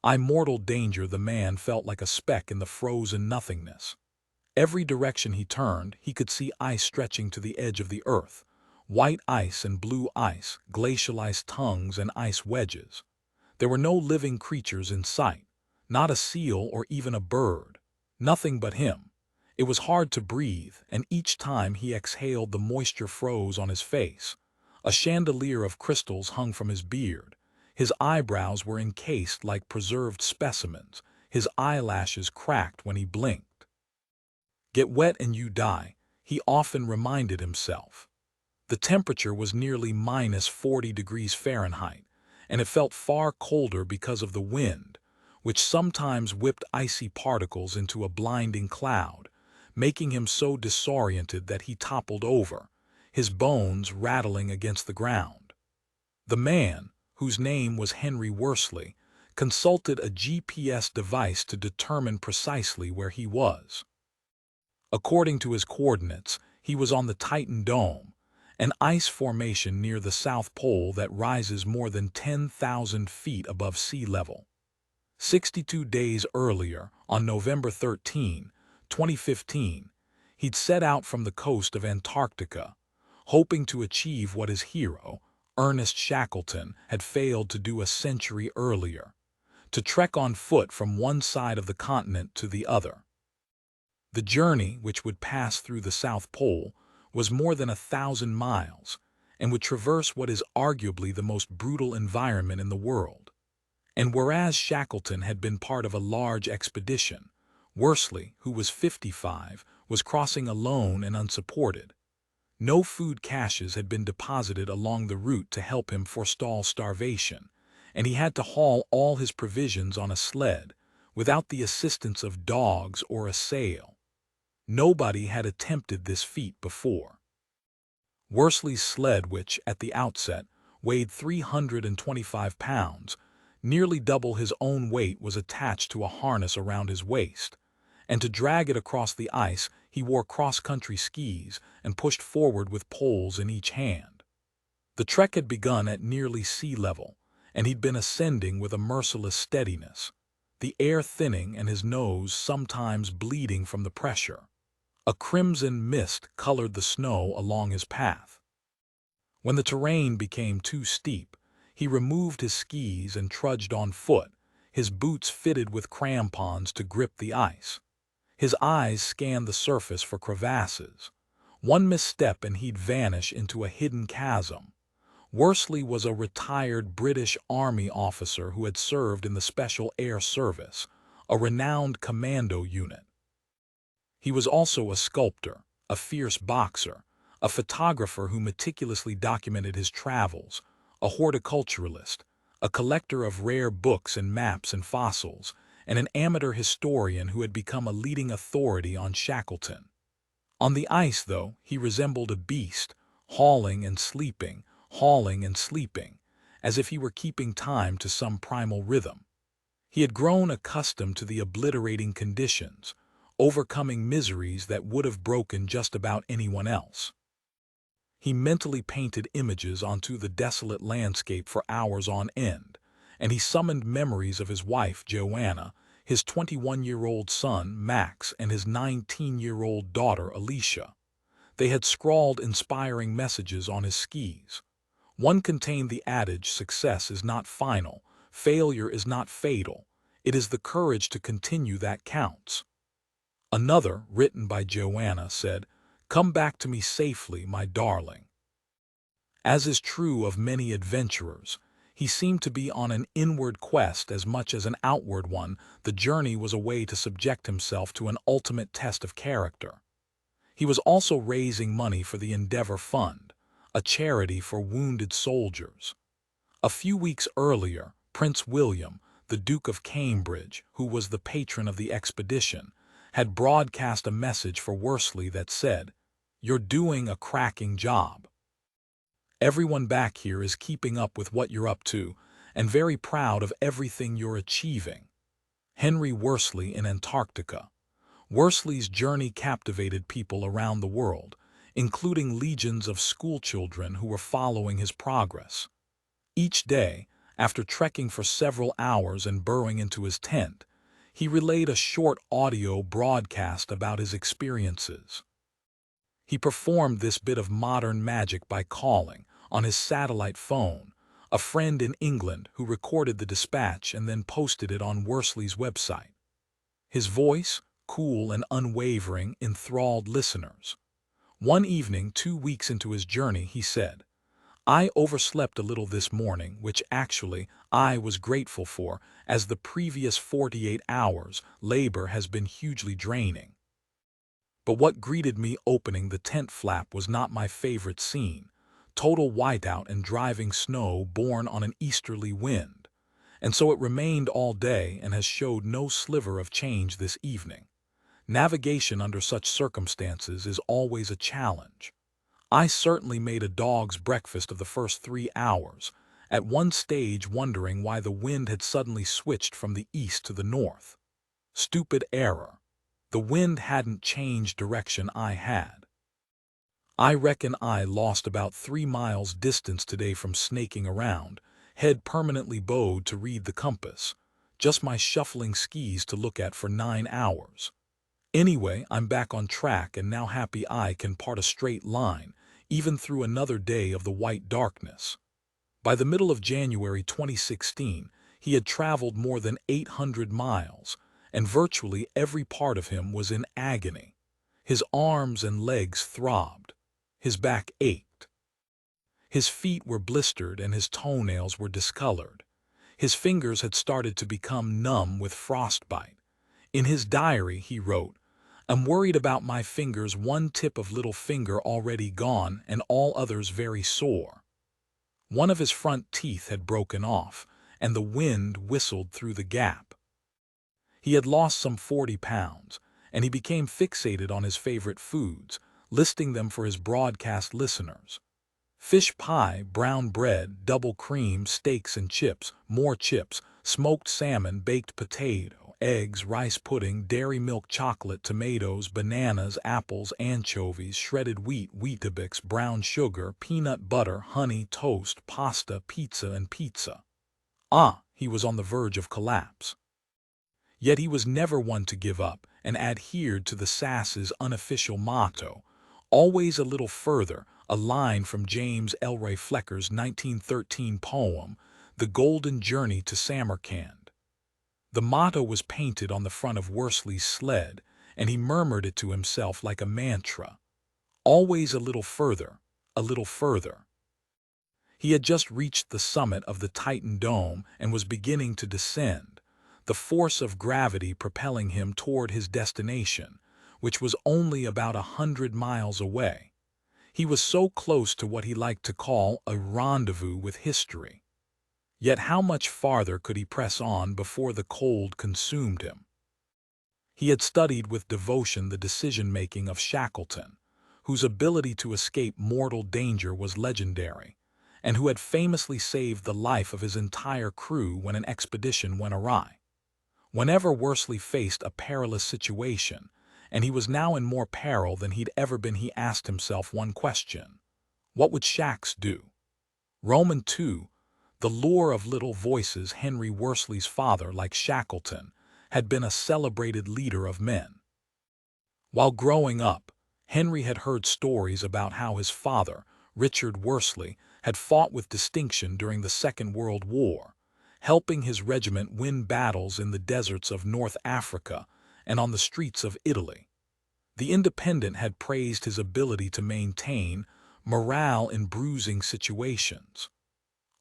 Mortal danger, the man felt like a speck in the frozen nothingness. Every direction he turned, he could see ice stretching to the edge of the earth. White ice and blue ice, glacial ice tongues and ice wedges. There were no living creatures in sight, not a seal or even a bird. Nothing but him. It was hard to breathe, and each time he exhaled the moisture froze on his face. A chandelier of crystals hung from his beard. His eyebrows were encased like preserved specimens. His eyelashes cracked when he blinked. "Get wet and you die," he often reminded himself. The temperature was nearly -40 degrees Fahrenheit, and it felt far colder because of the wind, which sometimes whipped icy particles into a blinding cloud, making him so disoriented that he toppled over, his bones rattling against the ground. The man, whose name was Henry Worsley, consulted a GPS device to determine precisely where he was. According to his coordinates, he was on the Titan Dome, an ice formation near the South Pole that rises more than 10,000 feet above sea level. 62 days earlier, on November 13, 2015, he'd set out from the coast of Antarctica, hoping to achieve what his hero, Ernest Shackleton, had failed to do a century earlier, to trek on foot from one side of the continent to the other. The journey, which would pass through the South Pole, was more than 1,000 miles, and would traverse what is arguably the most brutal environment in the world. And whereas Shackleton had been part of a large expedition, Worsley, who was 55, was crossing alone and unsupported. No food caches had been deposited along the route to help him forestall starvation, and he had to haul all his provisions on a sled, without the assistance of dogs or a sail. Nobody had attempted this feat before. Worsley's sled, which, at the outset, weighed 325 pounds, nearly double his own weight, was attached to a harness around his waist, and to drag it across the ice he wore cross-country skis and pushed forward with poles in each hand. The trek had begun at nearly sea level, and he'd been ascending with a merciless steadiness, the air thinning and his nose sometimes bleeding from the pressure. A crimson mist colored the snow along his path. When the terrain became too steep, he removed his skis and trudged on foot, his boots fitted with crampons to grip the ice. His eyes scanned the surface for crevasses. One misstep and he'd vanish into a hidden chasm. Worsley was a retired British Army officer who had served in the Special Air Service, a renowned commando unit. He was also a sculptor, a fierce boxer, a photographer who meticulously documented his travels, a horticulturalist, a collector of rare books and maps and fossils, and an amateur historian who had become a leading authority on Shackleton. On the ice, though, he resembled a beast, hauling and sleeping, as if he were keeping time to some primal rhythm. He had grown accustomed to the obliterating conditions, overcoming miseries that would have broken just about anyone else. He mentally painted images onto the desolate landscape for hours on end, and he summoned memories of his wife, Joanna, his 21-year-old son, Max, and his 19-year-old daughter, Alicia. They had scrawled inspiring messages on his skis. One contained the adage, "Success is not final, failure is not fatal. It is the courage to continue that counts." Another, written by Joanna, said, "Come back to me safely, my darling." As is true of many adventurers, he seemed to be on an inward quest as much as an outward one. The journey was a way to subject himself to an ultimate test of character. He was also raising money for the Endeavor Fund, a charity for wounded soldiers. A few weeks earlier, Prince William, the Duke of Cambridge, who was the patron of the expedition, had broadcast a message for Worsley that said, "You're doing a cracking job. Everyone back here is keeping up with what you're up to and very proud of everything you're achieving." Henry Worsley in Antarctica. Worsley's journey captivated people around the world, including legions of schoolchildren who were following his progress. Each day, After trekking for several hours and burrowing into his tent, he relayed a short audio broadcast about his experiences. He performed this bit of modern magic by calling, on his satellite phone, a friend in England who recorded the dispatch and then posted it on Worsley's website. His voice, cool and unwavering, enthralled listeners. One evening, 2 weeks into his journey, he said, "I overslept a little this morning, which actually I was grateful for, as the previous 48 hours' labor has been hugely draining. But what greeted me opening the tent flap was not my favorite scene: total whiteout and driving snow borne on an easterly wind. And so it remained all day and has showed no sliver of change this evening. Navigation under such circumstances is always a challenge. I certainly made a dog's breakfast of the first 3 hours, at one stage wondering why the wind had suddenly switched from the east to the north. Stupid error. The wind hadn't changed direction I had. I reckon I lost about 3 miles distance today from snaking around, head permanently bowed to read the compass, just my shuffling skis to look at for 9 hours. Anyway, I'm back on track and now happy I can part a straight line, even through another day of the white darkness." By the middle of January 2016, he had traveled more than 800 miles, and virtually every part of him was in agony. His arms and legs throbbed. His back ached. His feet were blistered and his toenails were discolored. His fingers had started to become numb with frostbite. In his diary, he wrote, "I'm worried about my fingers, one tip of little finger already gone and all others very sore." One of his front teeth had broken off, and the wind whistled through the gap. He had lost some 40 pounds, and he became fixated on his favorite foods, listing them for his broadcast listeners: fish pie, brown bread, double cream, steaks and chips, more chips, smoked salmon, baked potato, eggs, rice pudding, dairy milk, chocolate, tomatoes, bananas, apples, anchovies, shredded wheat, Weetabix, brown sugar, peanut butter, honey, toast, pasta, pizza and pizza. He was on the verge of collapse. Yet he was never one to give up and adhered to the SAS's unofficial motto, "Always a little further," a line from James Elroy Flecker's 1913 poem, The Golden Journey to Samarkand. The motto was painted on the front of Worsley's sled, and he murmured it to himself like a mantra. Always a little further, a little further. He had just reached the summit of the Titan Dome and was beginning to descend, the force of gravity propelling him toward his destination, which was only about 100 miles away. He was so close to what he liked to call a rendezvous with history. Yet how much farther could he press on before the cold consumed him? He had studied with devotion the decision-making of Shackleton, whose ability to escape mortal danger was legendary, and who had famously saved the life of his entire crew when an expedition went awry. Whenever Worsley faced a perilous situation, and he was now in more peril than he'd ever been, he asked himself one question: what would Shax do? Roman II, the lure of little voices. Henry Worsley's father, like Shackleton, had been a celebrated leader of men. While growing up, Henry had heard stories about how his father, Richard Worsley, had fought with distinction during the Second World War, helping his regiment win battles in the deserts of North Africa and on the streets of Italy. The Independent had praised his ability to maintain morale in bruising situations.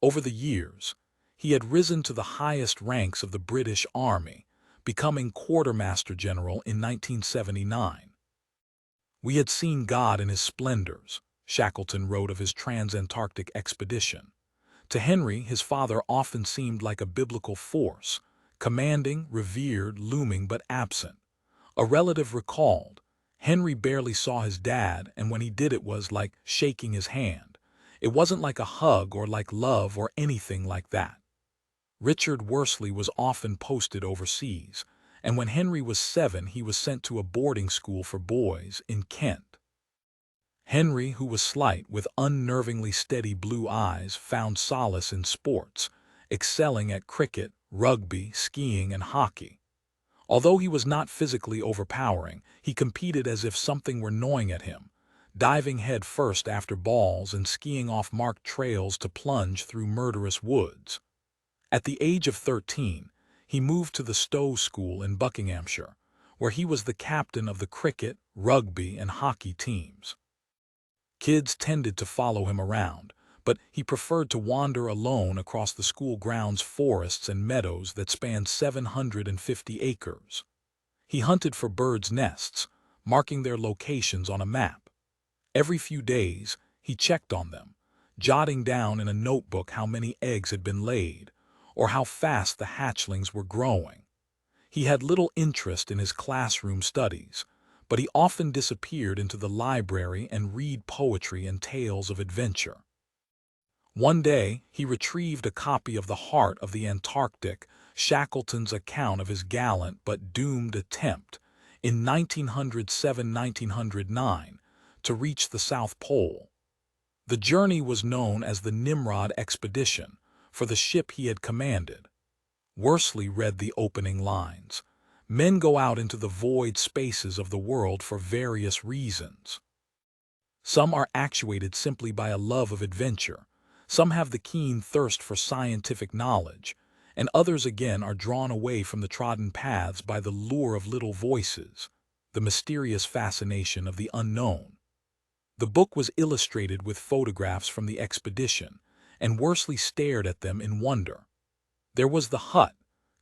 Over the years, he had risen to the highest ranks of the British Army, becoming Quartermaster General in 1979. "We had seen God in his splendors," Shackleton wrote of his trans-Antarctic expedition. To Henry, his father often seemed like a biblical force, commanding, revered, looming but absent. A relative recalled, "Henry barely saw his dad, and when he did it was like shaking his hand. It wasn't like a hug or like love or anything like that." Richard Worsley was often posted overseas, and when Henry was 7 he was sent to a boarding school for boys in Kent. Henry, who was slight with unnervingly steady blue eyes, found solace in sports, excelling at cricket, rugby, skiing, and hockey. Although he was not physically overpowering, he competed as if something were gnawing at him, diving head first after balls and skiing off marked trails to plunge through murderous woods. At the age of 13, he moved to the Stowe School in Buckinghamshire, where he was the captain of the cricket, rugby, and hockey teams. Kids tended to follow him around, but he preferred to wander alone across the school grounds' forests and meadows that spanned 750 acres. He hunted for birds' nests, marking their locations on a map. Every few days, he checked on them, jotting down in a notebook how many eggs had been laid, or how fast the hatchlings were growing. He had little interest in his classroom studies, but he often disappeared into the library and read poetry and tales of adventure. One day, he retrieved a copy of The Heart of the Antarctic, Shackleton's account of his gallant but doomed attempt in 1907–1909 to reach the South Pole. The journey was known as the Nimrod Expedition for the ship he had commanded. Worsley read the opening lines. Men go out into the void spaces of the world for various reasons. Some are actuated simply by a love of adventure, some have the keen thirst for scientific knowledge, and others again are drawn away from the trodden paths by the lure of little voices, the mysterious fascination of the unknown. The book was illustrated with photographs from the expedition, and Worsley stared at them in wonder. There was the hut,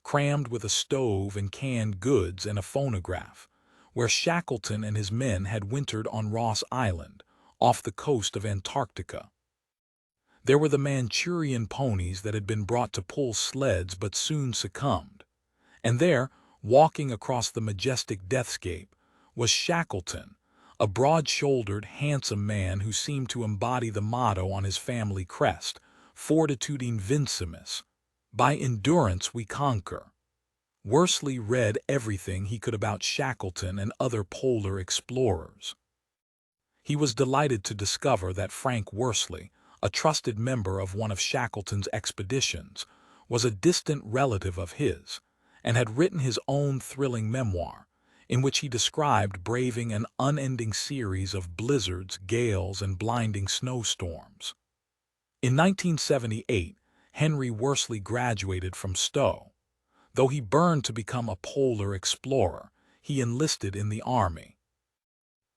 crammed with a stove and canned goods and a phonograph, where Shackleton and his men had wintered on Ross Island, off the coast of Antarctica. There were the Manchurian ponies that had been brought to pull sleds but soon succumbed. And there, walking across the majestic deathscape, was Shackleton, a broad-shouldered, handsome man who seemed to embody the motto on his family crest, Fortitude Vincimus, by endurance we conquer. Worsley read everything he could about Shackleton and other polar explorers. He was delighted to discover that Frank Worsley, a trusted member of one of Shackleton's expeditions, was a distant relative of his, and had written his own thrilling memoir, in which he described braving an unending series of blizzards, gales, and blinding snowstorms. In 1978, Henry Worsley graduated from Stowe. Though he burned to become a polar explorer, he enlisted in the Army.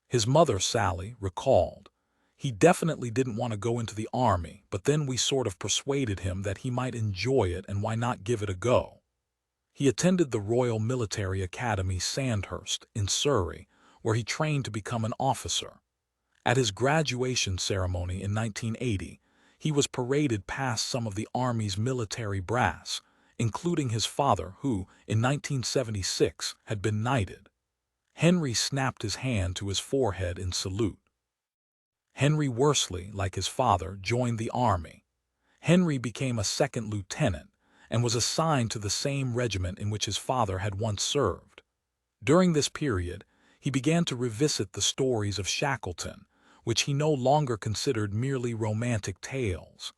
His mother, Sally, recalled, "He definitely didn't want to go into the Army, but then we sort of persuaded him that he might enjoy it and why not give it a go." He attended the Royal Military Academy, Sandhurst, in Surrey, where he trained to become an officer. At his graduation ceremony in 1980, he was paraded past some of the Army's military brass, including his father, who, in 1976, had been knighted. Henry snapped his hand to his forehead in salute. Henry Worsley, like his father, joined the Army. Henry became a second lieutenant and was assigned to the same regiment in which his father had once served. During this period, he began to revisit the stories of Shackleton, which he no longer considered merely romantic tales.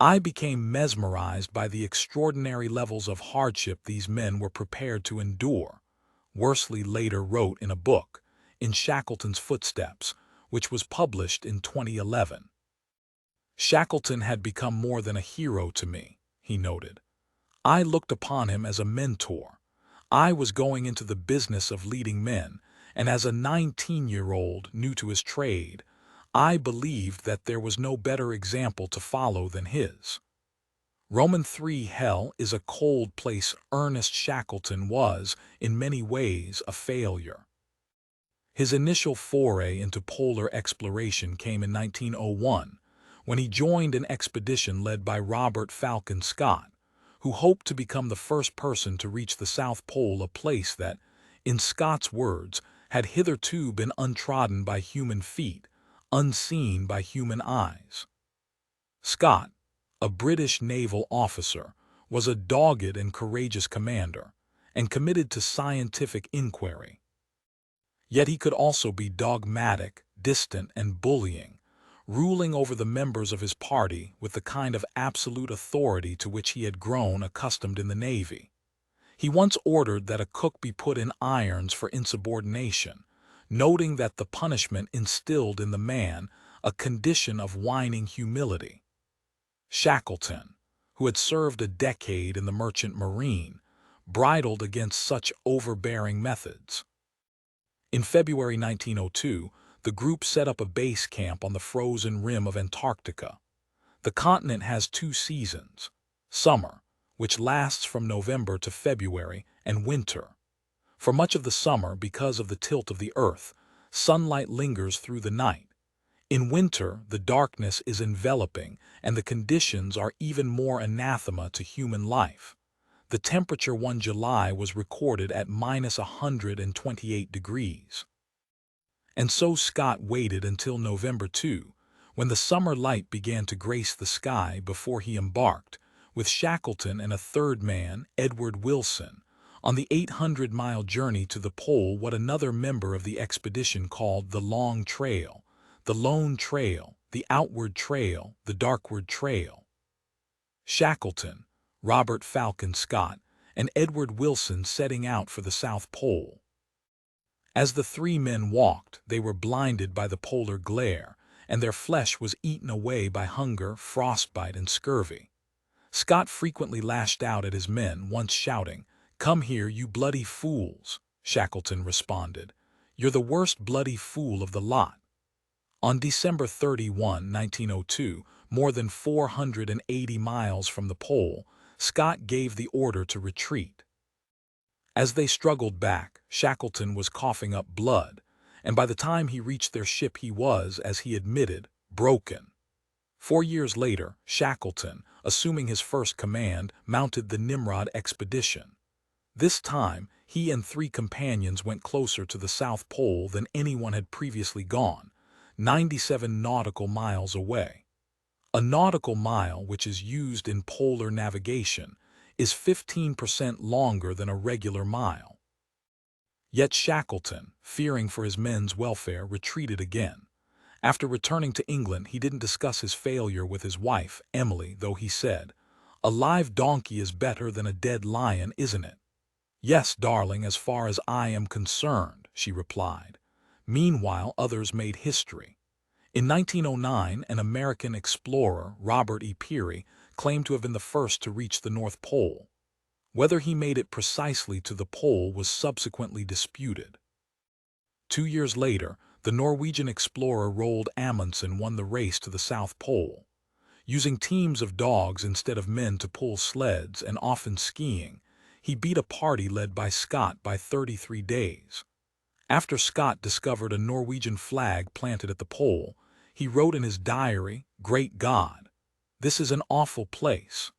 "I became mesmerized by the extraordinary levels of hardship these men were prepared to endure," Worsley later wrote in a book, In Shackleton's Footsteps, which was published in 2011. "Shackleton had become more than a hero to me," he noted. "I looked upon him as a mentor. I was going into the business of leading men, and as a 19-year-old new to his trade, I believed that there was no better example to follow than his." Roman 3 Hell is a cold place. Ernest Shackleton was, in many ways, a failure. His initial foray into polar exploration came in 1901, when he joined an expedition led by Robert Falcon Scott, who hoped to become the first person to reach the South Pole, a place that, in Scott's words, had hitherto been untrodden by human feet, unseen by human eyes. Scott, a British naval officer, was a dogged and courageous commander, and committed to scientific inquiry. Yet he could also be dogmatic, distant, and bullying, ruling over the members of his party with the kind of absolute authority to which he had grown accustomed in the Navy. He once ordered that a cook be put in irons for insubordination, noting that the punishment instilled in the man a condition of whining humility. Shackleton, who had served a decade in the merchant marine, bridled against such overbearing methods. In February 1902, the group set up a base camp on the frozen rim of Antarctica. The continent has two seasons: summer, which lasts from November to February, and winter. For much of the summer, because of the tilt of the Earth, sunlight lingers through the night. In winter, the darkness is enveloping, and the conditions are even more anathema to human life. The temperature one July was recorded at -128 degrees. And so Scott waited until November 2, when the summer light began to grace the sky, before he embarked, with Shackleton and a third man, Edward Wilson, on the 800-mile journey to the pole, what another member of the expedition called the Long Trail, the Lone Trail, the Outward Trail, the Darkward Trail. Shackleton, Robert Falcon Scott, and Edward Wilson setting out for the South Pole. As the three men walked, they were blinded by the polar glare, and their flesh was eaten away by hunger, frostbite, and scurvy. Scott frequently lashed out at his men, once shouting, "Come here, you bloody fools!" Shackleton responded, "You're the worst bloody fool of the lot." On December 31, 1902, more than 480 miles from the pole, Scott gave the order to retreat. As they struggled back, Shackleton was coughing up blood, and by the time he reached their ship he was, as he admitted, broken. 4 years later, Shackleton, assuming his first command, mounted the Nimrod expedition. This time, he and 3 companions went closer to the South Pole than anyone had previously gone, 97 nautical miles away. A nautical mile, which is used in polar navigation, is 15% longer than a regular mile. Yet Shackleton, fearing for his men's welfare, retreated again. After returning to England, he didn't discuss his failure with his wife, Emily, though he said, "A live donkey is better than a dead lion, isn't it?" "Yes, darling, as far as I am concerned," she replied. Meanwhile, others made history. In 1909, an American explorer, Robert E. Peary, claimed to have been the first to reach the North Pole. Whether he made it precisely to the pole was subsequently disputed. 2 years later, the Norwegian explorer Roald Amundsen won the race to the South Pole. Using teams of dogs instead of men to pull sleds, and often skiing, he beat a party led by Scott by 33 days. After Scott discovered a Norwegian flag planted at the pole, he wrote in his diary, "Great God, this is an awful place."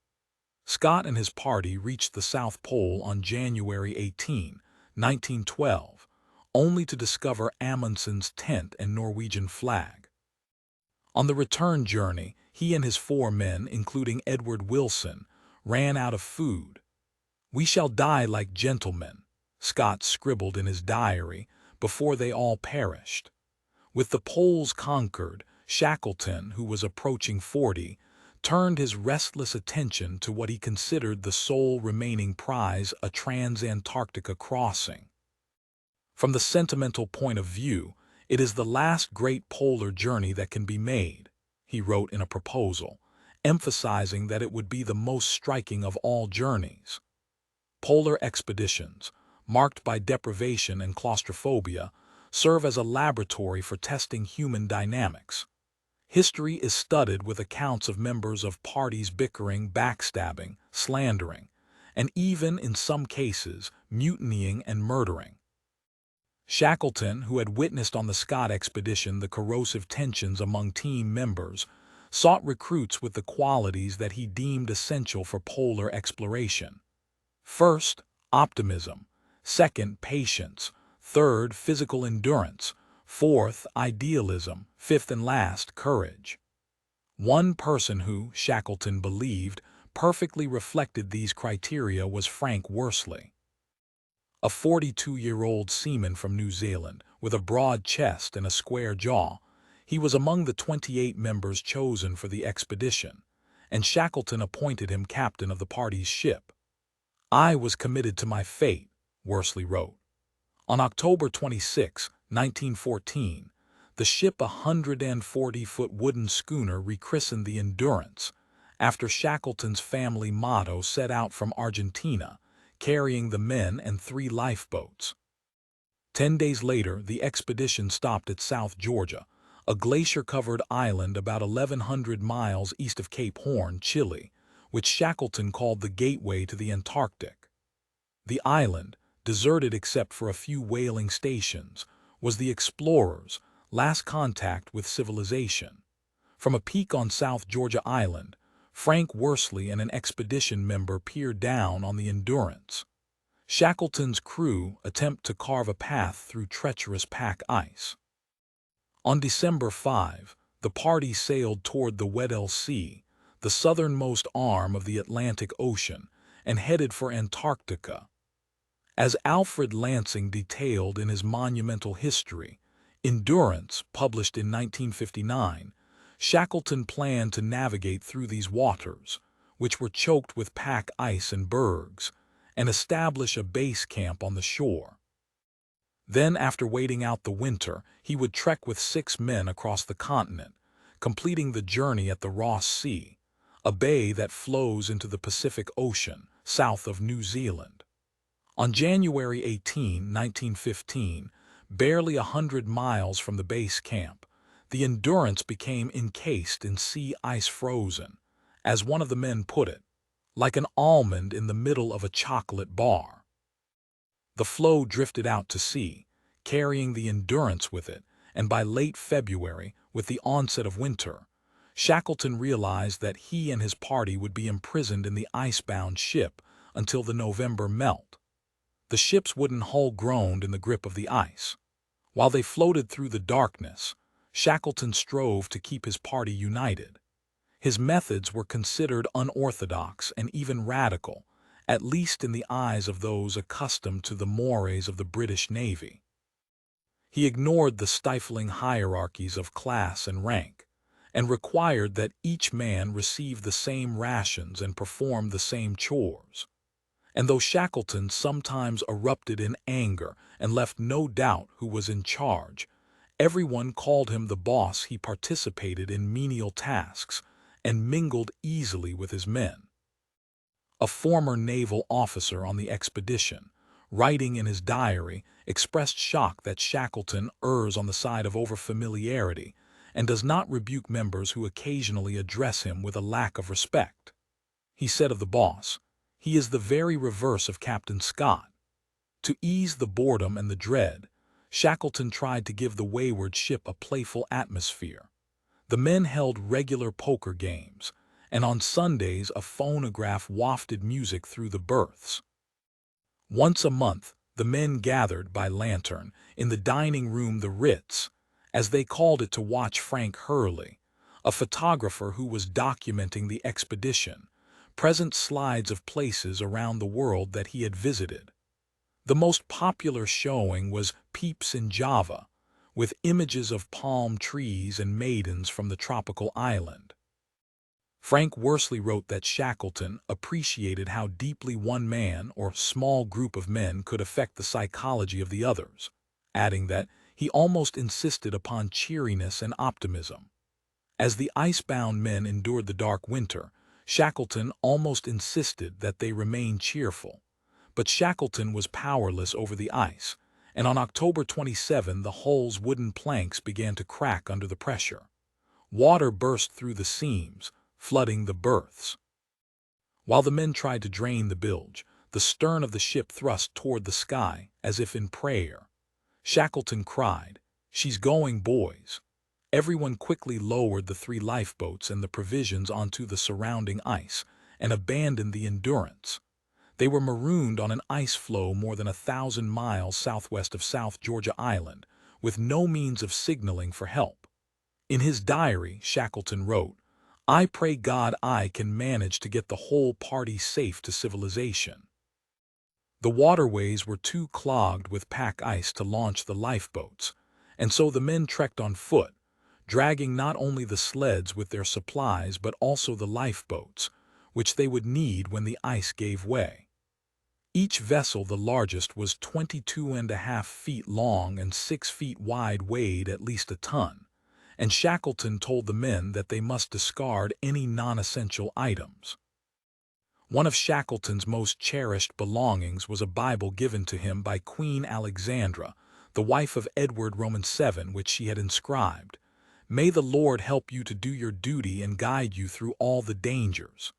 Scott and his party reached the South Pole on January 18, 1912, only to discover Amundsen's tent and Norwegian flag. On the return journey, he and his 4 men, including Edward Wilson, ran out of food. "We shall die like gentlemen," Scott scribbled in his diary, "before they all perished." With the poles conquered, Shackleton, who was approaching 40, turned his restless attention to what he considered the sole remaining prize, a trans-Antarctica crossing. From the sentimental point of view, it is the last great polar journey that can be made, he wrote in a proposal, emphasizing that it would be the most striking of all journeys. Polar expeditions, marked by deprivation and claustrophobia, serve as a laboratory for testing human dynamics. History is studded with accounts of members of parties bickering, backstabbing, slandering, and even, in some cases, mutinying and murdering. Shackleton, who had witnessed on the Scott expedition the corrosive tensions among team members, sought recruits with the qualities that he deemed essential for polar exploration. First, optimism. Second, patience. Third, physical endurance. Fourth, idealism. Fifth and last, courage. One person who, Shackleton believed, perfectly reflected these criteria was Frank Worsley. A 42-year-old seaman from New Zealand, with a broad chest and a square jaw, He was among the 28 members chosen for the expedition, and Shackleton appointed him captain of the party's ship. "I was committed to my fate," Worsley wrote. On October 26, 1914, the ship, a 140-foot wooden schooner rechristened the Endurance, after Shackleton's family motto, set out from Argentina, carrying the men and 3 lifeboats. 10 days later, the expedition stopped at South Georgia, a glacier-covered island about 1,100 miles east of Cape Horn, Chile, which Shackleton called the gateway to the Antarctic. The island, deserted except for a few whaling stations, was the explorers' last contact with civilization. From a peak on South Georgia Island, Frank Worsley and an expedition member peered down on the Endurance. Shackleton's crew attempt to carve a path through treacherous pack ice. On December 5, the party sailed toward the Weddell Sea, the southernmost arm of the Atlantic Ocean, and headed for Antarctica. As Alfred Lansing detailed in his monumental history, Endurance, published in 1959, Shackleton planned to navigate through these waters, which were choked with pack ice and bergs, and establish a base camp on the shore. Then, after waiting out the winter, he would trek with 6 men across the continent, completing the journey at the Ross Sea, a bay that flows into the Pacific Ocean, south of New Zealand. On January 18, 1915, barely 100 miles from the base camp, the Endurance became encased in sea ice, frozen, as one of the men put it, like an almond in the middle of a chocolate bar. The floe drifted out to sea, carrying the Endurance with it, and by late February, with the onset of winter, Shackleton realized that he and his party would be imprisoned in the icebound ship until the November melt. The ship's wooden hull groaned in the grip of the ice. While they floated through the darkness, Shackleton strove to keep his party united. His methods were considered unorthodox and even radical, at least in the eyes of those accustomed to the mores of the British Navy. He ignored the stifling hierarchies of class and rank, and required that each man receive the same rations and perform the same chores. And though Shackleton sometimes erupted in anger and left no doubt who was in charge, everyone called him the boss. He participated in menial tasks and mingled easily with his men. A former naval officer on the expedition, writing in his diary, expressed shock that Shackleton errs on the side of overfamiliarity and does not rebuke members who occasionally address him with a lack of respect. He said of the boss, "He is the very reverse of Captain Scott." To ease the boredom and the dread, Shackleton tried to give the wayward ship a playful atmosphere. The men held regular poker games, and on Sundays a phonograph wafted music through the berths. Once a month, the men gathered by lantern in the dining room, the Ritz, as they called it, to watch Frank Hurley, a photographer who was documenting the expedition, present slides of places around the world that he had visited. The most popular showing was Peeps in Java, with images of palm trees and maidens from the tropical island. Frank Worsley wrote that Shackleton appreciated how deeply one man or small group of men could affect the psychology of the others, adding that he almost insisted upon cheeriness and optimism. As the icebound men endured the dark winter, Shackleton almost insisted that they remain cheerful. But Shackleton was powerless over the ice, and on October 27 the hull's wooden planks began to crack under the pressure. Water burst through the seams, flooding the berths. While the men tried to drain the bilge, the stern of the ship thrust toward the sky as if in prayer. Shackleton cried, "She's going, boys." Everyone quickly lowered the 3 lifeboats and the provisions onto the surrounding ice and abandoned the Endurance. They were marooned on an ice floe more than 1,000 miles southwest of South Georgia Island, with no means of signaling for help. In his diary, Shackleton wrote, "I pray God I can manage to get the whole party safe to civilization." The waterways were too clogged with pack ice to launch the lifeboats, and so the men trekked on foot, dragging not only the sleds with their supplies but also the lifeboats, which they would need when the ice gave way. Each vessel, the largest, was 22.5 feet long and 6 feet wide, weighed at least a ton, and Shackleton told the men that they must discard any non-essential items. One of Shackleton's most cherished belongings was a Bible given to him by Queen Alexandra, the wife of Edward VII, which she had inscribed, "May the Lord help you to do your duty and guide you through all the dangers."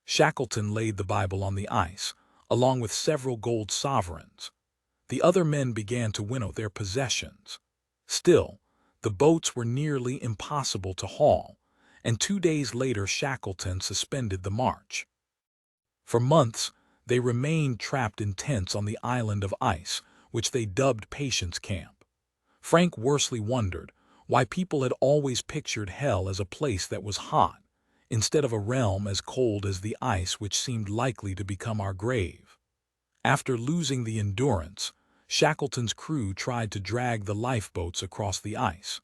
Shackleton laid the Bible on the ice, along with several gold sovereigns. The other men began to winnow their possessions. Still, the boats were nearly impossible to haul, and 2 days later Shackleton suspended the march. For months, they remained trapped in tents on the island of ice, which they dubbed Patience Camp. Frank Worsley wondered why people had always pictured hell as a place that was hot, instead of a realm as cold as the ice which seemed likely to become our grave. After losing the Endurance, Shackleton's crew tried to drag the lifeboats across the ice.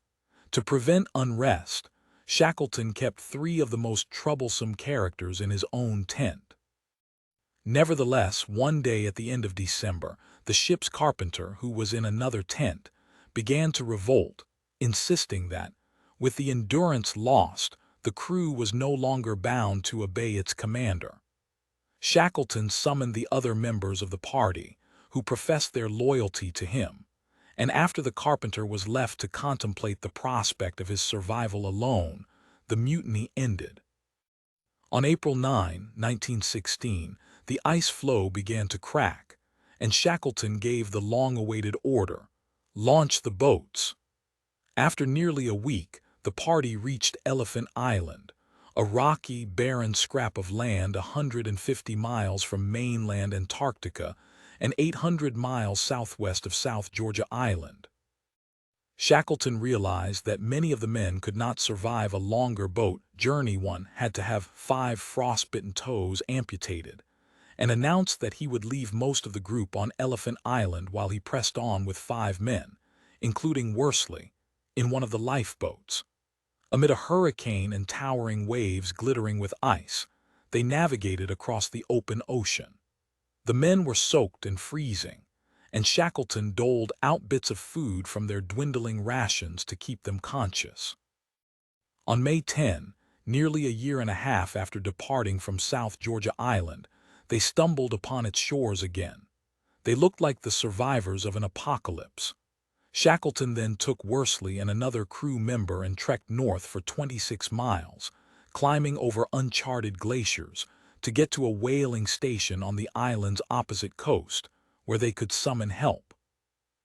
To prevent unrest, Shackleton kept 3 of the most troublesome characters in his own tent. Nevertheless, one day at the end of December, the ship's carpenter, who was in another tent, began to revolt, insisting that, with the Endurance lost, the crew was no longer bound to obey its commander. Shackleton summoned the other members of the party, who professed their loyalty to him, and after the carpenter was left to contemplate the prospect of his survival alone, the mutiny ended. On April 9, 1916, the ice floe began to crack, and Shackleton gave the long-awaited order, "Launch the boats." After nearly a week, the party reached Elephant Island, a rocky, barren scrap of land 150 miles from mainland Antarctica and 800 miles southwest of South Georgia Island. Shackleton realized that many of the men could not survive a longer boat journey. One had to have 5 frostbitten toes amputated, and announced that he would leave most of the group on Elephant Island while he pressed on with 5 men, including Worsley, in one of the lifeboats. Amid a hurricane and towering waves glittering with ice, they navigated across the open ocean. The men were soaked and freezing, and Shackleton doled out bits of food from their dwindling rations to keep them conscious. On May 10, nearly a year and a half after departing from South Georgia Island, they stumbled upon its shores again. They looked like the survivors of an apocalypse. Shackleton then took Worsley and another crew member and trekked north for 26 miles, climbing over uncharted glaciers, to get to a whaling station on the island's opposite coast, where they could summon help.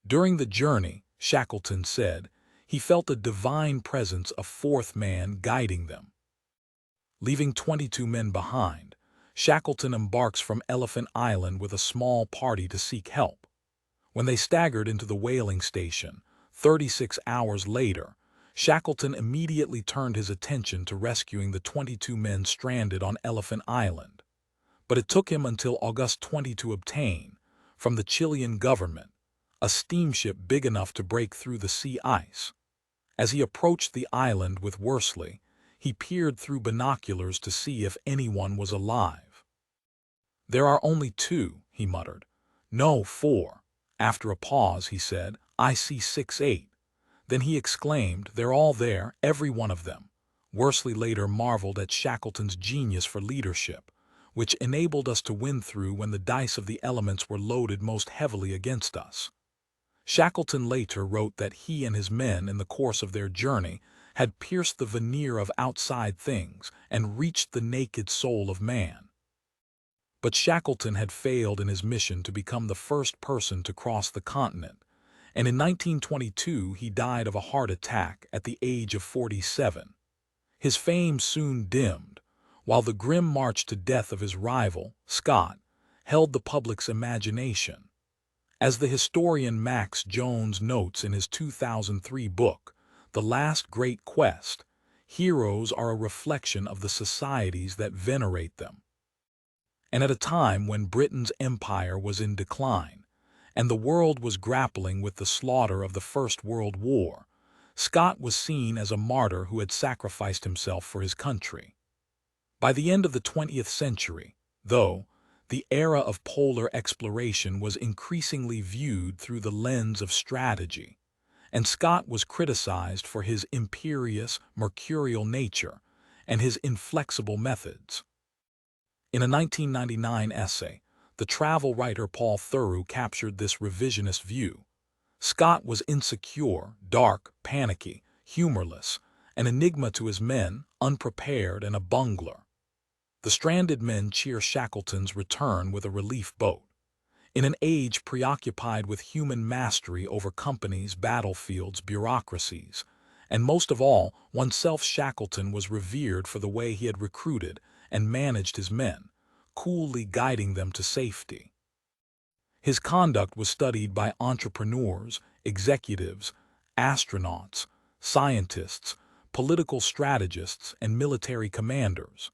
During the journey, Shackleton said, he felt a divine presence, a 4th man guiding them. Leaving 22 men behind, Shackleton embarks from Elephant Island with a small party to seek help. When they staggered into the whaling station, 36 hours later, Shackleton immediately turned his attention to rescuing the 22 men stranded on Elephant Island. But it took him until August 20 to obtain, from the Chilean government, a steamship big enough to break through the sea ice. As he approached the island with Worsley, he peered through binoculars to see if anyone was alive. "There are only 2, he muttered. "No, 4. After a pause, he said, "I see 6, 8. Then he exclaimed, "They're all there, every one of them." Worsley later marveled at Shackleton's genius for leadership, which enabled us to win through when the dice of the elements were loaded most heavily against us. Shackleton later wrote that he and his men, in the course of their journey, had pierced the veneer of outside things and reached the naked soul of man. But Shackleton had failed in his mission to become the first person to cross the continent, and in 1922 he died of a heart attack at the age of 47. His fame soon dimmed, while the grim march to death of his rival, Scott, held the public's imagination. As the historian Max Jones notes in his 2003 book, The Last Great Quest, heroes are a reflection of the societies that venerate them. And at a time when Britain's empire was in decline, and the world was grappling with the slaughter of the First World War, Scott was seen as a martyr who had sacrificed himself for his country. By the end of the 20th century, though, the era of polar exploration was increasingly viewed through the lens of strategy, and Scott was criticized for his imperious, mercurial nature and his inflexible methods. In a 1999 essay, the travel writer Paul Theroux captured this revisionist view. Scott was insecure, dark, panicky, humorless, an enigma to his men, unprepared, and a bungler. The stranded men cheer Shackleton's return with a relief boat. In an age preoccupied with human mastery over companies, battlefields, bureaucracies, and most of all, oneself, Shackleton was revered for the way he had recruited and managed his men, coolly guiding them to safety. His conduct was studied by entrepreneurs, executives, astronauts, scientists, political strategists, and military commanders.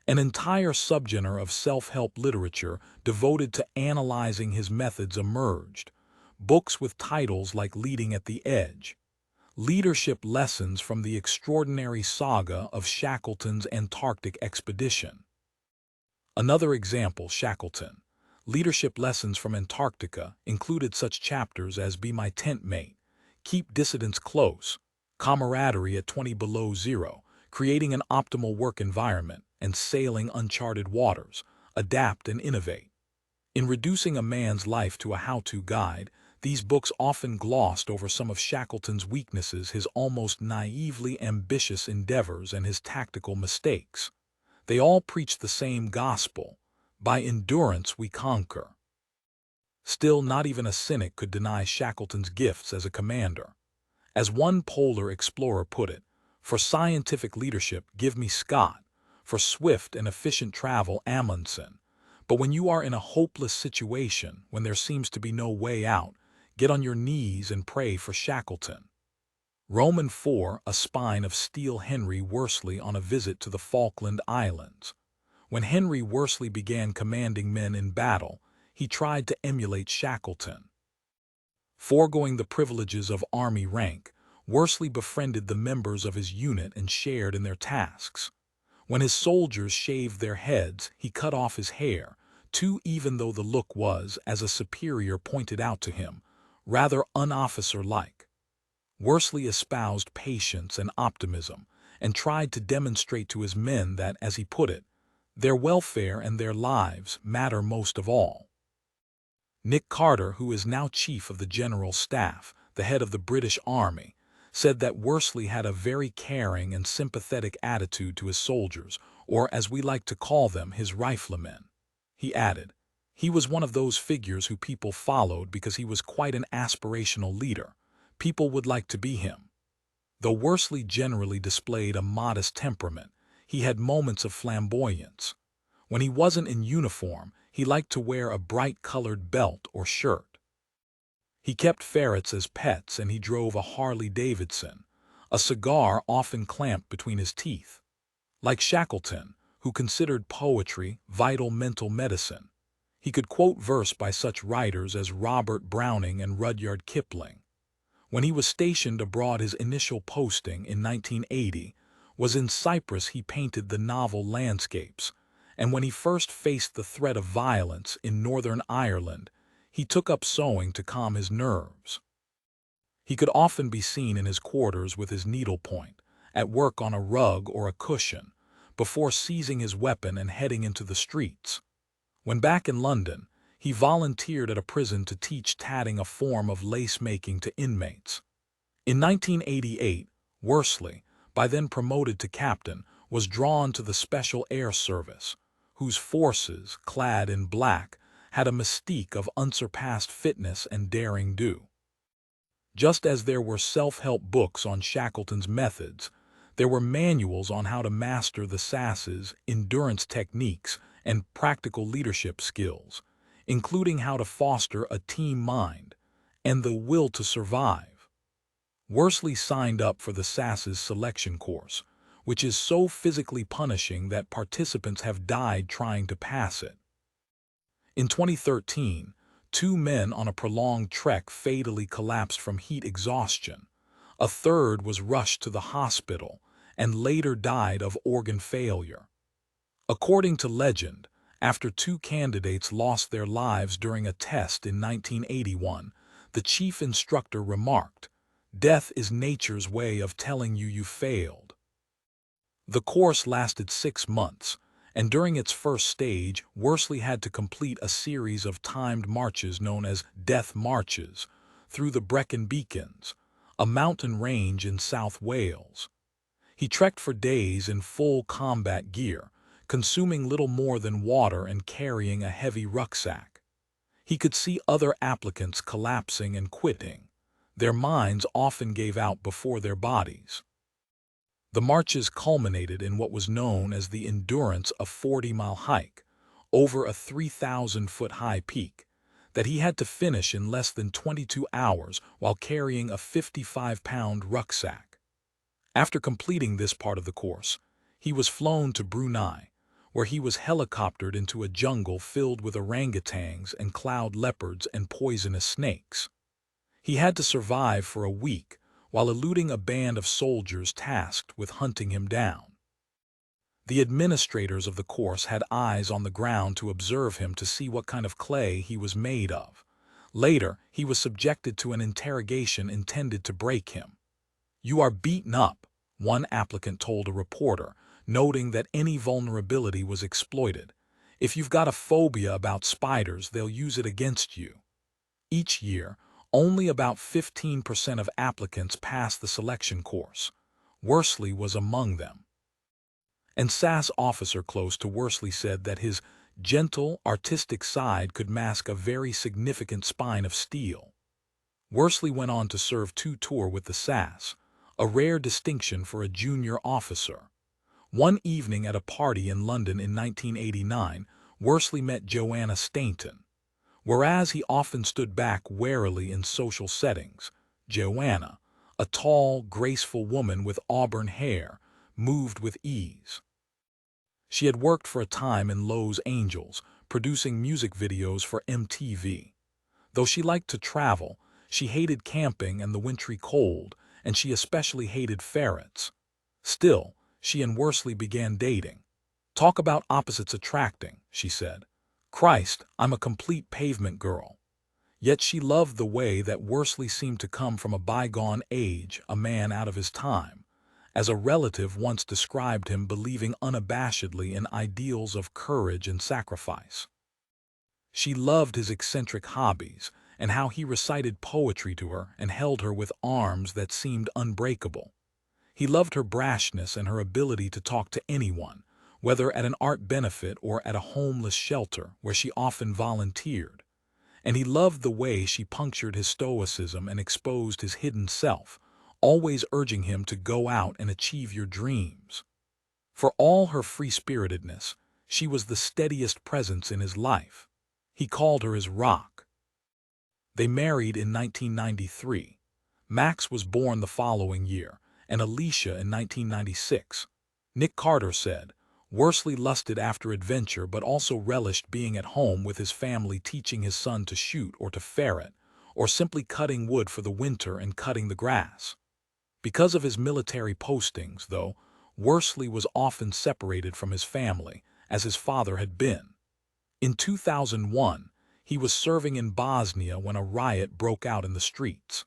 An entire subgenre of self-help literature devoted to analyzing his methods emerged. Books with titles like Leading at the Edge, Leadership Lessons from the Extraordinary Saga of Shackleton's Antarctic Expedition. Another example, Shackleton, Leadership Lessons from Antarctica, included such chapters as Be My Tent Mate, Keep Dissidents Close, Camaraderie at 20 Below Zero, Creating an Optimal Work Environment, and Sailing Uncharted Waters, Adapt and Innovate. In reducing a man's life to a how-to guide, these books often glossed over some of Shackleton's weaknesses, his almost naively ambitious endeavors, and his tactical mistakes. They all preach the same gospel: by endurance we conquer. Still, not even a cynic could deny Shackleton's gifts as a commander. As one polar explorer put it, "For scientific leadership, give me Scott. For swift and efficient travel, Amundsen. But when you are in a hopeless situation, when there seems to be no way out, get on your knees and pray for Shackleton." Roman 4, a spine of steel. Henry Worsley on a visit to the Falkland Islands. When Henry Worsley began commanding men in battle, he tried to emulate Shackleton. Foregoing the privileges of army rank, Worsley befriended the members of his unit and shared in their tasks. When his soldiers shaved their heads, he cut off his hair, too, even though the look was, as a superior pointed out to him, rather unofficer-like. Worsley espoused patience and optimism, and tried to demonstrate to his men that, as he put it, their welfare and their lives matter most of all. Nick Carter, who is now Chief of the General Staff, the head of the British Army, said that Worsley had a very caring and sympathetic attitude to his soldiers, or as we like to call them, his riflemen. He added, "He was one of those figures who people followed because he was quite an aspirational leader. People would like to be him." Though Worsley generally displayed a modest temperament, he had moments of flamboyance. When he wasn't in uniform, he liked to wear a bright-colored belt or shirt. He kept ferrets as pets, and he drove a Harley-Davidson, a cigar often clamped between his teeth. Like Shackleton, who considered poetry vital mental medicine, he could quote verse by such writers as Robert Browning and Rudyard Kipling. When he was stationed abroad, his initial posting in 1980 was in Cyprus. He painted the novel landscapes, and when he first faced the threat of violence in Northern Ireland, he took up sewing to calm his nerves. He could often be seen in his quarters with his needlepoint, at work on a rug or a cushion, before seizing his weapon and heading into the streets. When back in London, he volunteered at a prison to teach tatting, a form of lace-making, to inmates. In 1988, Worsley, by then promoted to captain, was drawn to the Special Air Service, whose forces, clad in black, had a mystique of unsurpassed fitness and daring-do. Just as there were self-help books on Shackleton's methods, there were manuals on how to master the SAS's endurance techniques and practical leadership skills, including how to foster a team mind and the will to survive. Worsley signed up for the SAS's selection course, which is so physically punishing that participants have died trying to pass it. In 2013, 2 men on a prolonged trek fatally collapsed from heat exhaustion, A third was rushed to the hospital and later died of organ failure. According to legend, after two candidates lost their lives during a test in 1981, the chief instructor remarked, "Death is nature's way of telling you failed." The course lasted 6 months, and during its first stage, Worsley had to complete a series of timed marches known as death marches through the Brecon Beacons, a mountain range in South Wales. He trekked for days in full combat gear, consuming little more than water and carrying a heavy rucksack. He could see other applicants collapsing and quitting. Their minds often gave out before their bodies. The marches culminated in what was known as the endurance, a 40-mile hike over a 3,000-foot-high peak that he had to finish in less than 22 hours while carrying a 55-pound rucksack. After completing this part of the course, he was flown to Brunei, where he was helicoptered into a jungle filled with orangutans and cloud leopards and poisonous snakes. He had to survive for a week while eluding a band of soldiers tasked with hunting him down. The administrators of the course had eyes on the ground to observe him to see what kind of clay he was made of. Later, he was subjected to an interrogation intended to break him. "You are beaten up," one applicant told a reporter, noting that any vulnerability was exploited. "If you've got a phobia about spiders, they'll use it against you." Each year, only about 15% of applicants pass the selection course. Worsley was among them. An SAS officer close to Worsley said that his gentle, artistic side could mask a very significant spine of steel. Worsley went on to serve 2 tours with the SAS, a rare distinction for a junior officer. One evening at a party in London in 1989, Worsley met Joanna Stainton. Whereas he often stood back warily in social settings, Joanna, a tall, graceful woman with auburn hair, moved with ease. She had worked for a time in Los Angeles, producing music videos for MTV. Though she liked to travel, she hated camping and the wintry cold, and she especially hated ferrets. Still, she and Worsley began dating. "Talk about opposites attracting," she said. "Christ, I'm a complete pavement girl." Yet she loved the way that Worsley seemed to come from a bygone age, a man out of his time. As a relative once described him, believing unabashedly in ideals of courage and sacrifice. She loved his eccentric hobbies and how he recited poetry to her and held her with arms that seemed unbreakable. He loved her brashness and her ability to talk to anyone, whether at an art benefit or at a homeless shelter where she often volunteered. And he loved the way she punctured his stoicism and exposed his hidden self, always urging him to go out and achieve your dreams. For all her free-spiritedness, she was the steadiest presence in his life. He called her his rock. They married in 1993. Max was born the following year, and Alicia in 1996. Nick Carter said, "Worsley lusted after adventure but also relished being at home with his family, teaching his son to shoot or to ferret, or simply cutting wood for the winter and cutting the grass." Because of his military postings, though, Worsley was often separated from his family, as his father had been. In 2001, he was serving in Bosnia when a riot broke out in the streets.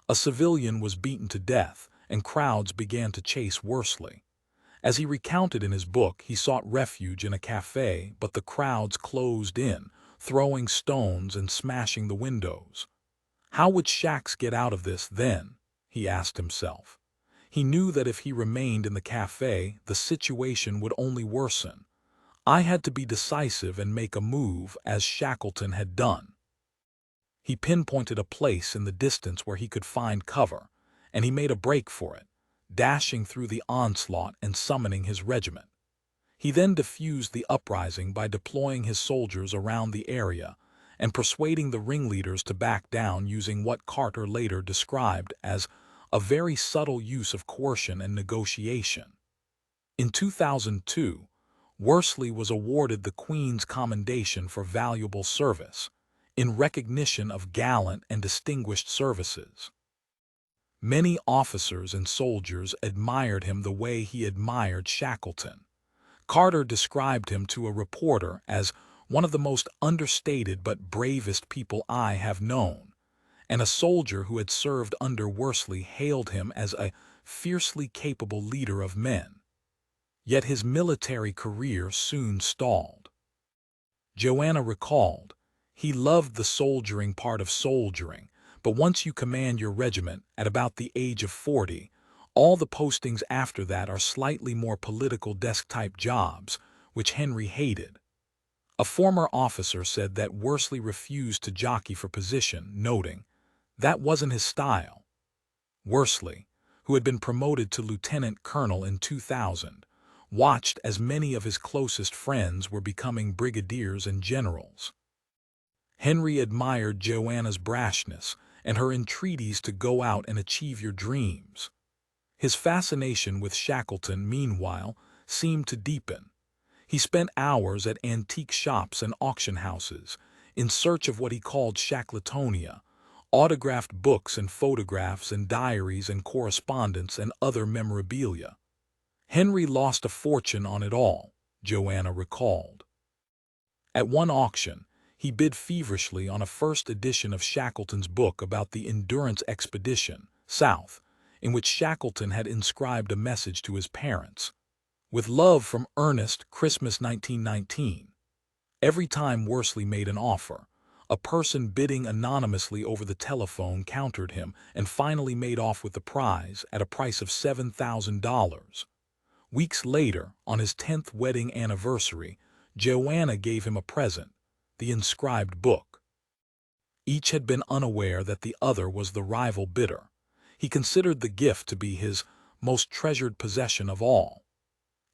A civilian was beaten to death, and crowds began to chase Worsley. As he recounted in his book, he sought refuge in a cafe, but the crowds closed in, throwing stones and smashing the windows. How would Shax get out of this then? He asked himself. He knew that if he remained in the cafe, the situation would only worsen. I had to be decisive and make a move, as Shackleton had done. He pinpointed a place in the distance where he could find cover, and he made a break for it, dashing through the onslaught and summoning his regiment. He then diffused the uprising by deploying his soldiers around the area and persuading the ringleaders to back down using what Carter later described as a very subtle use of coercion and negotiation. In 2002, Worsley was awarded the Queen's Commendation for Valuable Service, in recognition of gallant and distinguished services. Many officers and soldiers admired him the way he admired Shackleton. Carter described him to a reporter as one of the most understated but bravest people I have known, and a soldier who had served under Worsley hailed him as a fiercely capable leader of men. Yet his military career soon stalled. Joanna recalled, "He loved the soldiering part of soldiering, but once you command your regiment at about the age of 40, all the postings after that are slightly more political desk-type jobs, which Henry hated." A former officer said that Worsley refused to jockey for position, noting, "That wasn't his style." Worsley, who had been promoted to lieutenant colonel in 2000, watched as many of his closest friends were becoming brigadiers and generals. Henry admired Joanna's brashness and her entreaties to go out and achieve your dreams. His fascination with Shackleton, meanwhile, seemed to deepen. He spent hours at antique shops and auction houses in search of what he called Shackletonia, autographed books and photographs and diaries and correspondence and other memorabilia. Henry lost a fortune on it all, Joanna recalled. At one auction, he bid feverishly on a first edition of Shackleton's book about the Endurance Expedition, South, in which Shackleton had inscribed a message to his parents. "With love from Ernest, Christmas 1919. Every time Worsley made an offer, a person bidding anonymously over the telephone countered him and finally made off with the prize at a price of $7,000. Weeks later, on his 10th wedding anniversary, Joanna gave him a present, the inscribed book. Each had been unaware that the other was the rival bidder. He considered the gift to be his most treasured possession of all.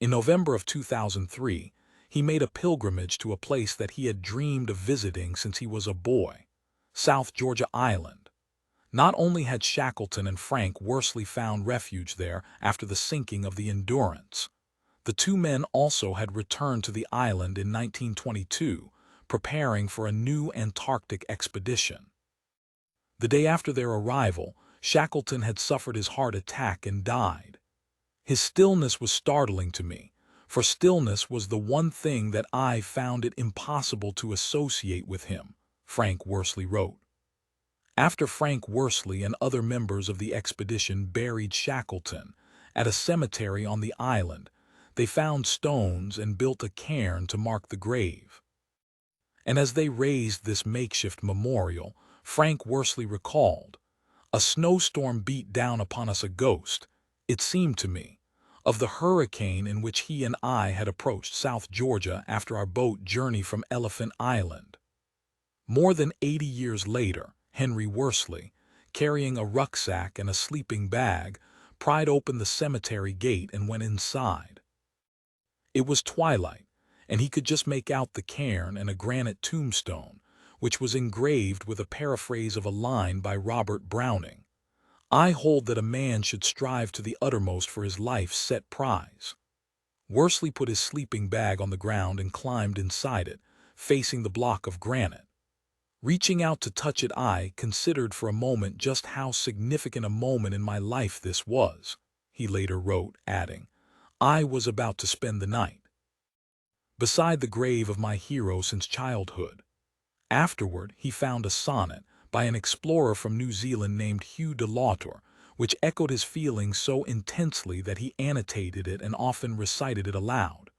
In November of 2003, he made a pilgrimage to a place that he had dreamed of visiting since he was a boy, South Georgia Island. Not only had Shackleton and Frank Worsley found refuge there after the sinking of the Endurance, the two men also had returned to the island in 1922, preparing for a new Antarctic expedition. The day after their arrival, Shackleton had suffered his heart attack and died. His stillness was startling to me, for stillness was the one thing that I found it impossible to associate with him, Frank Worsley wrote. After Frank Worsley and other members of the expedition buried Shackleton at a cemetery on the island, they found stones and built a cairn to mark the grave. And as they raised this makeshift memorial, Frank Worsley recalled, "A snowstorm beat down upon us, a ghost, it seemed to me, of the hurricane in which he and I had approached South Georgia after our boat journey from Elephant Island." More than 80 years later, Henry Worsley, carrying a rucksack and a sleeping bag, pried open the cemetery gate and went inside. It was twilight, and he could just make out the cairn and a granite tombstone, which was engraved with a paraphrase of a line by Robert Browning. "I hold that a man should strive to the uttermost for his life's set prize." Worsley put his sleeping bag on the ground and climbed inside it, facing the block of granite. "Reaching out to touch it, I considered for a moment just how significant a moment in my life this was," he later wrote, adding, "I was about to spend the night beside the grave of my hero since childhood." Afterward, he found a sonnet by an explorer from New Zealand named Hugh de Lauter, which echoed his feelings so intensely that he annotated it and often recited it aloud.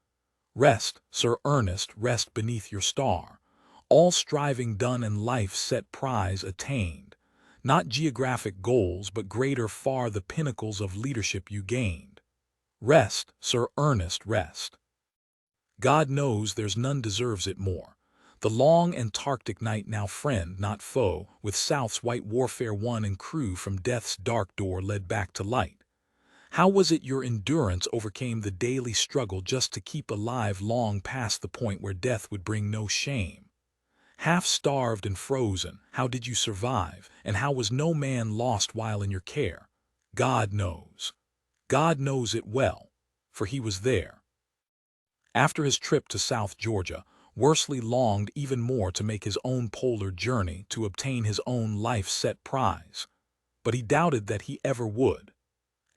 "Rest, Sir Ernest, rest beneath your star. All striving done and life's set prize attained. Not geographic goals, but greater far the pinnacles of leadership you gained. Rest, Sir Ernest, rest. God knows there's none deserves it more. The long Antarctic night now friend, not foe, with South's white warfare won and crew from death's dark door led back to light. How was it your endurance overcame the daily struggle just to keep alive long past the point where death would bring no shame? Half starved and frozen, how did you survive, and how was no man lost while in your care? God knows. God knows it well, for he was there." After his trip to South Georgia, Worsley longed even more to make his own polar journey to obtain his own life-set prize. but he doubted that he ever would.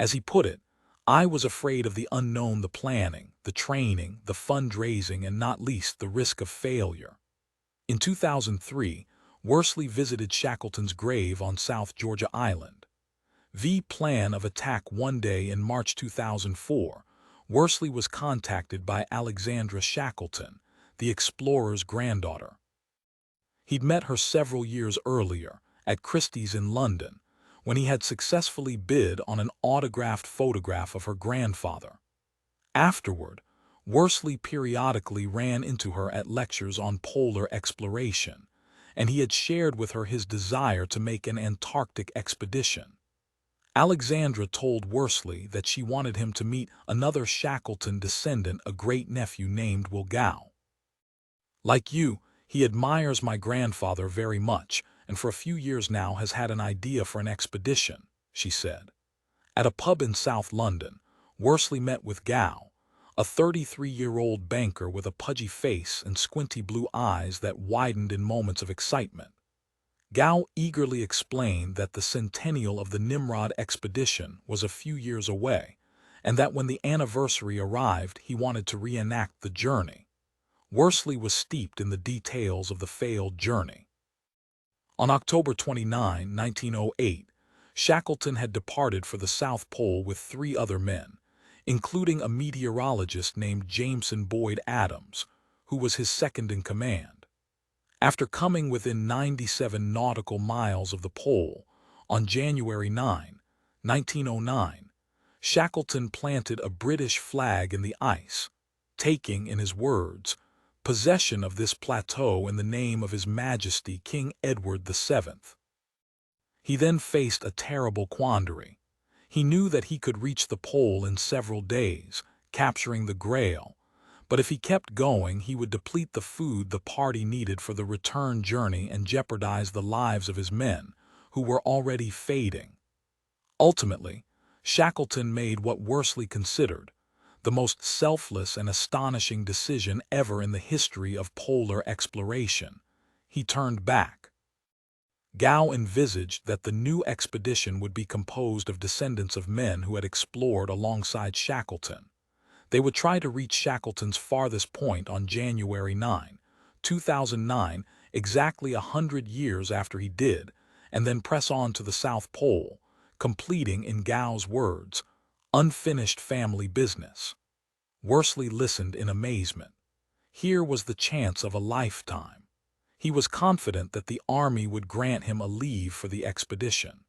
As he put it, "I was afraid of the unknown, the planning, the training, the fundraising, and not least the risk of failure." In 2003, Worsley visited Shackleton's grave on South Georgia Island. The plan of attack one day in March 2004, Worsley was contacted by Alexandra Shackleton, the explorer's granddaughter. He'd met her several years earlier, at Christie's in London, when he had successfully bid on an autographed photograph of her grandfather. Afterward, Worsley periodically ran into her at lectures on polar exploration, and he had shared with her his desire to make an Antarctic expedition. Alexandra told Worsley that she wanted him to meet another Shackleton descendant, a great-nephew named Wilgow. "Like you, he admires my grandfather very much, and for a few years now has had an idea for an expedition," she said. At a pub in South London, Worsley met with Gow, a 33-year-old banker with a pudgy face and squinty blue eyes that widened in moments of excitement. Gow eagerly explained that the centennial of the Nimrod expedition was a few years away, and that when the anniversary arrived he wanted to reenact the journey. Worsley was steeped in the details of the failed journey. On October 29, 1908, Shackleton had departed for the South Pole with 3 other men, including a meteorologist named Jameson Boyd Adams, who was his second in command. After coming within 97 nautical miles of the pole, on January 9, 1909, Shackleton planted a British flag in the ice, taking, in his words, possession of this plateau in the name of His Majesty King Edward VII. He then faced a terrible quandary. He knew that he could reach the pole in several days, capturing the Grail, but if he kept going he would deplete the food the party needed for the return journey and jeopardize the lives of his men, who were already fading. Ultimately, Shackleton made what Worsley considered the most selfless and astonishing decision ever in the history of polar exploration. He turned back. Gow envisaged that the new expedition would be composed of descendants of men who had explored alongside Shackleton. They would try to reach Shackleton's farthest point on January 9, 2009, exactly 100 years after he did, and then press on to the South Pole, completing, in Gow's words, unfinished family business. Worsley listened in amazement. Here was the chance of a lifetime. He was confident that the army would grant him a leave for the expedition.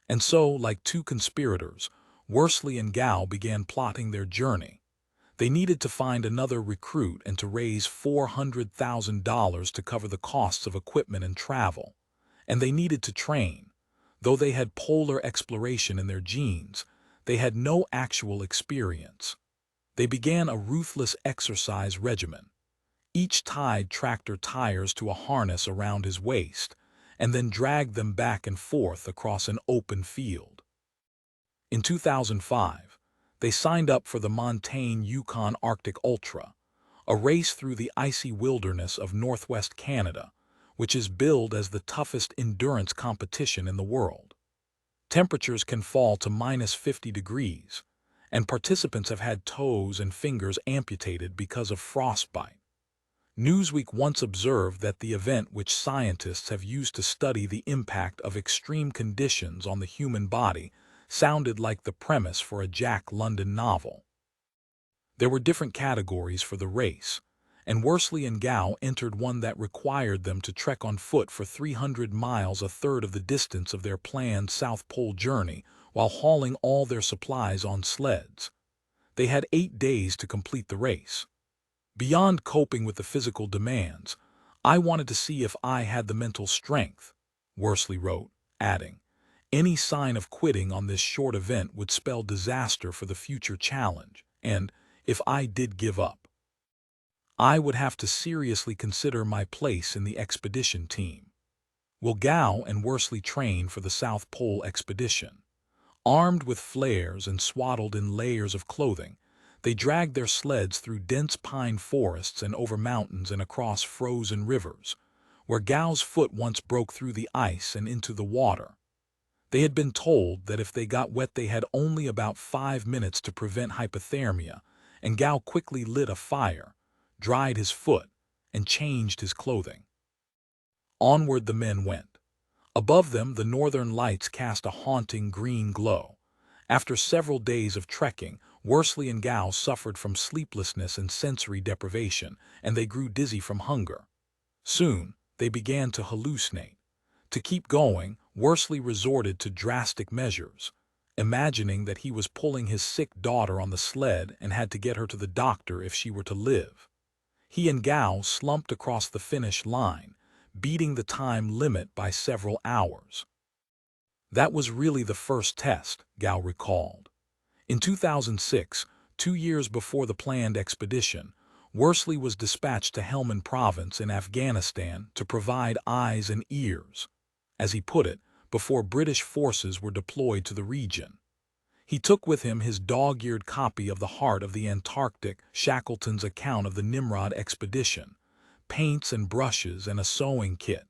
And so, like 2 conspirators, Worsley and Gow began plotting their journey. They needed to find another recruit and to raise $400,000 to cover the costs of equipment and travel. And they needed to train. Though they had polar exploration in their genes, they had no actual experience. They began a ruthless exercise regimen. Each tied tractor tires to a harness around his waist, and then dragged them back and forth across an open field. In 2005, they signed up for the Montaigne Yukon Arctic Ultra, a race through the icy wilderness of northwest Canada, which is billed as the toughest endurance competition in the world. Temperatures can fall to -50 degrees, and participants have had toes and fingers amputated because of frostbite. Newsweek once observed that the event, which scientists have used to study the impact of extreme conditions on the human body, sounded like the premise for a Jack London novel. There were different categories for the race, and Worsley and Gow entered one that required them to trek on foot for 300 miles, a third of the distance of their planned South Pole journey, while hauling all their supplies on sleds. They had 8 days to complete the race. Beyond coping with the physical demands, "I wanted to see if I had the mental strength," Worsley wrote, adding, "Any sign of quitting on this short event would spell disaster for the future challenge, and, if I did give up, I would have to seriously consider my place in the expedition team." Gow and Worsley trained for the South Pole expedition. Armed with flares and swaddled in layers of clothing, they dragged their sleds through dense pine forests and over mountains and across frozen rivers, where Gow's foot once broke through the ice and into the water. They had been told that if they got wet they had only about 5 minutes to prevent hypothermia, and Gao quickly lit a fire, dried his foot, and changed his clothing. Onward the men went. Above them the northern lights cast a haunting green glow. After several days of trekking, Worsley and Gao suffered from sleeplessness and sensory deprivation, and they grew dizzy from hunger. Soon, they began to hallucinate. To keep going, Worsley resorted to drastic measures, imagining that he was pulling his sick daughter on the sled and had to get her to the doctor if she were to live. He and Gao slumped across the finish line, beating the time limit by several hours. That was really the first test, Gao recalled. In 2006, 2 years before the planned expedition, Worsley was dispatched to Helmand Province in Afghanistan to provide eyes and ears, as he put it, before British forces were deployed to the region. He took with him his dog-eared copy of The Heart of the Antarctic, Shackleton's account of the Nimrod expedition, paints and brushes and a sewing kit,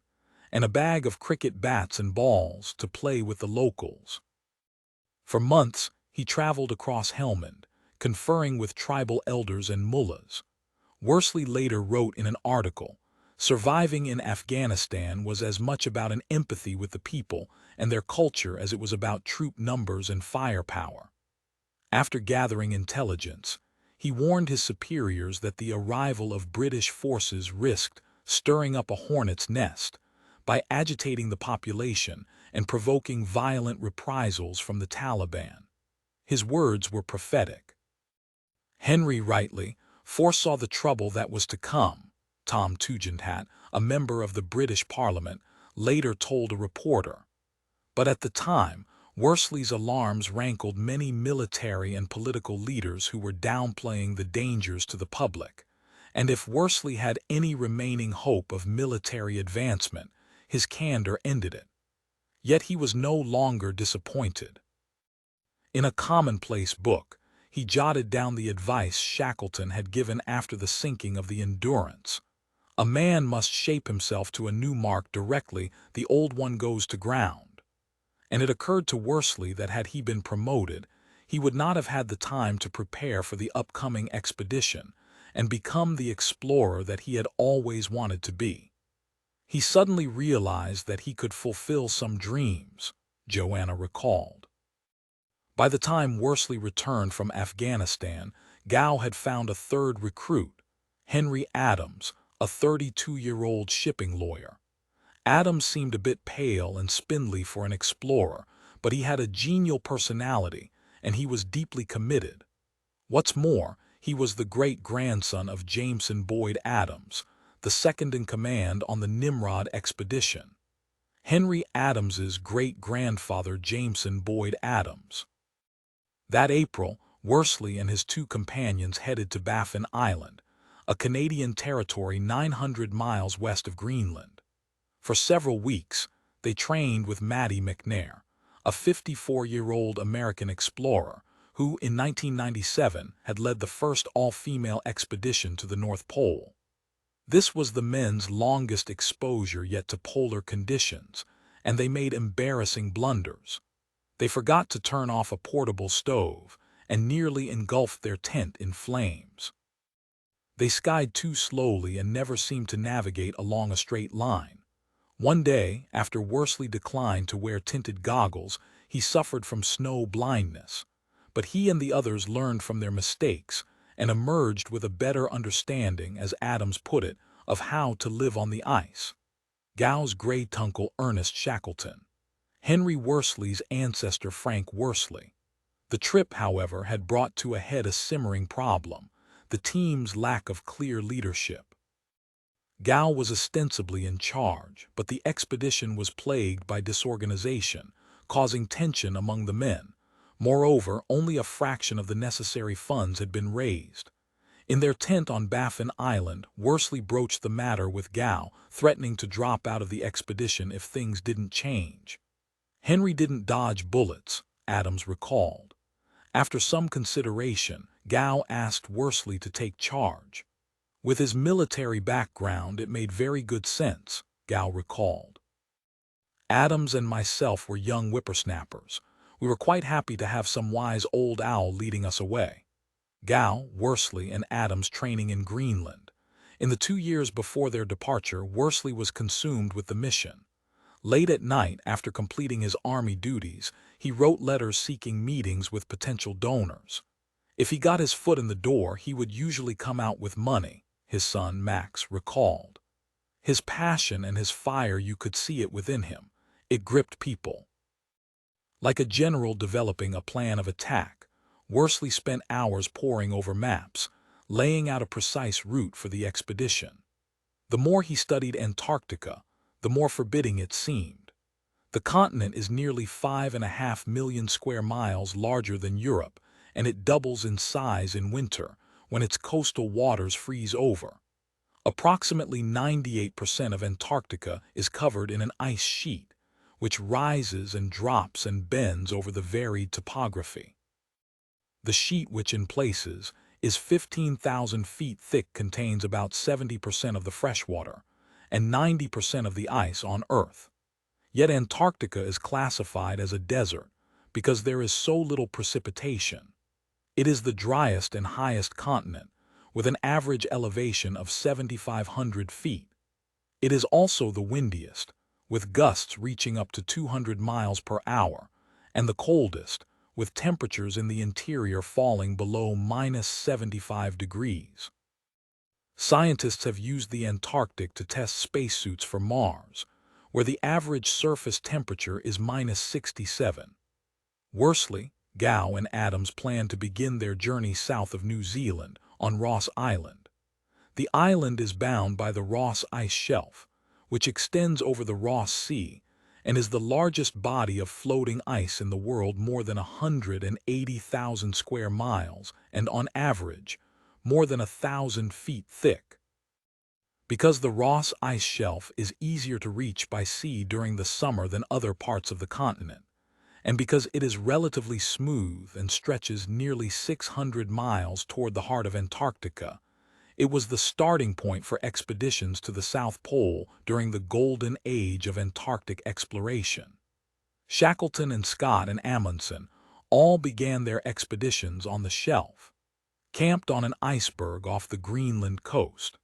and a bag of cricket bats and balls to play with the locals. For months, he traveled across Helmand, conferring with tribal elders and mullahs. Worsley later wrote in an article, "Surviving in Afghanistan was as much about an empathy with the people and their culture as it was about troop numbers and firepower." After gathering intelligence, he warned his superiors that the arrival of British forces risked stirring up a hornet's nest by agitating the population and provoking violent reprisals from the Taliban. His words were prophetic. Henry rightly foresaw the trouble that was to come, Tom Tugendhat, a member of the British Parliament, later told a reporter. But at the time, Worsley's alarms rankled many military and political leaders who were downplaying the dangers to the public, and if Worsley had any remaining hope of military advancement, his candor ended it. Yet he was no longer disappointed. In a commonplace book, he jotted down the advice Shackleton had given after the sinking of the Endurance. A man must shape himself to a new mark directly the old one goes to ground. And it occurred to Worsley that had he been promoted, he would not have had the time to prepare for the upcoming expedition and become the explorer that he had always wanted to be. He suddenly realized that he could fulfill some dreams, Joanna recalled. By the time Worsley returned from Afghanistan, Gao had found a third recruit, Henry Adams, a 32-year-old shipping lawyer. Adams seemed a bit pale and spindly for an explorer, but he had a genial personality, and he was deeply committed. What's more, he was the great-grandson of Jameson Boyd Adams, the second-in-command on the Nimrod expedition. Henry Adams's great-grandfather Jameson Boyd Adams. That April, Worsley and his two companions headed to Baffin Island, a Canadian territory 900 miles west of Greenland. For several weeks, they trained with Matty McNair, a 54-year-old American explorer who, in 1997, had led the first all-female expedition to the North Pole. This was the men's longest exposure yet to polar conditions, and they made embarrassing blunders. They forgot to turn off a portable stove and nearly engulfed their tent in flames. They skied too slowly and never seemed to navigate along a straight line. One day, after Worsley declined to wear tinted goggles, he suffered from snow blindness. But he and the others learned from their mistakes and emerged with a better understanding, as Adams put it, of how to live on the ice. Gao's great-uncle Ernest Shackleton. Henry Worsley's ancestor Frank Worsley. The trip, however, had brought to a head a simmering problem: the team's lack of clear leadership. Gao was ostensibly in charge, but the expedition was plagued by disorganization, causing tension among the men. Moreover, only a fraction of the necessary funds had been raised. In their tent on Baffin Island, Worsley broached the matter with Gao, threatening to drop out of the expedition if things didn't change. Henry didn't dodge bullets, Adams recalled. After some consideration, Gao asked Worsley to take charge. With his military background, it made very good sense, Gao recalled. Adams and myself were young whippersnappers. We were quite happy to have some wise old owl leading us away. Gow, Worsley, and Adams training in Greenland. In the 2 years before their departure, Worsley was consumed with the mission. Late at night, after completing his army duties, he wrote letters seeking meetings with potential donors. If he got his foot in the door, he would usually come out with money, his son Max recalled. His passion and his fire, you could see it within him. It gripped people. Like a general developing a plan of attack, Worsley spent hours poring over maps, laying out a precise route for the expedition. The more he studied Antarctica, the more forbidding it seemed. The continent is nearly 5.5 million square miles larger than Europe, and it doubles in size in winter when its coastal waters freeze over. Approximately 98% of Antarctica is covered in an ice sheet, which rises and drops and bends over the varied topography. The sheet, which in places is 15,000 feet thick, contains about 70% of the freshwater and 90% of the ice on Earth. Yet Antarctica is classified as a desert because there is so little precipitation. It is the driest and highest continent, with an average elevation of 7,500 feet. It is also the windiest, with gusts reaching up to 200 miles per hour, and the coldest, with temperatures in the interior falling below -75 degrees. Scientists have used the Antarctic to test spacesuits for Mars, where the average surface temperature is -67. Worsley, Gow, and Adams plan to begin their journey south of New Zealand on Ross Island. The island is bound by the Ross Ice Shelf, which extends over the Ross Sea and is the largest body of floating ice in the world, more than 180,000 square miles and, on average, more than 1,000 feet thick. Because the Ross Ice Shelf is easier to reach by sea during the summer than other parts of the continent, and because it is relatively smooth and stretches nearly 600 miles toward the heart of Antarctica, it was the starting point for expeditions to the South Pole during the golden age of Antarctic exploration. Shackleton and Scott and Amundsen all began their expeditions on the shelf, camped on an iceberg off the Greenland coast.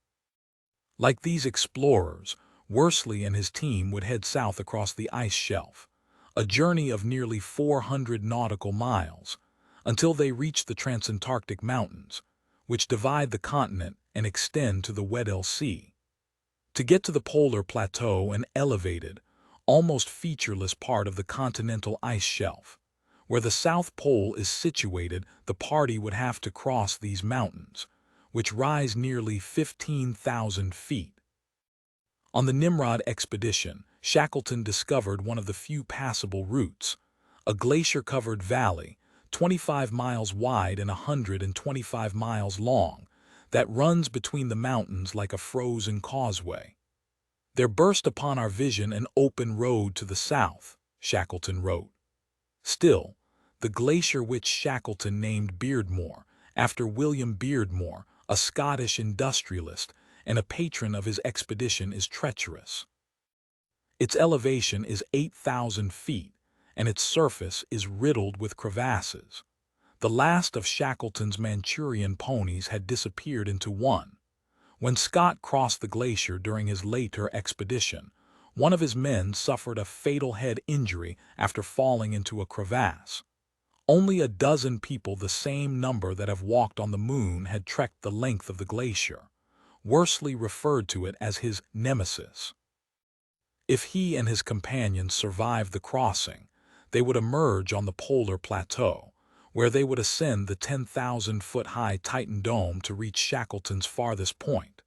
Like these explorers, Worsley and his team would head south across the ice shelf, a journey of nearly 400 nautical miles, until they reached the Transantarctic Mountains, which divide the continent and extend to the Weddell Sea. To get to the polar plateau, an elevated, almost featureless part of the continental ice shelf, where the South Pole is situated, the party would have to cross these mountains, which rise nearly 15,000 feet. On the Nimrod expedition, Shackleton discovered one of the few passable routes, a glacier-covered valley, 25 miles wide and 125 miles long, that runs between the mountains like a frozen causeway. "There burst upon our vision an open road to the south," Shackleton wrote. Still, the glacier, which Shackleton named Beardmore, after William Beardmore, a Scottish industrialist and a patron of his expedition, is treacherous. Its elevation is 8,000 feet, and its surface is riddled with crevasses. The last of Shackleton's Manchurian ponies had disappeared into one. When Scott crossed the glacier during his later expedition, one of his men suffered a fatal head injury after falling into a crevasse. Only a dozen people, the same number that have walked on the moon, had trekked the length of the glacier. Worsley referred to it as his nemesis. If he and his companions survived the crossing, they would emerge on the polar plateau, where they would ascend the 10,000-foot-high Titan Dome to reach Shackleton's farthest point,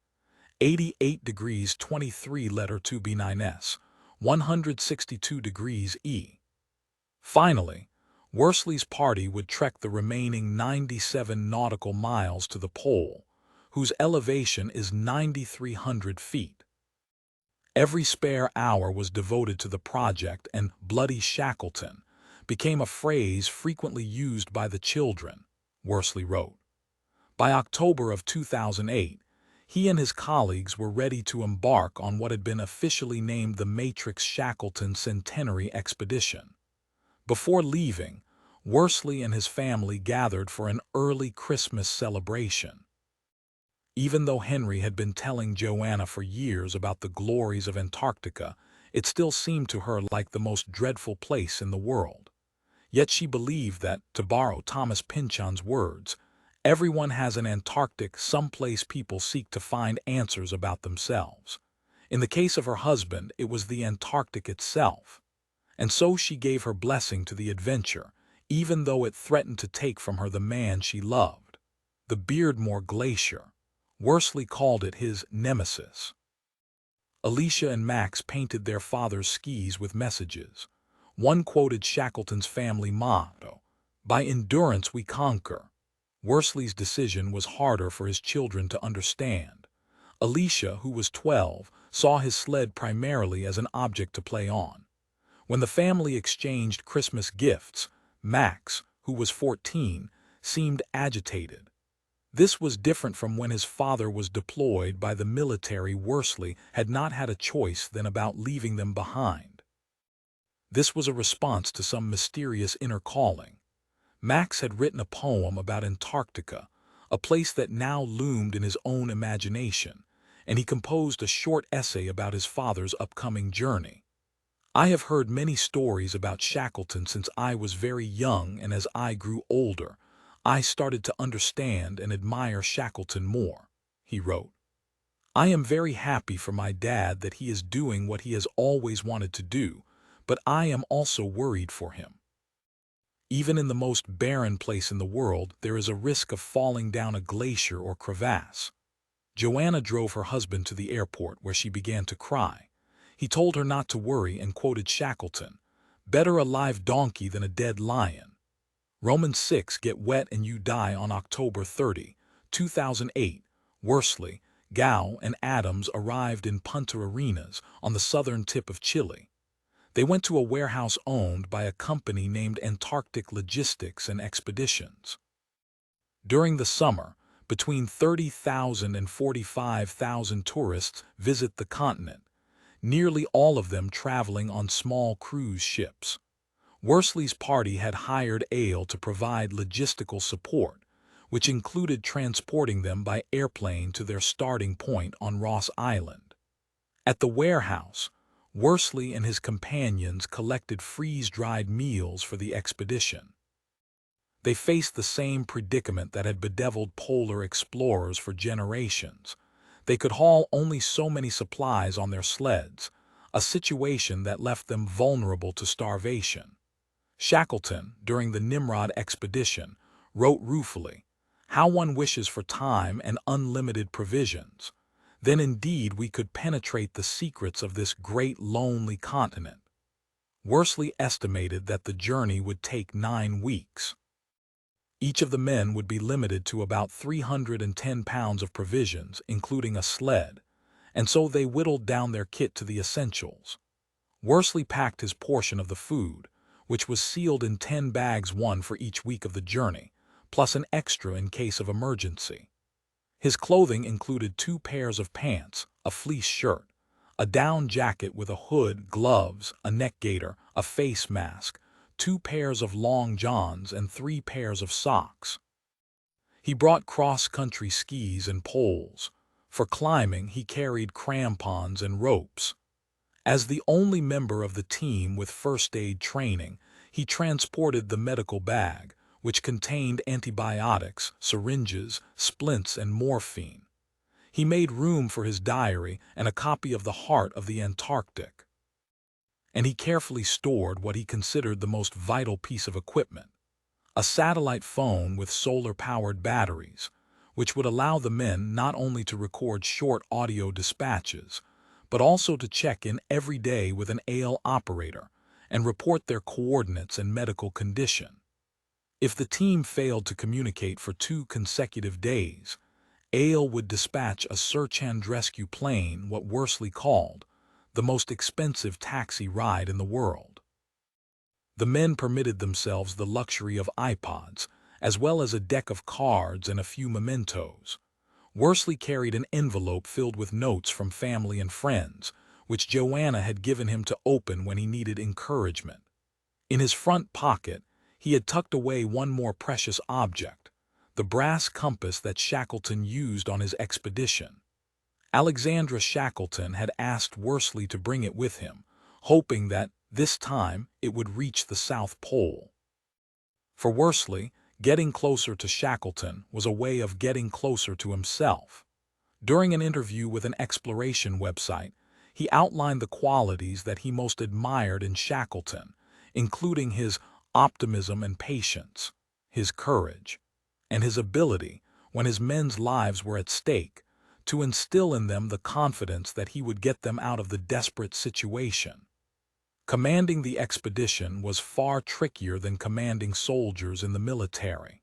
88 degrees 23' 2b9s, 162 degrees E. Finally, Worsley's party would trek the remaining 97 nautical miles to the pole, whose elevation is 9,300 feet. Every spare hour was devoted to the project, and "Bloody Shackleton" became a phrase frequently used by the children, Worsley wrote. By October of 2008, He and his colleagues were ready to embark on what had been officially named the Matrix Shackleton Centenary Expedition. Before leaving, Worsley and his family gathered for an early Christmas celebration. Even though Henry had been telling Joanna for years about the glories of Antarctica, it still seemed to her like the most dreadful place in the world. Yet she believed that, to borrow Thomas Pynchon's words, everyone has an Antarctic someplace people seek to find answers about themselves. In the case of her husband, it was the Antarctic itself. And so she gave her blessing to the adventure, even though it threatened to take from her the man she loved. The Beardmore Glacier. Worsley called it his nemesis. Alicia and Max painted their father's skis with messages. One quoted Shackleton's family motto, "By endurance we conquer." Worsley's decision was harder for his children to understand. Alicia, who was 12, saw his sled primarily as an object to play on. When the family exchanged Christmas gifts, Max, who was 14, seemed agitated. This was different from when his father was deployed by the military. Worsley had not had a choice then about leaving them behind. This was a response to some mysterious inner calling. Max had written a poem about Antarctica, a place that now loomed in his own imagination, and he composed a short essay about his father's upcoming journey. "I have heard many stories about Shackleton since I was very young, and as I grew older, I started to understand and admire Shackleton more," he wrote. "I am very happy for my dad that he is doing what he has always wanted to do, but I am also worried for him. Even in the most barren place in the world, there is a risk of falling down a glacier or crevasse." Joanna drove her husband to the airport, where she began to cry. He told her not to worry and quoted Shackleton, "Better a live donkey than a dead lion." Romans 6, "Get wet and you die." On October 30, 2008, Worsley, Gow, and Adams arrived in Punta Arenas on the southern tip of Chile. They went to a warehouse owned by a company named Antarctic Logistics and Expeditions. During the summer, between 30,000 and 45,000 tourists visit the continent, nearly all of them traveling on small cruise ships. Worsley's party had hired Ale to provide logistical support, which included transporting them by airplane to their starting point on Ross Island. At the warehouse, Worsley and his companions collected freeze-dried meals for the expedition. They faced the same predicament that had bedeviled polar explorers for generations. They could haul only so many supplies on their sleds, a situation that left them vulnerable to starvation. Shackleton, during the Nimrod expedition, wrote ruefully, "How one wishes for time and unlimited provisions. Then indeed we could penetrate the secrets of this great lonely continent." Worsley estimated that the journey would take 9 weeks. Each of the men would be limited to about 310 pounds of provisions, including a sled, and so they whittled down their kit to the essentials. Worsley packed his portion of the food, which was sealed in 10 bags, one for each week of the journey, plus an extra in case of emergency. His clothing included 2 pairs of pants, a fleece shirt, a down jacket with a hood, gloves, a neck gaiter, a face mask, 2 pairs of long johns, and 3 pairs of socks. He brought cross-country skis and poles. For climbing, he carried crampons and ropes. As the only member of the team with first aid training, he transported the medical bag, which contained antibiotics, syringes, splints, and morphine. He made room for his diary and a copy of The Heart of the Antarctic. And he carefully stored what he considered the most vital piece of equipment, a satellite phone with solar-powered batteries, which would allow the men not only to record short audio dispatches, but also to check in every day with an AL operator and report their coordinates and medical condition. If the team failed to communicate for 2 consecutive days, AL would dispatch a search and rescue plane, what Worsley called the most expensive taxi ride in the world. The men permitted themselves the luxury of iPods, as well as a deck of cards and a few mementos. Worsley carried an envelope filled with notes from family and friends, which Joanna had given him to open when he needed encouragement. In his front pocket, he had tucked away one more precious object, the brass compass that Shackleton used on his expedition. Alexandra Shackleton had asked Worsley to bring it with him, hoping that, this time, it would reach the South Pole. For Worsley, getting closer to Shackleton was a way of getting closer to himself. During an interview with an exploration website, he outlined the qualities that he most admired in Shackleton, including his optimism and patience, his courage, and his ability, when his men's lives were at stake, to instill in them the confidence that he would get them out of the desperate situation. Commanding the expedition was far trickier than commanding soldiers in the military.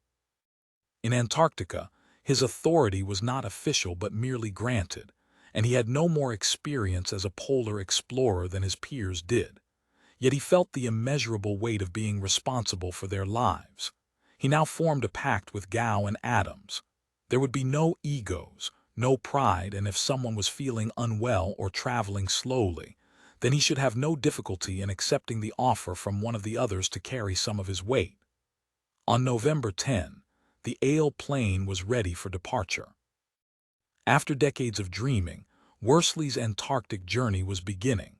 In Antarctica, his authority was not official but merely granted, and he had no more experience as a polar explorer than his peers did. Yet he felt the immeasurable weight of being responsible for their lives. He now formed a pact with Gow and Adams. There would be no egos, no pride, and if someone was feeling unwell or traveling slowly, then he should have no difficulty in accepting the offer from one of the others to carry some of his weight. On November 10, the Ale plane was ready for departure. After decades of dreaming, Worsley's Antarctic journey was beginning.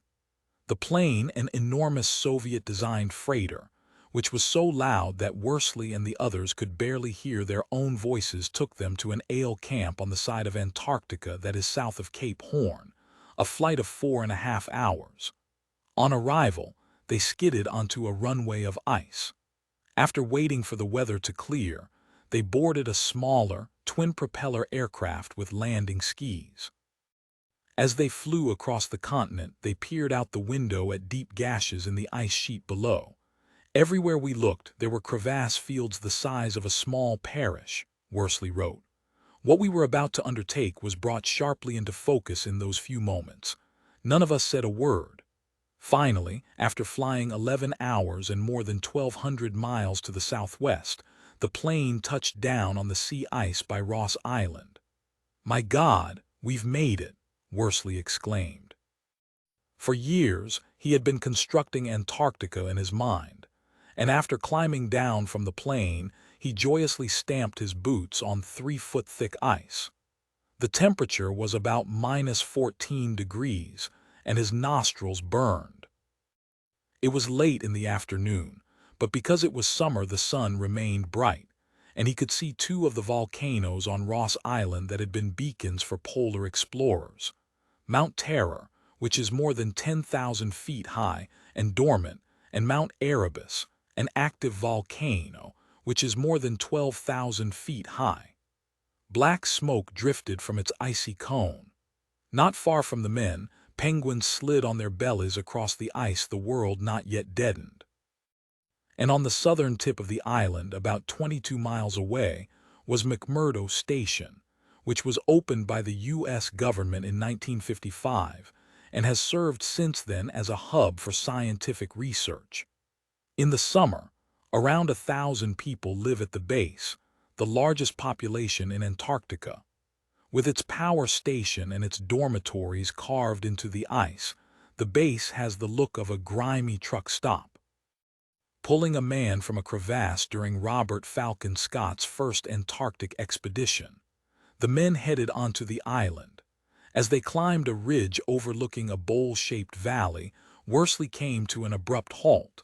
The plane, an enormous Soviet-designed freighter, which was so loud that Worsley and the others could barely hear their own voices, took them to an Ale camp on the side of Antarctica that is south of Cape Horn, a flight of 4.5 hours. On arrival, they skidded onto a runway of ice. After waiting for the weather to clear, they boarded a smaller, twin-propeller aircraft with landing skis. As they flew across the continent, they peered out the window at deep gashes in the ice sheet below. Everywhere we looked, there were crevasse fields the size of a small parish, Worsley wrote. What we were about to undertake was brought sharply into focus in those few moments. None of us said a word. Finally, after flying 11 hours and more than 1,200 miles to the southwest, the plane touched down on the sea ice by Ross Island. "My God, we've made it!" Worsley exclaimed. For years, he had been constructing Antarctica in his mind, and after climbing down from the plane, he joyously stamped his boots on 3-foot-thick ice. The temperature was about -14 degrees, and his nostrils burned. It was late in the afternoon, but because it was summer the sun remained bright, and he could see 2 of the volcanoes on Ross Island that had been beacons for polar explorers. Mount Terror, which is more than 10,000 feet high and dormant, and Mount Erebus, an active volcano, which is more than 12,000 feet high. Black smoke drifted from its icy cone. Not far from the men, penguins slid on their bellies across the ice, the world not yet deadened. And on the southern tip of the island, about 22 miles away, was McMurdo Station, which was opened by the U.S. government in 1955 and has served since then as a hub for scientific research. In the summer, around 1,000 people live at the base, the largest population in Antarctica. With its power station and its dormitories carved into the ice, the base has the look of a grimy truck stop. Pulling a man from a crevasse during Robert Falcon Scott's first Antarctic expedition, the men headed onto the island. As they climbed a ridge overlooking a bowl-shaped valley, Worsley came to an abrupt halt.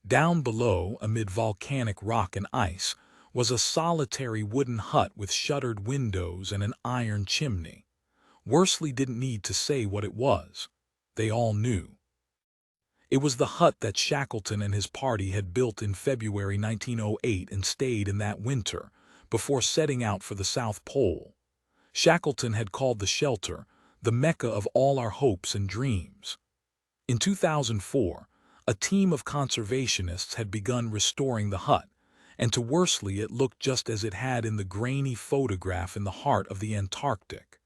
Down below, amid volcanic rock and ice, was a solitary wooden hut with shuttered windows and an iron chimney. Worsley didn't need to say what it was. They all knew. It was the hut that Shackleton and his party had built in February 1908 and stayed in that winter, before setting out for the South Pole. Shackleton had called the shelter the Mecca of all our hopes and dreams. In 2004, a team of conservationists had begun restoring the hut, and to Worsley it looked just as it had in the grainy photograph in the heart of the Antarctic.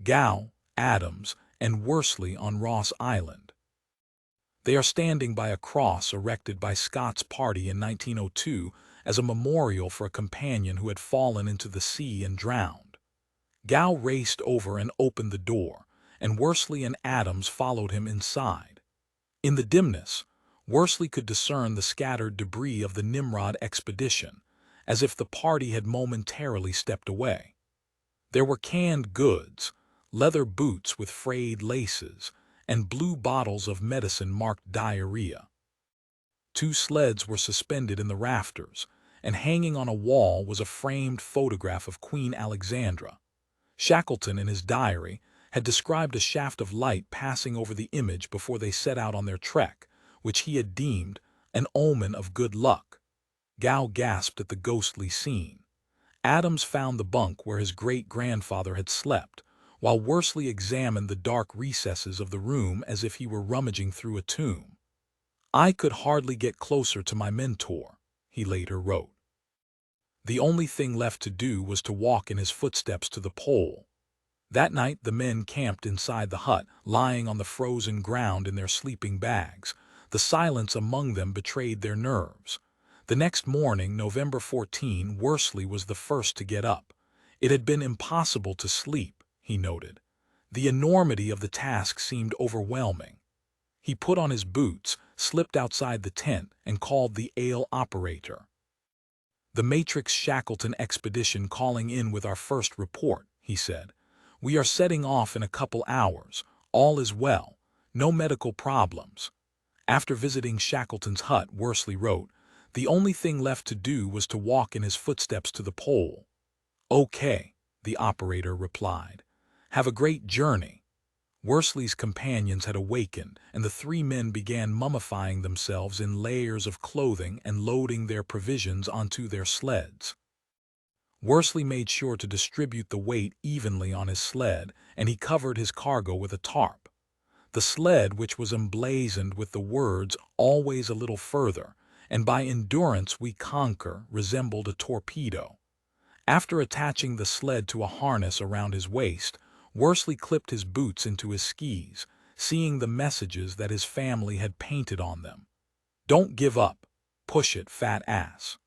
Gow, Adams, and Worsley on Ross Island. They are standing by a cross erected by Scott's party in 1902 as a memorial for a companion who had fallen into the sea and drowned. Gow raced over and opened the door, and Worsley and Adams followed him inside. In the dimness, Worsley could discern the scattered debris of the Nimrod expedition, as if the party had momentarily stepped away. There were canned goods, leather boots with frayed laces, and blue bottles of medicine marked diarrhea. 2 sleds were suspended in the rafters, and hanging on a wall was a framed photograph of Queen Alexandra. Shackleton, in his diary, had described a shaft of light passing over the image before they set out on their trek, which he had deemed an omen of good luck. Gow gasped at the ghostly scene. Adams found the bunk where his great-grandfather had slept, while Worsley examined the dark recesses of the room as if he were rummaging through a tomb. "I could hardly get closer to my mentor," he later wrote. The only thing left to do was to walk in his footsteps to the pole. That night the men camped inside the hut, lying on the frozen ground in their sleeping bags. The silence among them betrayed their nerves. The next morning, November 14, Worsley was the first to get up. It had been impossible to sleep, he noted. The enormity of the task seemed overwhelming. He put on his boots, slipped outside the tent, and called the ale operator. "The Matrix Shackleton expedition calling in with our first report," he said. "We are setting off in a couple hours. All is well. No medical problems." After visiting Shackleton's hut, Worsley wrote, "The only thing left to do was to walk in his footsteps to the pole." "Okay," the operator replied. "Have a great journey." Worsley's companions had awakened, and the 3 men began mummifying themselves in layers of clothing and loading their provisions onto their sleds. Worsley made sure to distribute the weight evenly on his sled, and he covered his cargo with a tarp. The sled, which was emblazoned with the words "always a little further," and "by endurance we conquer," resembled a torpedo. After attaching the sled to a harness around his waist, Worsley clipped his boots into his skis, seeing the messages that his family had painted on them. "Don't give up. Push it, fat ass."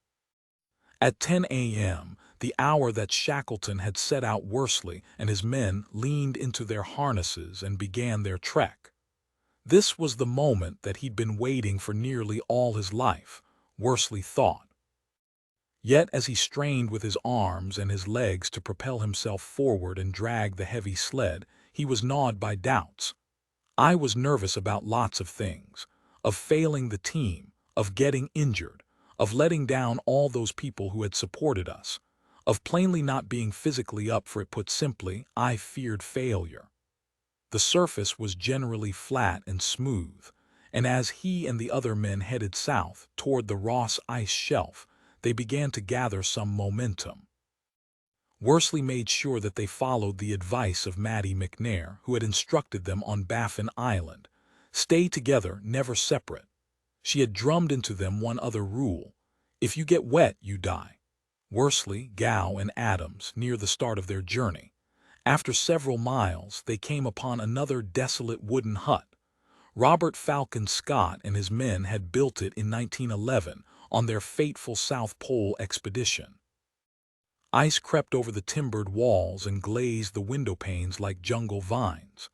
At 10 a.m., the hour that Shackleton had set out, Worsley and his men leaned into their harnesses and began their trek. This was the moment that he'd been waiting for nearly all his life, Worsley thought. Yet as he strained with his arms and his legs to propel himself forward and drag the heavy sled, he was gnawed by doubts. "I was nervous about lots of things, of failing the team, of getting injured, of letting down all those people who had supported us, of plainly not being physically up for it. Put simply, I feared failure." The surface was generally flat and smooth, and as he and the other men headed south toward the Ross Ice Shelf, they began to gather some momentum. Worsley made sure that they followed the advice of Maddie McNair, who had instructed them on Baffin Island. Stay together, never separate. She had drummed into them one other rule: if you get wet, you die. Worsley, Gow, and Adams, near the start of their journey. After several miles, they came upon another desolate wooden hut. Robert Falcon Scott and his men had built it in 1911 on their fateful South Pole expedition. Ice crept over the timbered walls and glazed the window panes like jungle vines.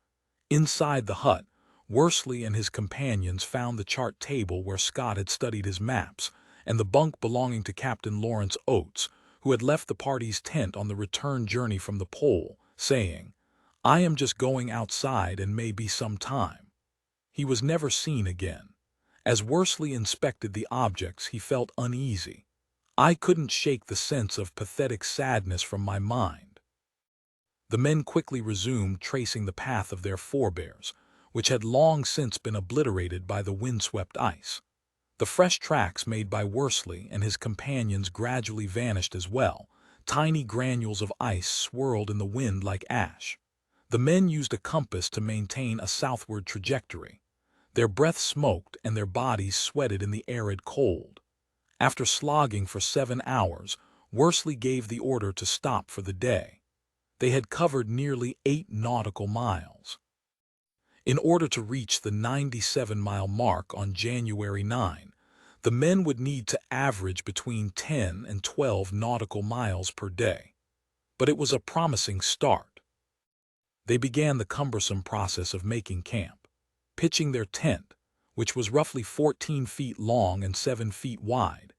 Inside the hut, Worsley and his companions found the chart table where Scott had studied his maps, and the bunk belonging to Captain Lawrence Oates, who had left the party's tent on the return journey from the pole, saying, "I am just going outside and may be some time." He was never seen again. As Worsley inspected the objects, he felt uneasy. "I couldn't shake the sense of pathetic sadness from my mind." The men quickly resumed tracing the path of their forebears, which had long since been obliterated by the windswept ice. The fresh tracks made by Worsley and his companions gradually vanished as well. Tiny granules of ice swirled in the wind like ash. The men used a compass to maintain a southward trajectory. Their breath smoked and their bodies sweated in the arid cold. After slogging for 7 hours, Worsley gave the order to stop for the day. They had covered nearly 8 nautical miles. In order to reach the 97-mile mark on January 9, the men would need to average between 10 and 12 nautical miles per day. but it was a promising start. They began the cumbersome process of making camp, pitching their tent, which was roughly 14 feet long and 7 feet wide,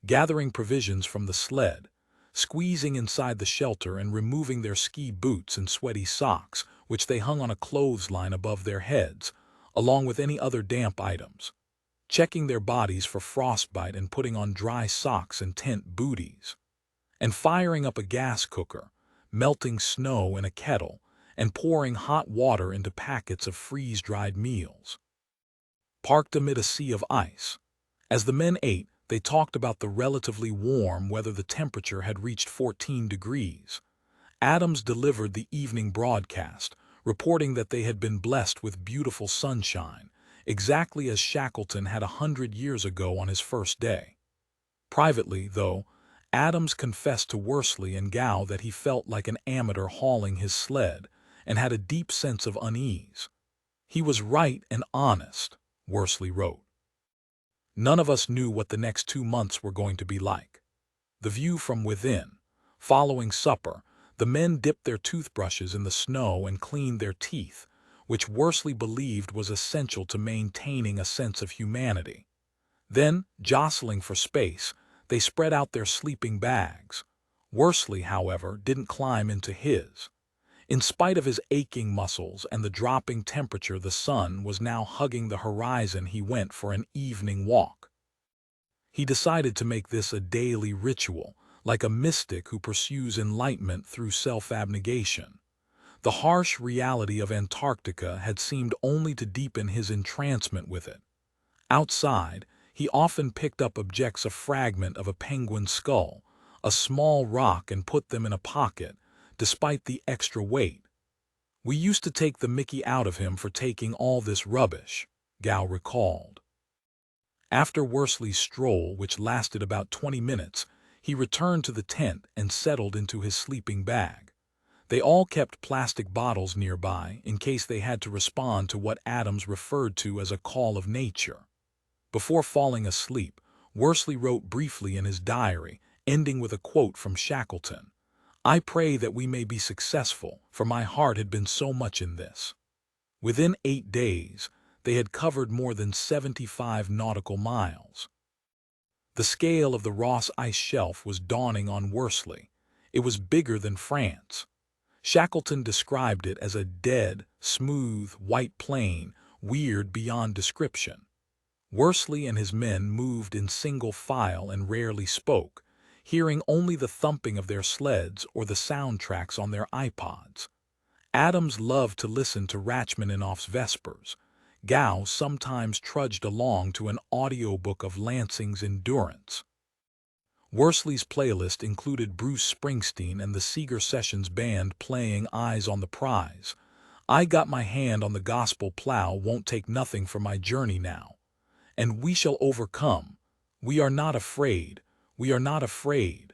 gathering provisions from the sled, squeezing inside the shelter and removing their ski boots and sweaty socks, which they hung on a clothesline above their heads, along with any other damp items, checking their bodies for frostbite and putting on dry socks and tent booties, and firing up a gas cooker, melting snow in a kettle, and pouring hot water into packets of freeze-dried meals. Parked amid a sea of ice, as the men ate, they talked about the relatively warm weather. The temperature had reached 14 degrees. Adams delivered the evening broadcast, reporting that they had been blessed with beautiful sunshine, exactly as Shackleton had 100 years ago on his first day. Privately, though, Adams confessed to Worsley and Gow that he felt like an amateur hauling his sled and had a deep sense of unease. He was right and honest, Worsley wrote. None of us knew what the next 2 months were going to be like. The view from within. Following supper, the men dipped their toothbrushes in the snow and cleaned their teeth, which Worsley believed was essential to maintaining a sense of humanity. Then, jostling for space, they spread out their sleeping bags. Worsley, however, didn't climb into his. In spite of his aching muscles and the dropping temperature, the sun was now hugging the horizon. He went for an evening walk. He decided to make this a daily ritual, like a mystic who pursues enlightenment through self-abnegation. The harsh reality of Antarctica had seemed only to deepen his entrancement with it. Outside, he often picked up objects, a fragment of a penguin's skull, a small rock, and put them in a pocket, despite the extra weight. We used to take the mickey out of him for taking all this rubbish, Gow recalled. After Worsley's stroll, which lasted about 20 minutes, he returned to the tent and settled into his sleeping bag. They all kept plastic bottles nearby in case they had to respond to what Adams referred to as a call of nature. Before falling asleep, Worsley wrote briefly in his diary, ending with a quote from Shackleton. "I pray that we may be successful, for my heart had been so much in this." Within 8 days, they had covered more than 75 nautical miles. The scale of the Ross ice shelf was dawning on Worsley. It was bigger than France. Shackleton described it as a dead, smooth, white plain, weird beyond description. Worsley and his men moved in single file and rarely spoke, hearing only the thumping of their sleds or the soundtracks on their iPods. Adams loved to listen to Rachmaninoff's Vespers. Gow sometimes trudged along to an audiobook of Lansing's Endurance. Worsley's playlist included Bruce Springsteen and the Seeger Sessions Band playing Eyes on the Prize. "I got my hand on the gospel plow, won't take nothing for my journey now. And we shall overcome. We are not afraid. We are not afraid."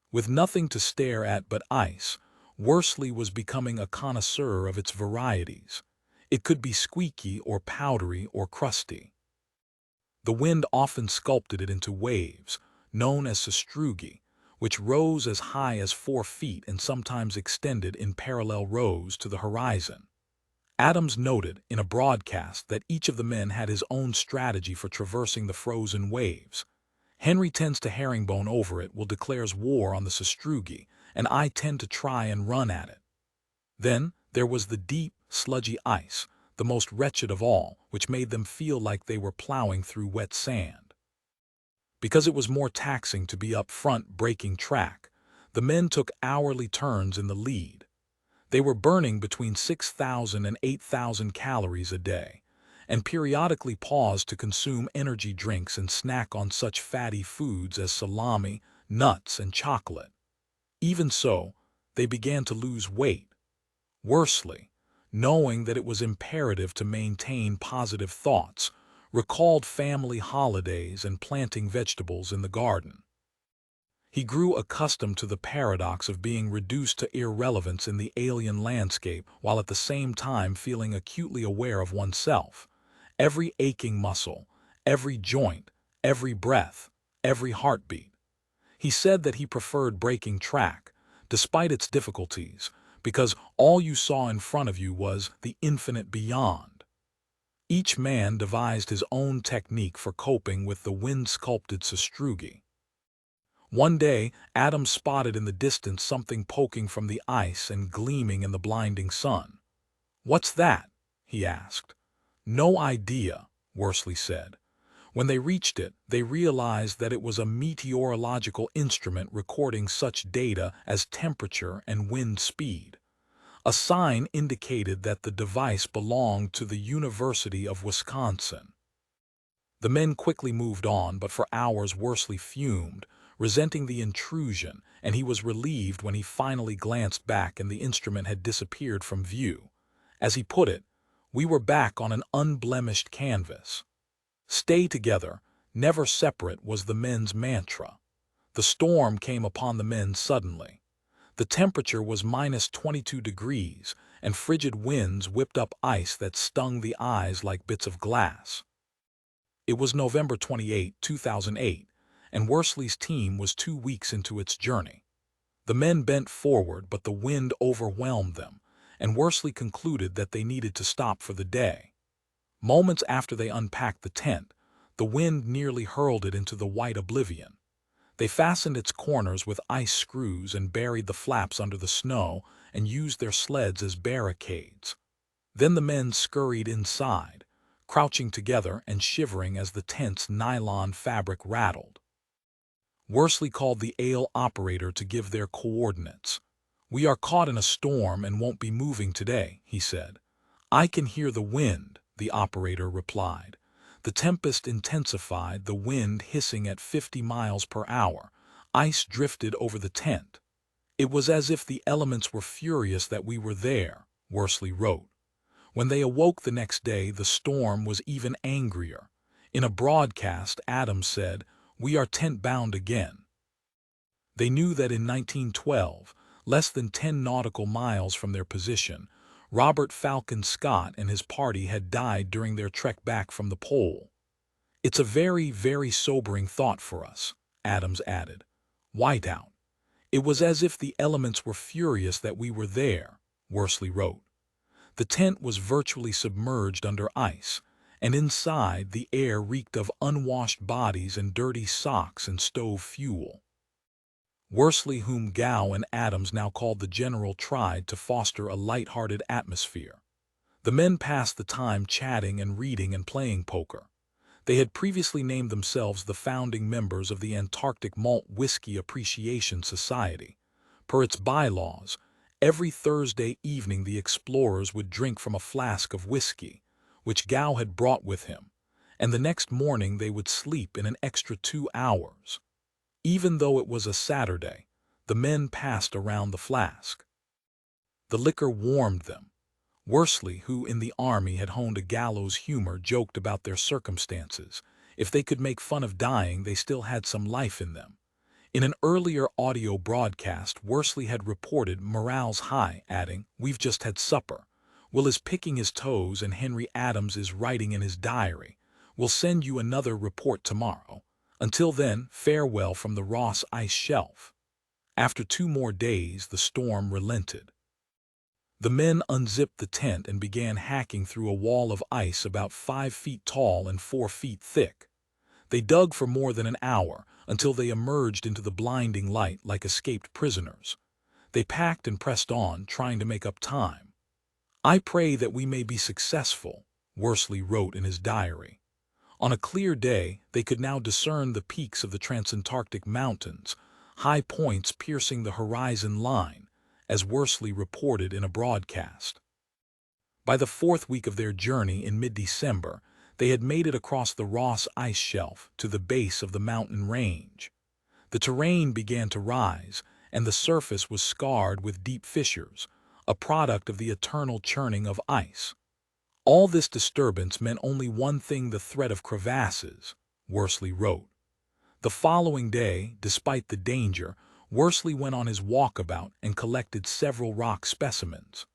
With nothing to stare at but ice, Worsley was becoming a connoisseur of its varieties. It could be squeaky or powdery or crusty. The wind often sculpted it into waves, known as sastrugi, which rose as high as 4 feet and sometimes extended in parallel rows to the horizon. Adams noted in a broadcast that each of the men had his own strategy for traversing the frozen waves. "Henry tends to herringbone over it, declares war on the sastrugi, and I tend to try and run at it." Then there was the deep, sludgy ice, the most wretched of all, which made them feel like they were plowing through wet sand. Because it was more taxing to be up front breaking track, the men took hourly turns in the lead. They were burning between 6,000 and 8,000 calories a day, and periodically paused to consume energy drinks and snack on such fatty foods as salami, nuts, and chocolate. Even so, they began to lose weight. Worsley, knowing that it was imperative to maintain positive thoughts, recalled family holidays and planting vegetables in the garden. He grew accustomed to the paradox of being reduced to irrelevance in the alien landscape while at the same time feeling acutely aware of oneself. Every aching muscle, every joint, every breath, every heartbeat. He said that he preferred breaking track, despite its difficulties, because all you saw in front of you was the infinite beyond. Each man devised his own technique for coping with the wind-sculpted sastrugi. One day, Adam spotted in the distance something poking from the ice and gleaming in the blinding sun. "What's that?" he asked. "No idea," Worsley said. When they reached it, they realized that it was a meteorological instrument recording such data as temperature and wind speed. A sign indicated that the device belonged to the University of Wisconsin. The men quickly moved on, but for hours Worsley fumed, resenting the intrusion, and he was relieved when he finally glanced back and the instrument had disappeared from view. As he put it, "We were back on an unblemished canvas." Stay together, never separate was the men's mantra. The storm came upon the men suddenly. The temperature was -22 degrees, and frigid winds whipped up ice that stung the eyes like bits of glass. It was November 28, 2008, and Worsley's team was 2 weeks into its journey. The men bent forward, but the wind overwhelmed them, and Worsley concluded that they needed to stop for the day. Moments after they unpacked the tent, the wind nearly hurled it into the white oblivion. They fastened its corners with ice screws and buried the flaps under the snow and used their sleds as barricades. Then the men scurried inside, crouching together and shivering as the tent's nylon fabric rattled. Worsley called the AIL operator to give their coordinates. "We are caught in a storm and won't be moving today," he said. "I can hear the wind," the operator replied. The tempest intensified, the wind hissing at 50 miles per hour. Ice drifted over the tent. "It was as if the elements were furious that we were there," Worsley wrote. When they awoke the next day, the storm was even angrier. In a broadcast, Adams said, "We are tent-bound again." They knew that in 1912, less than 10 nautical miles from their position, Robert Falcon Scott and his party had died during their trek back from the pole. "It's a very, very sobering thought for us," Adams added. "Whiteout. It was as if the elements were furious that we were there," Worsley wrote. The tent was virtually submerged under ice, and inside the air reeked of unwashed bodies and dirty socks and stove fuel. Worsley, whom Gow and Adams now called the General, tried to foster a light-hearted atmosphere. The men passed the time chatting and reading and playing poker. They had previously named themselves the founding members of the Antarctic Malt Whiskey Appreciation Society. Per its bylaws, every Thursday evening the explorers would drink from a flask of whiskey, which Gow had brought with him, and the next morning they would sleep in an extra 2 hours. Even though it was a Saturday, the men passed around the flask. The liquor warmed them. Worsley, who in the army had honed a gallows humor, joked about their circumstances. If they could make fun of dying, they still had some life in them. In an earlier audio broadcast, Worsley had reported morale's high, adding, "We've just had supper. Will is picking his toes and Henry Adams is writing in his diary. We'll send you another report tomorrow. Until then, farewell from the Ross Ice Shelf." After 2 more days, the storm relented. The men unzipped the tent and began hacking through a wall of ice about 5 feet tall and 4 feet thick. They dug for more than an hour, until they emerged into the blinding light like escaped prisoners. They packed and pressed on, trying to make up time. "I pray that we may be successful," Worsley wrote in his diary. On a clear day, they could now discern the peaks of the Transantarctic Mountains, high points piercing the horizon line, as Worsley reported in a broadcast. By the 4th week of their journey in mid-December, they had made it across the Ross Ice Shelf to the base of the mountain range. The terrain began to rise, and the surface was scarred with deep fissures, a product of the eternal churning of ice. All this disturbance meant only one thing: the threat of crevasses, Worsley wrote. The following day, despite the danger, Worsley went on his walkabout and collected several rock specimens.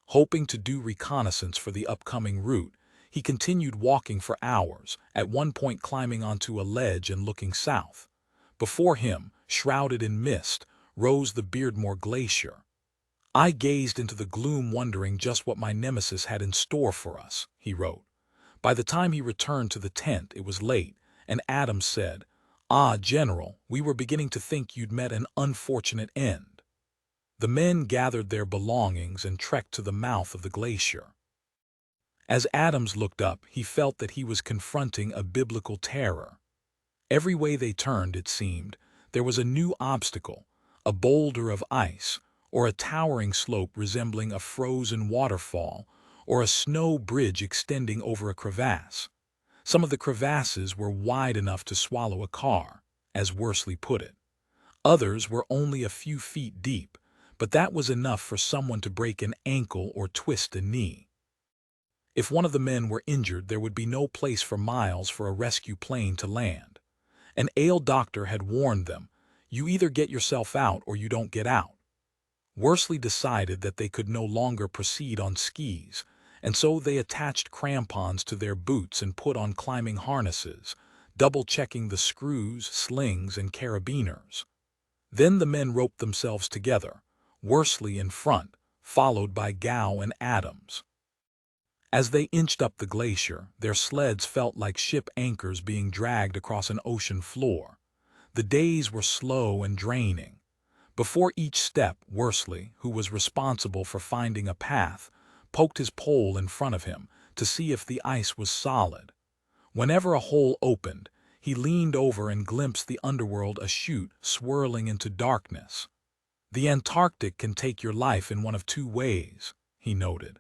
Hoping to do reconnaissance for the upcoming route, he continued walking for hours, at one point climbing onto a ledge and looking south. Before him, shrouded in mist, rose the Beardmore Glacier. I gazed into the gloom wondering just what my nemesis had in store for us, he wrote. By the time he returned to the tent, it was late, and Adams said, "Ah, General, we were beginning to think you'd met an unfortunate end." The men gathered their belongings and trekked to the mouth of the glacier. As Adams looked up, he felt that he was confronting a biblical terror. Every way they turned, it seemed, there was a new obstacle, a boulder of ice, or a towering slope resembling a frozen waterfall, or a snow bridge extending over a crevasse. Some of the crevasses were wide enough to swallow a car, as Worsley put it. Others were only a few feet deep, but that was enough for someone to break an ankle or twist a knee. If one of the men were injured, there would be no place for miles for a rescue plane to land. An ail doctor had warned them, "You either get yourself out or you don't get out." Worsley decided that they could no longer proceed on skis, and so they attached crampons to their boots and put on climbing harnesses, double-checking the screws, slings, and carabiners. Then the men roped themselves together, Worsley in front, followed by Gow and Adams. As they inched up the glacier, their sleds felt like ship anchors being dragged across an ocean floor. The days were slow and draining. Before each step, Worsley, who was responsible for finding a path, poked his pole in front of him to see if the ice was solid. Whenever a hole opened, he leaned over and glimpsed the underworld a chute swirling into darkness. "The Antarctic can take your life in one of two ways," he noted.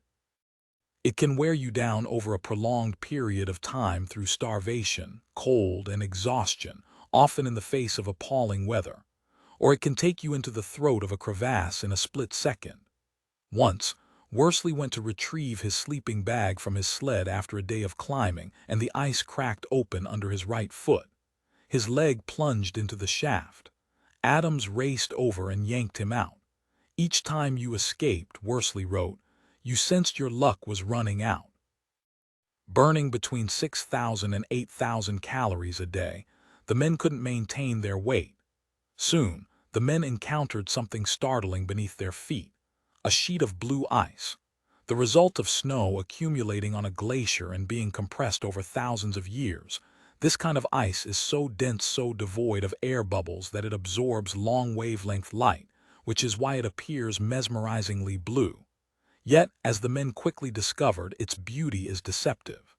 "It can wear you down over a prolonged period of time through starvation, cold, and exhaustion, often in the face of appalling weather. Or it can take you into the throat of a crevasse in a split second." Once, Worsley went to retrieve his sleeping bag from his sled after a day of climbing, and the ice cracked open under his right foot. His leg plunged into the shaft. Adams raced over and yanked him out. "Each time you escaped," Worsley wrote, "you sensed your luck was running out." Burning between 6,000 and 8,000 calories a day, the men couldn't maintain their weight. Soon, the men encountered something startling beneath their feet, a sheet of blue ice, the result of snow accumulating on a glacier and being compressed over thousands of years. This kind of ice is so dense, so devoid of air bubbles that it absorbs long-wavelength light, which is why it appears mesmerizingly blue. Yet, as the men quickly discovered, its beauty is deceptive.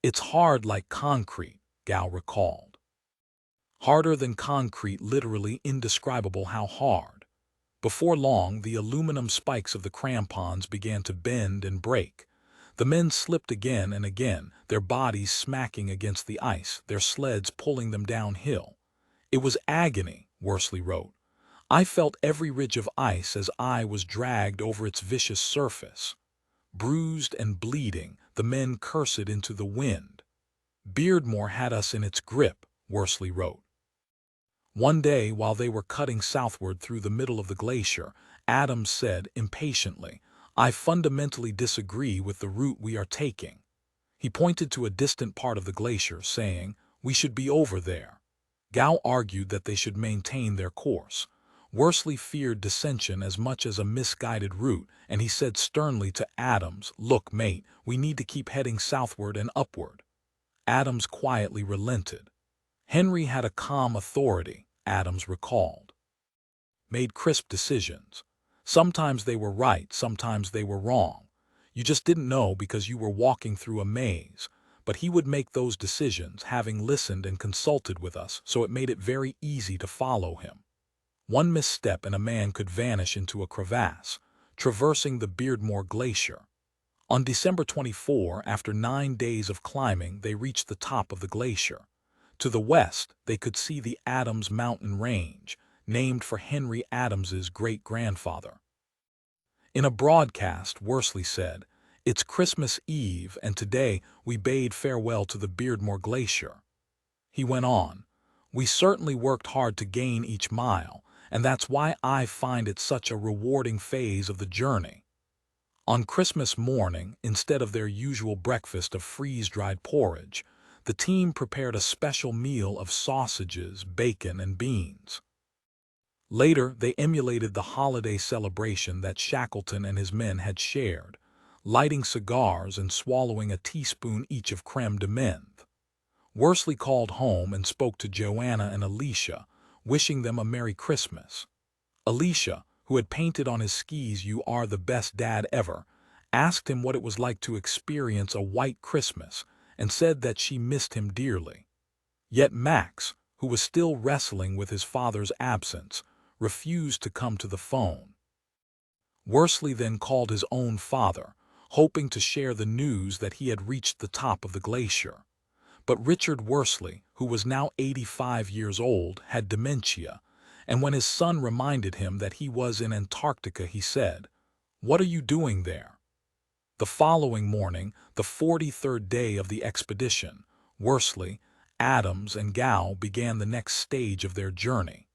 "It's hard like concrete," Gow recalled. "Harder than concrete, literally indescribable how hard." Before long, the aluminum spikes of the crampons began to bend and break. The men slipped again and again, their bodies smacking against the ice, their sleds pulling them downhill. "It was agony," Worsley wrote. "I felt every ridge of ice as I was dragged over its vicious surface." Bruised and bleeding, the men cursed into the wind. "Beardmore had us in its grip," Worsley wrote. One day, while they were cutting southward through the middle of the glacier, Adams said impatiently, "I fundamentally disagree with the route we are taking." He pointed to a distant part of the glacier, saying, "We should be over there." Gow argued that they should maintain their course. Worsley feared dissension as much as a misguided route, and he said sternly to Adams, "Look, mate, we need to keep heading southward and upward." Adams quietly relented. Henry had a calm authority, Adams recalled. Made crisp decisions. Sometimes they were right, sometimes they were wrong. You just didn't know because you were walking through a maze. But he would make those decisions, having listened and consulted with us, so it made it very easy to follow him. One misstep and a man could vanish into a crevasse, traversing the Beardmore Glacier. On December 24, after 9 days of climbing, they reached the top of the glacier. To the west, they could see the Adams Mountain Range, named for Henry Adams's great-grandfather. In a broadcast, Worsley said, "It's Christmas Eve, and today we bade farewell to the Beardmore Glacier." He went on, "We certainly worked hard to gain each mile, and that's why I find it such a rewarding phase of the journey." On Christmas morning, instead of their usual breakfast of freeze-dried porridge, the team prepared a special meal of sausages, bacon, and beans. Later, they emulated the holiday celebration that Shackleton and his men had shared, lighting cigars and swallowing a teaspoon each of creme de menthe. Worsley called home and spoke to Joanna and Alicia, wishing them a Merry Christmas. Alicia, who had painted on his skis "You are the best dad ever," asked him what it was like to experience a white Christmas and said that she missed him dearly. Yet Max, who was still wrestling with his father's absence, refused to come to the phone. Worsley then called his own father, hoping to share the news that he had reached the top of the glacier. But Richard Worsley, who was now 85 years old, had dementia, and when his son reminded him that he was in Antarctica, he said, "What are you doing there?" The following morning, the 43rd day of the expedition, Worsley, Adams, and Gow began the next stage of their journey.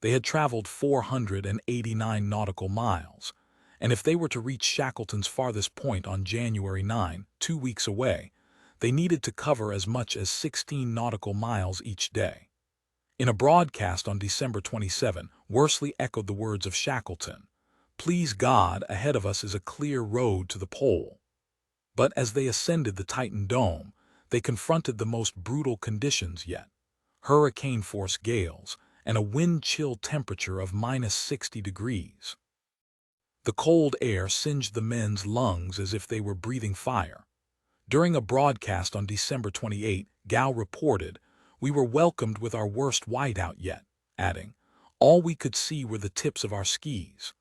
They had traveled 489 nautical miles, and if they were to reach Shackleton's farthest point on January 9, 2 weeks away, they needed to cover as much as 16 nautical miles each day. In a broadcast on December 27, Worsley echoed the words of Shackleton, "Please God, ahead of us is a clear road to the pole." But as they ascended the Titan Dome, they confronted the most brutal conditions yet: hurricane-force gales and a wind-chill temperature of -60 degrees. The cold air singed the men's lungs as if they were breathing fire. During a broadcast on December 28, Gow reported, "We were welcomed with our worst whiteout yet," adding, "All we could see were the tips of our skis."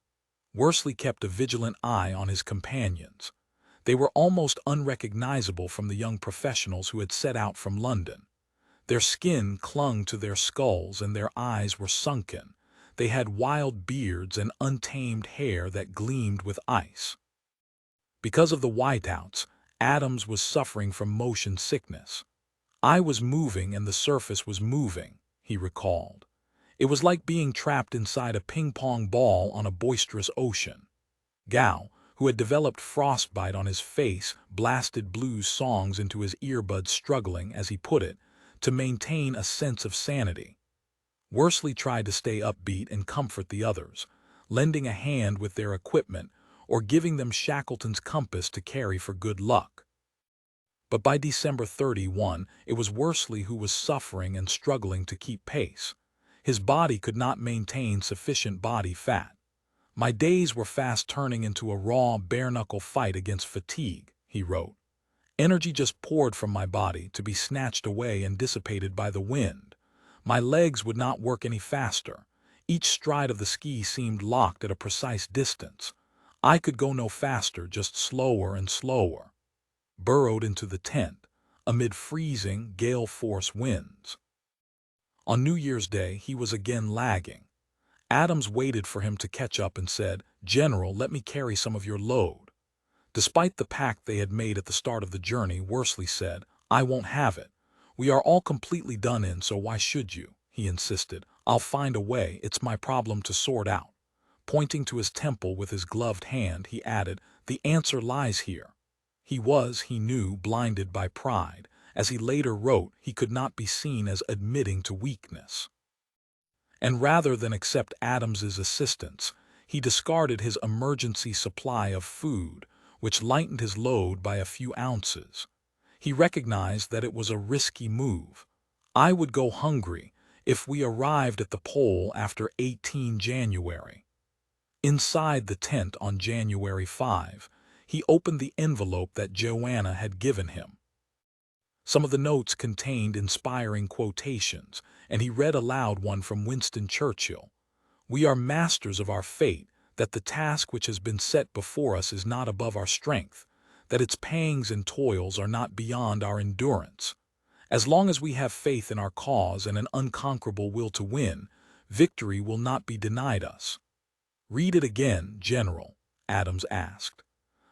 Worsley kept a vigilant eye on his companions. They were almost unrecognizable from the young professionals who had set out from London. Their skin clung to their skulls and their eyes were sunken. They had wild beards and untamed hair that gleamed with ice. Because of the whiteouts, Adams was suffering from motion sickness. "I was moving and the surface was moving," he recalled. "It was like being trapped inside a ping-pong ball on a boisterous ocean." Gow, who had developed frostbite on his face, blasted blues songs into his earbuds, struggling, as he put it, to maintain a sense of sanity. Worsley tried to stay upbeat and comfort the others, lending a hand with their equipment or giving them Shackleton's compass to carry for good luck. But by December 31, it was Worsley who was suffering and struggling to keep pace. His body could not maintain sufficient body fat. "My days were fast turning into a raw, bare-knuckle fight against fatigue," he wrote. "Energy just poured from my body to be snatched away and dissipated by the wind. My legs would not work any faster. Each stride of the ski seemed locked at a precise distance. I could go no faster, just slower and slower." Burrowed into the tent, amid freezing, gale-force winds. On New Year's Day, he was again lagging. Adams waited for him to catch up and said, "General, let me carry some of your load." Despite the pact they had made at the start of the journey, Worsley said, "I won't have it. We are all completely done in, so why should you?" he insisted. "I'll find a way. It's my problem to sort out." Pointing to his temple with his gloved hand, he added, "The answer lies here." He was, he knew, blinded by pride. As he later wrote, he could not be seen as admitting to weakness. And rather than accept Adams's assistance, he discarded his emergency supply of food, which lightened his load by a few ounces. He recognized that it was a risky move. "I would go hungry if we arrived at the pole after 18 January. Inside the tent on January 5, he opened the envelope that Joanna had given him. Some of the notes contained inspiring quotations, and he read aloud one from Winston Churchill. "We are masters of our fate, that the task which has been set before us is not above our strength, that its pangs and toils are not beyond our endurance. As long as we have faith in our cause and an unconquerable will to win, victory will not be denied us." "Read it again, General," Adams asked.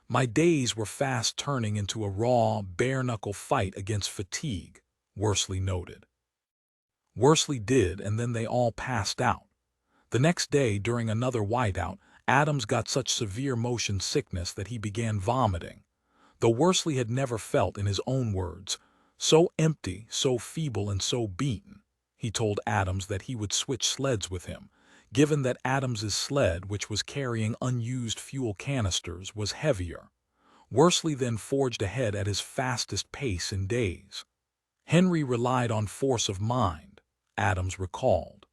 "My days were fast turning into a raw, bare-knuckle fight against fatigue," Worsley noted. Worsley did, and then they all passed out. The next day, during another whiteout, Adams got such severe motion sickness that he began vomiting. Though Worsley had never felt, in his own words, "so empty, so feeble, and so beaten," he told Adams that he would switch sleds with him, given that Adams's sled, which was carrying unused fuel canisters, was heavier. Worsley then forged ahead at his fastest pace in days. Henry relied on force of mind, Adams recalled.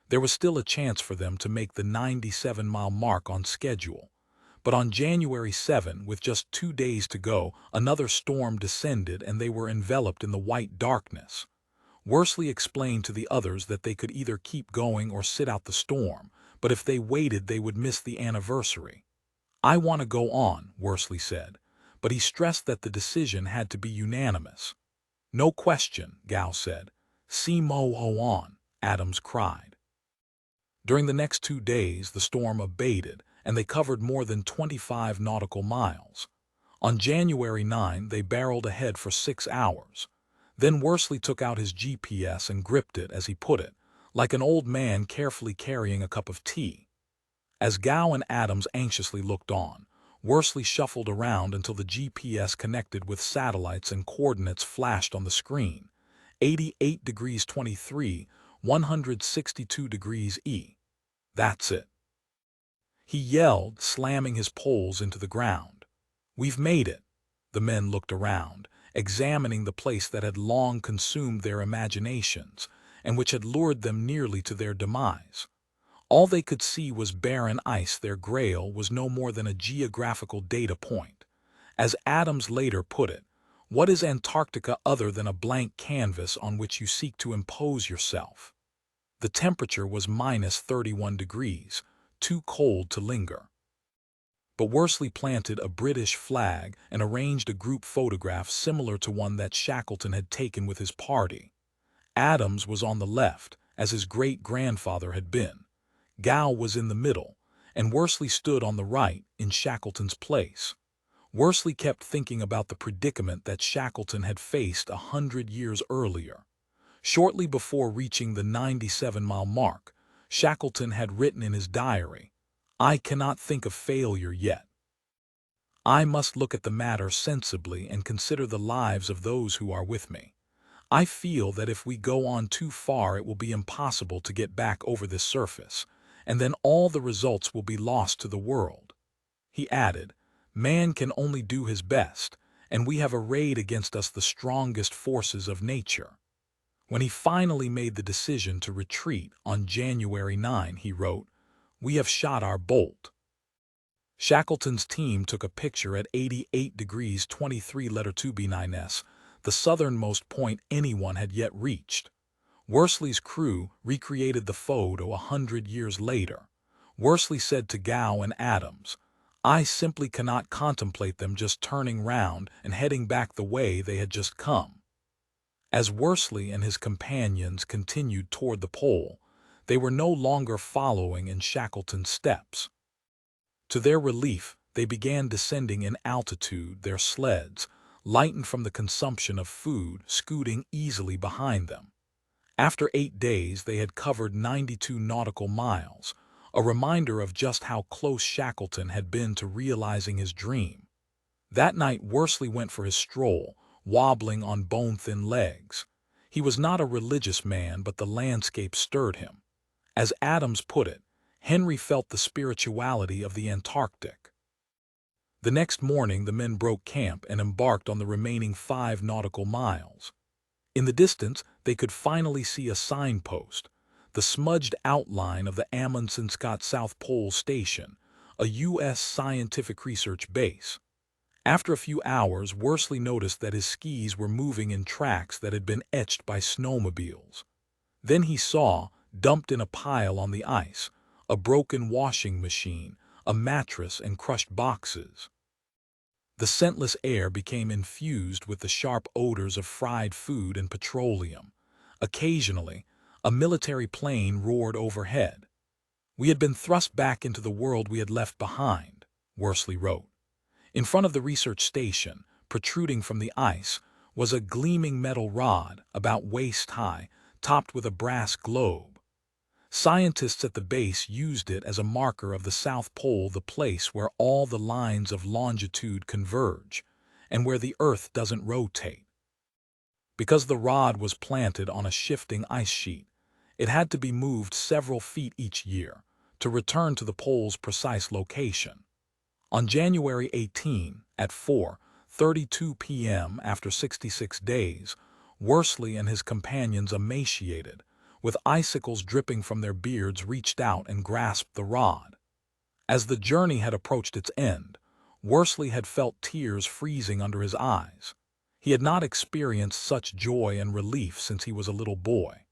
There was still a chance for them to make the 97-mile mark on schedule. But on January 7, with just 2 days to go, another storm descended and they were enveloped in the white darkness. Worsley explained to the others that they could either keep going or sit out the storm, but if they waited they would miss the anniversary. "I want to go on," Worsley said, but he stressed that the decision had to be unanimous. "No question," Gow said. "See Mo-ho on," Adams cried. During the next 2 days the storm abated, and they covered more than 25 nautical miles. On January 9 they barreled ahead for 6 hours. Then Worsley took out his GPS and gripped it, as he put it, like an old man carefully carrying a cup of tea. As Gow and Adams anxiously looked on, Worsley shuffled around until the GPS connected with satellites and coordinates flashed on the screen. 88 degrees 23, 162 degrees E. "That's it," he yelled, slamming his poles into the ground. "We've made it." The men looked around, examining the place that had long consumed their imaginations, and which had lured them nearly to their demise. All they could see was barren ice. Their grail was no more than a geographical data point. As Adams later put it, "What is Antarctica other than a blank canvas on which you seek to impose yourself?" The temperature was -31 degrees, too cold to linger. But Worsley planted a British flag and arranged a group photograph similar to one that Shackleton had taken with his party. Adams was on the left, as his great-grandfather had been. Gow was in the middle, and Worsley stood on the right, in Shackleton's place. Worsley kept thinking about the predicament that Shackleton had faced 100 years earlier. Shortly before reaching the 97-mile mark, Shackleton had written in his diary, "I cannot think of failure yet. I must look at the matter sensibly and consider the lives of those who are with me. I feel that if we go on too far it will be impossible to get back over this surface, and then all the results will be lost to the world." He added, "Man can only do his best, and we have arrayed against us the strongest forces of nature." When he finally made the decision to retreat on January 9, he wrote, "We have shot our bolt." Shackleton's team took a picture at 88 degrees 23 letter 2B9s, the southernmost point anyone had yet reached. Worsley's crew recreated the photo 100 years later. Worsley said to Gow and Adams, "I simply cannot contemplate them just turning round and heading back the way they had just come." As Worsley and his companions continued toward the pole, they were no longer following in Shackleton's steps. To their relief, they began descending in altitude, their sleds, lightened from the consumption of food, scooting easily behind them. After 8 days, they had covered 92 nautical miles, a reminder of just how close Shackleton had been to realizing his dream. That night, Worsley went for his stroll, wobbling on bone-thin legs. He was not a religious man, but the landscape stirred him. As Adams put it, Henry felt the spirituality of the Antarctic. The next morning the men broke camp and embarked on the remaining 5 nautical miles. In the distance they could finally see a signpost, the smudged outline of the Amundsen Scott South Pole Station, a U.S. scientific research base. After a few hours, Worsley noticed that his skis were moving in tracks that had been etched by snowmobiles. Then he saw, dumped in a pile on the ice, a broken washing machine, a mattress, and crushed boxes. The scentless air became infused with the sharp odors of fried food and petroleum. Occasionally, a military plane roared overhead. "We had been thrust back into the world we had left behind," Worsley wrote. In front of the research station, protruding from the ice, was a gleaming metal rod about waist-high, topped with a brass globe. Scientists at the base used it as a marker of the South Pole, the place where all the lines of longitude converge, and where the Earth doesn't rotate. Because the rod was planted on a shifting ice sheet, It had to be moved several feet each year to return to the pole's precise location. On January 18, at 4:32 p.m. after 66 days, Worsley and his companions, emaciated, with icicles dripping from their beards, reached out and grasped the rod. As the journey had approached its end, Worsley had felt tears freezing under his eyes. He had not experienced such joy and relief since he was a little boy.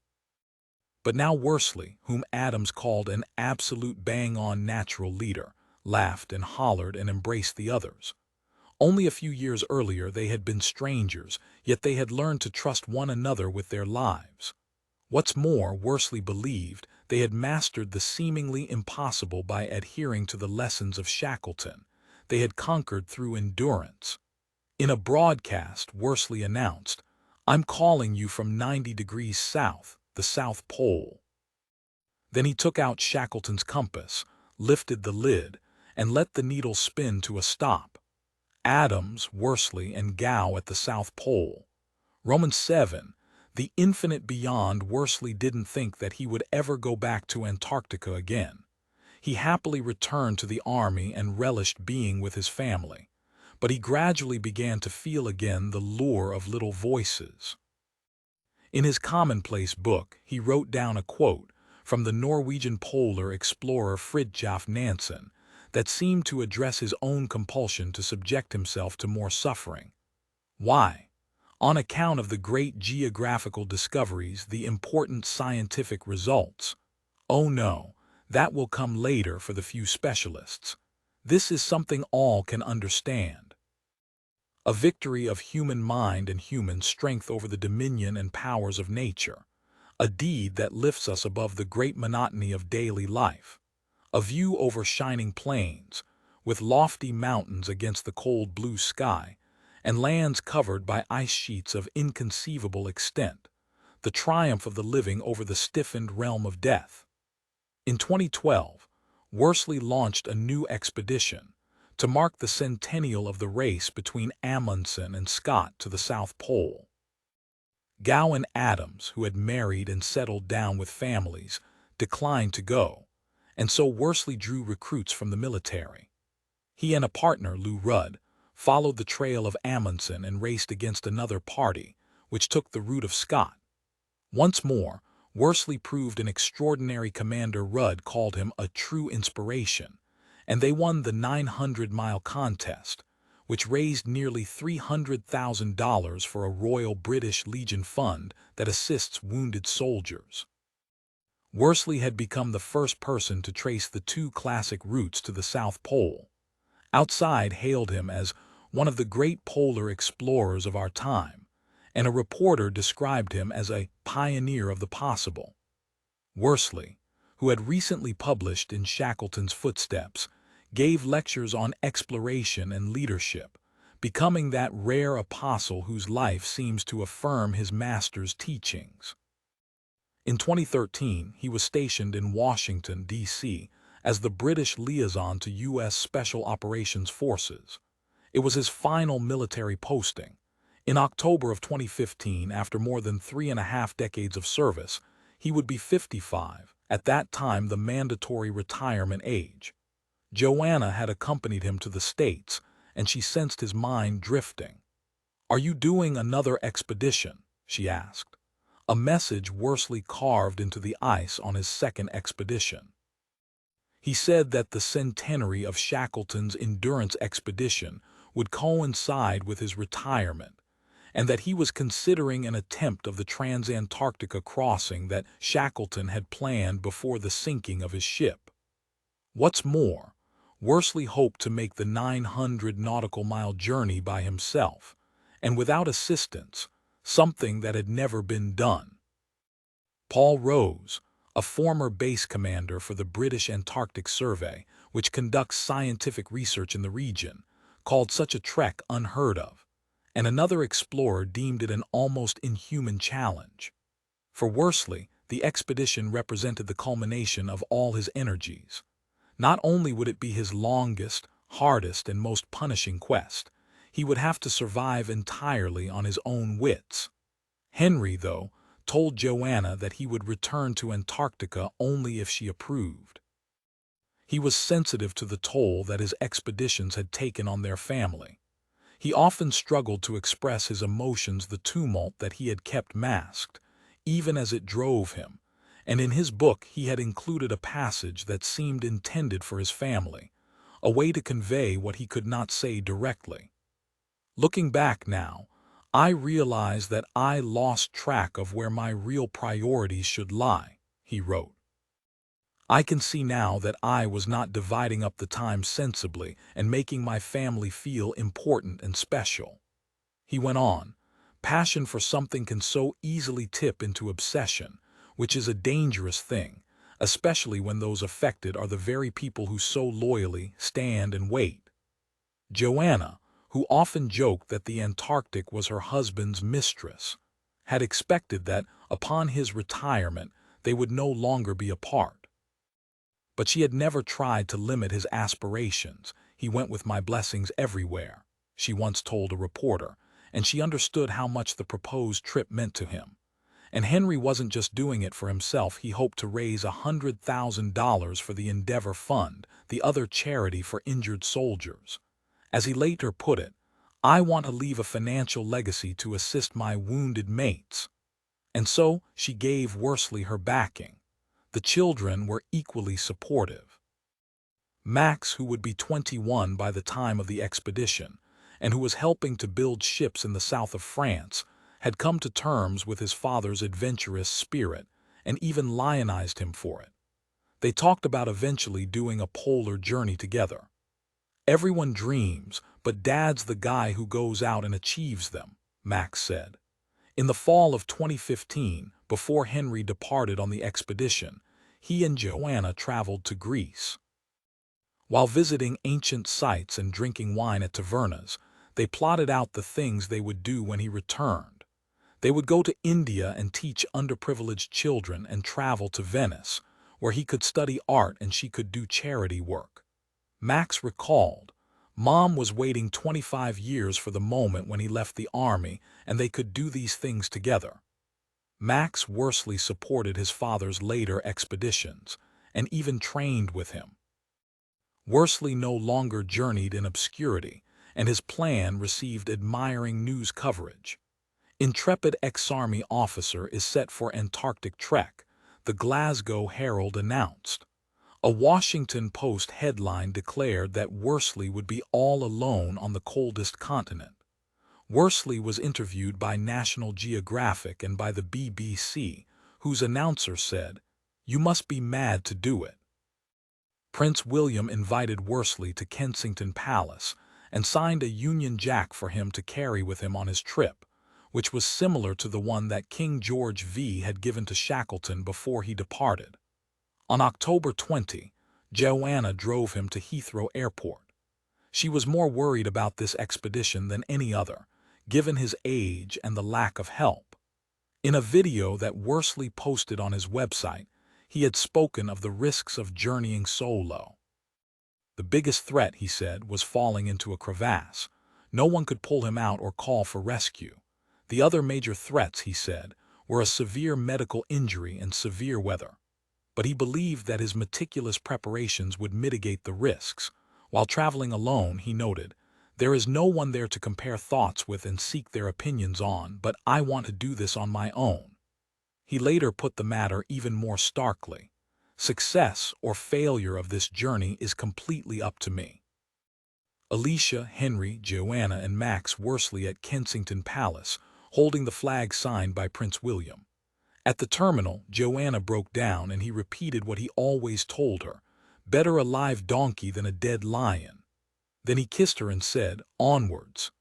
But now Worsley, whom Adams called an absolute bang-on natural leader, laughed and hollered and embraced the others. Only a few years earlier they had been strangers, yet they had learned to trust one another with their lives. What's more, Worsley believed they had mastered the seemingly impossible by adhering to the lessons of Shackleton. They had conquered through endurance. In a broadcast, Worsley announced, "I'm calling you from 90 degrees south, the South Pole." Then he took out Shackleton's compass, lifted the lid, and let the needle spin to a stop. Adams, Worsley, and Gow at the South Pole. Roman 7. The infinite beyond. Worsley didn't think that he would ever go back to Antarctica again. He happily returned to the army and relished being with his family. But he gradually began to feel again the lure of little voices. In his commonplace book, he wrote down a quote from the Norwegian polar explorer Fridtjof Nansen that seemed to address his own compulsion to subject himself to more suffering. Why? On account of the great geographical discoveries, the important scientific results. Oh no, that will come later for the few specialists. This is something all can understand. A victory of human mind and human strength over the dominion and powers of nature. A deed that lifts us above the great monotony of daily life. A view over shining plains, with lofty mountains against the cold blue sky, and lands covered by ice sheets of inconceivable extent. The triumph of the living over the stiffened realm of death. In 2012, Worsley launched a new expedition to mark the centennial of the race between Amundsen and Scott to the South Pole. Gow and Adams, who had married and settled down with families, declined to go, and so Worsley drew recruits from the military. He and a partner, Lou Rudd, followed the trail of Amundsen and raced against another party, which took the route of Scott. Once more, Worsley proved an extraordinary commander. Rudd called him a true inspiration, and they won the 900-mile contest, which raised nearly $300,000 for a Royal British Legion fund that assists wounded soldiers. Worsley had become the first person to trace the two classic routes to the South Pole. Outside hailed him as one of the great polar explorers of our time, and a reporter described him as a pioneer of the possible. Worsley, who had recently published In Shackleton's Footsteps, gave lectures on exploration and leadership, becoming that rare apostle whose life seems to affirm his master's teachings. In 2013, he was stationed in Washington, D.C., as the British liaison to U.S. Special Operations Forces. It was his final military posting. In October of 2015, after more than 3.5 decades of service, he would be 55, at that time the mandatory retirement age. Joanna had accompanied him to the States, and she sensed his mind drifting. "Are you doing another expedition?" she asked. A message Worsley carved into the ice on his second expedition. He said that the centenary of Shackleton's endurance expedition would coincide with his retirement, and that he was considering an attempt of the trans-Antarctica crossing that Shackleton had planned before the sinking of his ship. What's more, Worsley hoped to make the 900 nautical mile journey by himself, and without assistance, something that had never been done. Paul Rose, a former base commander for the British Antarctic Survey, which conducts scientific research in the region, called such a trek unheard of, and another explorer deemed it an almost inhuman challenge. For Worsley, the expedition represented the culmination of all his energies. Not only would it be his longest, hardest, and most punishing quest, he would have to survive entirely on his own wits. Henry, though, told Joanna that he would return to Antarctica only if she approved. He was sensitive to the toll that his expeditions had taken on their family. He often struggled to express his emotions, the tumult that he had kept masked, even as it drove him, and in his book he had included a passage that seemed intended for his family, a way to convey what he could not say directly. Looking back now, I realize that I lost track of where my real priorities should lie, he wrote. I can see now that I was not dividing up the time sensibly and making my family feel important and special. He went on, passion for something can so easily tip into obsession, which is a dangerous thing, especially when those affected are the very people who so loyally stand and wait. Joanna, who often joked that the Antarctic was her husband's mistress, had expected that, upon his retirement, they would no longer be apart. But she had never tried to limit his aspirations. He went with my blessings everywhere, she once told a reporter, and she understood how much the proposed trip meant to him. And Henry wasn't just doing it for himself. He hoped to raise $100,000 for the Endeavor Fund, the other charity for injured soldiers. As he later put it, "I want to leave a financial legacy to assist my wounded mates." And so she gave Worsley her backing. The children were equally supportive. Max, who would be 21 by the time of the expedition, and who was helping to build ships in the south of France, had come to terms with his father's adventurous spirit and even lionized him for it. They talked about eventually doing a polar journey together. "Everyone dreams, but Dad's the guy who goes out and achieves them," Max said. In the fall of 2015, before Henry departed on the expedition, he and Joanna traveled to Greece. While visiting ancient sites and drinking wine at tavernas, they plotted out the things they would do when he returned. They would go to India and teach underprivileged children and travel to Venice, where he could study art and she could do charity work. Max recalled, "Mom was waiting 25 years for the moment when he left the army and they could do these things together." Max Worsley supported his father's later expeditions and even trained with him. Worsley no longer journeyed in obscurity, and his plan received admiring news coverage. "Intrepid ex-Army officer is set for Antarctic trek," the Glasgow Herald announced. A Washington Post headline declared that Worsley would be all alone on the coldest continent. Worsley was interviewed by National Geographic and by the BBC, whose announcer said, "You must be mad to do it." Prince William invited Worsley to Kensington Palace and signed a Union Jack for him to carry with him on his trip, which was similar to the one that King George V had given to Shackleton before he departed. On October 20, Joanna drove him to Heathrow Airport. She was more worried about this expedition than any other, given his age and the lack of help. In a video that Worsley posted on his website, he had spoken of the risks of journeying solo. The biggest threat, he said, was falling into a crevasse. No one could pull him out or call for rescue. The other major threats, he said, were a severe medical injury and severe weather. But he believed that his meticulous preparations would mitigate the risks. While traveling alone, he noted, "There is no one there to compare thoughts with and seek their opinions on, but I want to do this on my own." He later put the matter even more starkly. "Success or failure of this journey is completely up to me." Alicia, Henry, Joanna, and Max Worsley at Kensington Palace, holding the flag signed by Prince William. At the terminal, Joanna broke down and he repeated what he always told her, "Better a live donkey than a dead lion." Then he kissed her and said, "Onwards."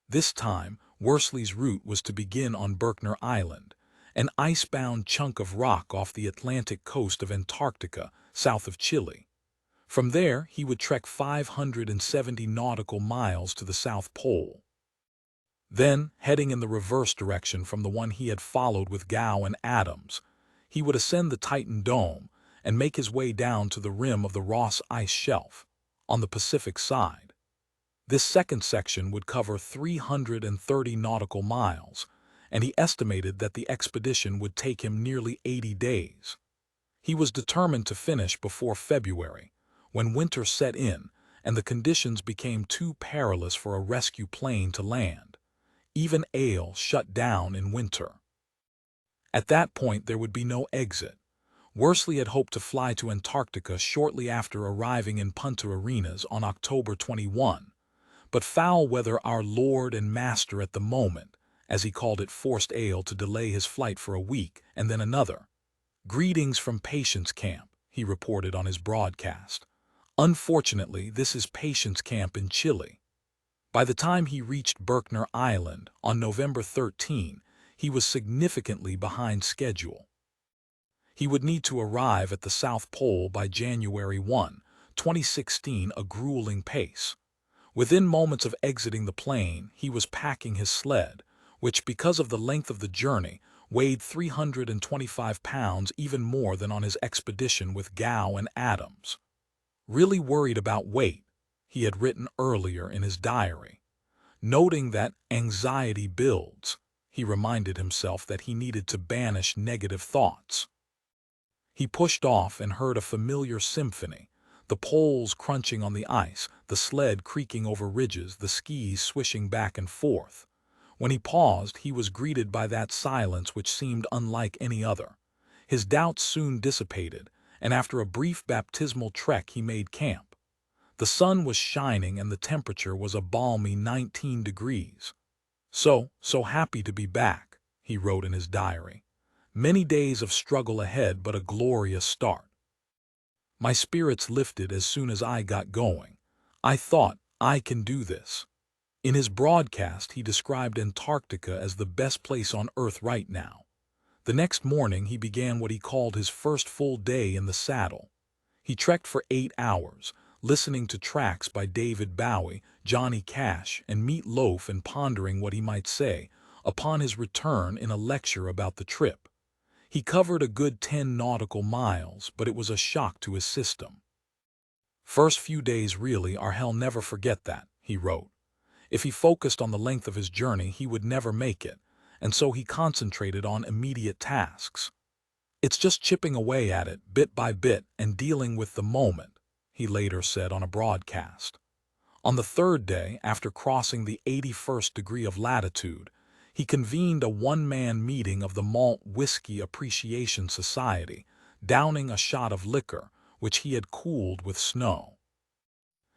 This time, Worsley's route was to begin on Berkner Island, an icebound chunk of rock off the Atlantic coast of Antarctica, south of Chile. From there, he would trek 570 nautical miles to the South Pole. Then, heading in the reverse direction from the one he had followed with Gow and Adams, he would ascend the Titan Dome and make his way down to the rim of the Ross Ice Shelf, on the Pacific side. This second section would cover 330 nautical miles, and he estimated that the expedition would take him nearly 80 days. He was determined to finish before February, when winter set in and the conditions became too perilous for a rescue plane to land. Even Ale shut down in winter. At that point there would be no exit. Worsley had hoped to fly to Antarctica shortly after arriving in Punta Arenas on October 21, but foul weather, our Lord and Master at the moment, as he called it, forced Ale to delay his flight for a week and then another. "Greetings from Patience Camp," he reported on his broadcast. "Unfortunately, this is Patience Camp in Chile." By the time he reached Berkner Island on November 13, he was significantly behind schedule. He would need to arrive at the South Pole by January 1, 2016, a grueling pace. Within moments of exiting the plane, he was packing his sled, which, because of the length of the journey, weighed 325 pounds, even more than on his expedition with Gow and Adams. "Really worried about weight," he had written earlier in his diary. Noting that anxiety builds, he reminded himself that he needed to banish negative thoughts. He pushed off and heard a familiar symphony, the poles crunching on the ice, the sled creaking over ridges, the skis swishing back and forth. When he paused, he was greeted by that silence which seemed unlike any other. His doubts soon dissipated, and after a brief baptismal trek he made camp. The sun was shining and the temperature was a balmy 19 degrees. So happy to be back," he wrote in his diary. "Many days of struggle ahead, but a glorious start. My spirits lifted as soon as I got going. I thought, I can do this." In his broadcast, he described Antarctica as the best place on Earth right now. The next morning, he began what he called his first full day in the saddle. He trekked for 8 hours, listening to tracks by David Bowie, Johnny Cash, and Meat Loaf, and pondering what he might say upon his return in a lecture about the trip. He covered a good 10 nautical miles, but it was a shock to his system. "First few days really are hell, never forget that," he wrote. If he focused on the length of his journey, he would never make it, and so he concentrated on immediate tasks. "It's just chipping away at it, bit by bit, and dealing with the moment," he later said on a broadcast. On the third day, after crossing the 81st degree of latitude, he convened a one-man meeting of the Malt Whiskey Appreciation Society, downing a shot of liquor, which he had cooled with snow.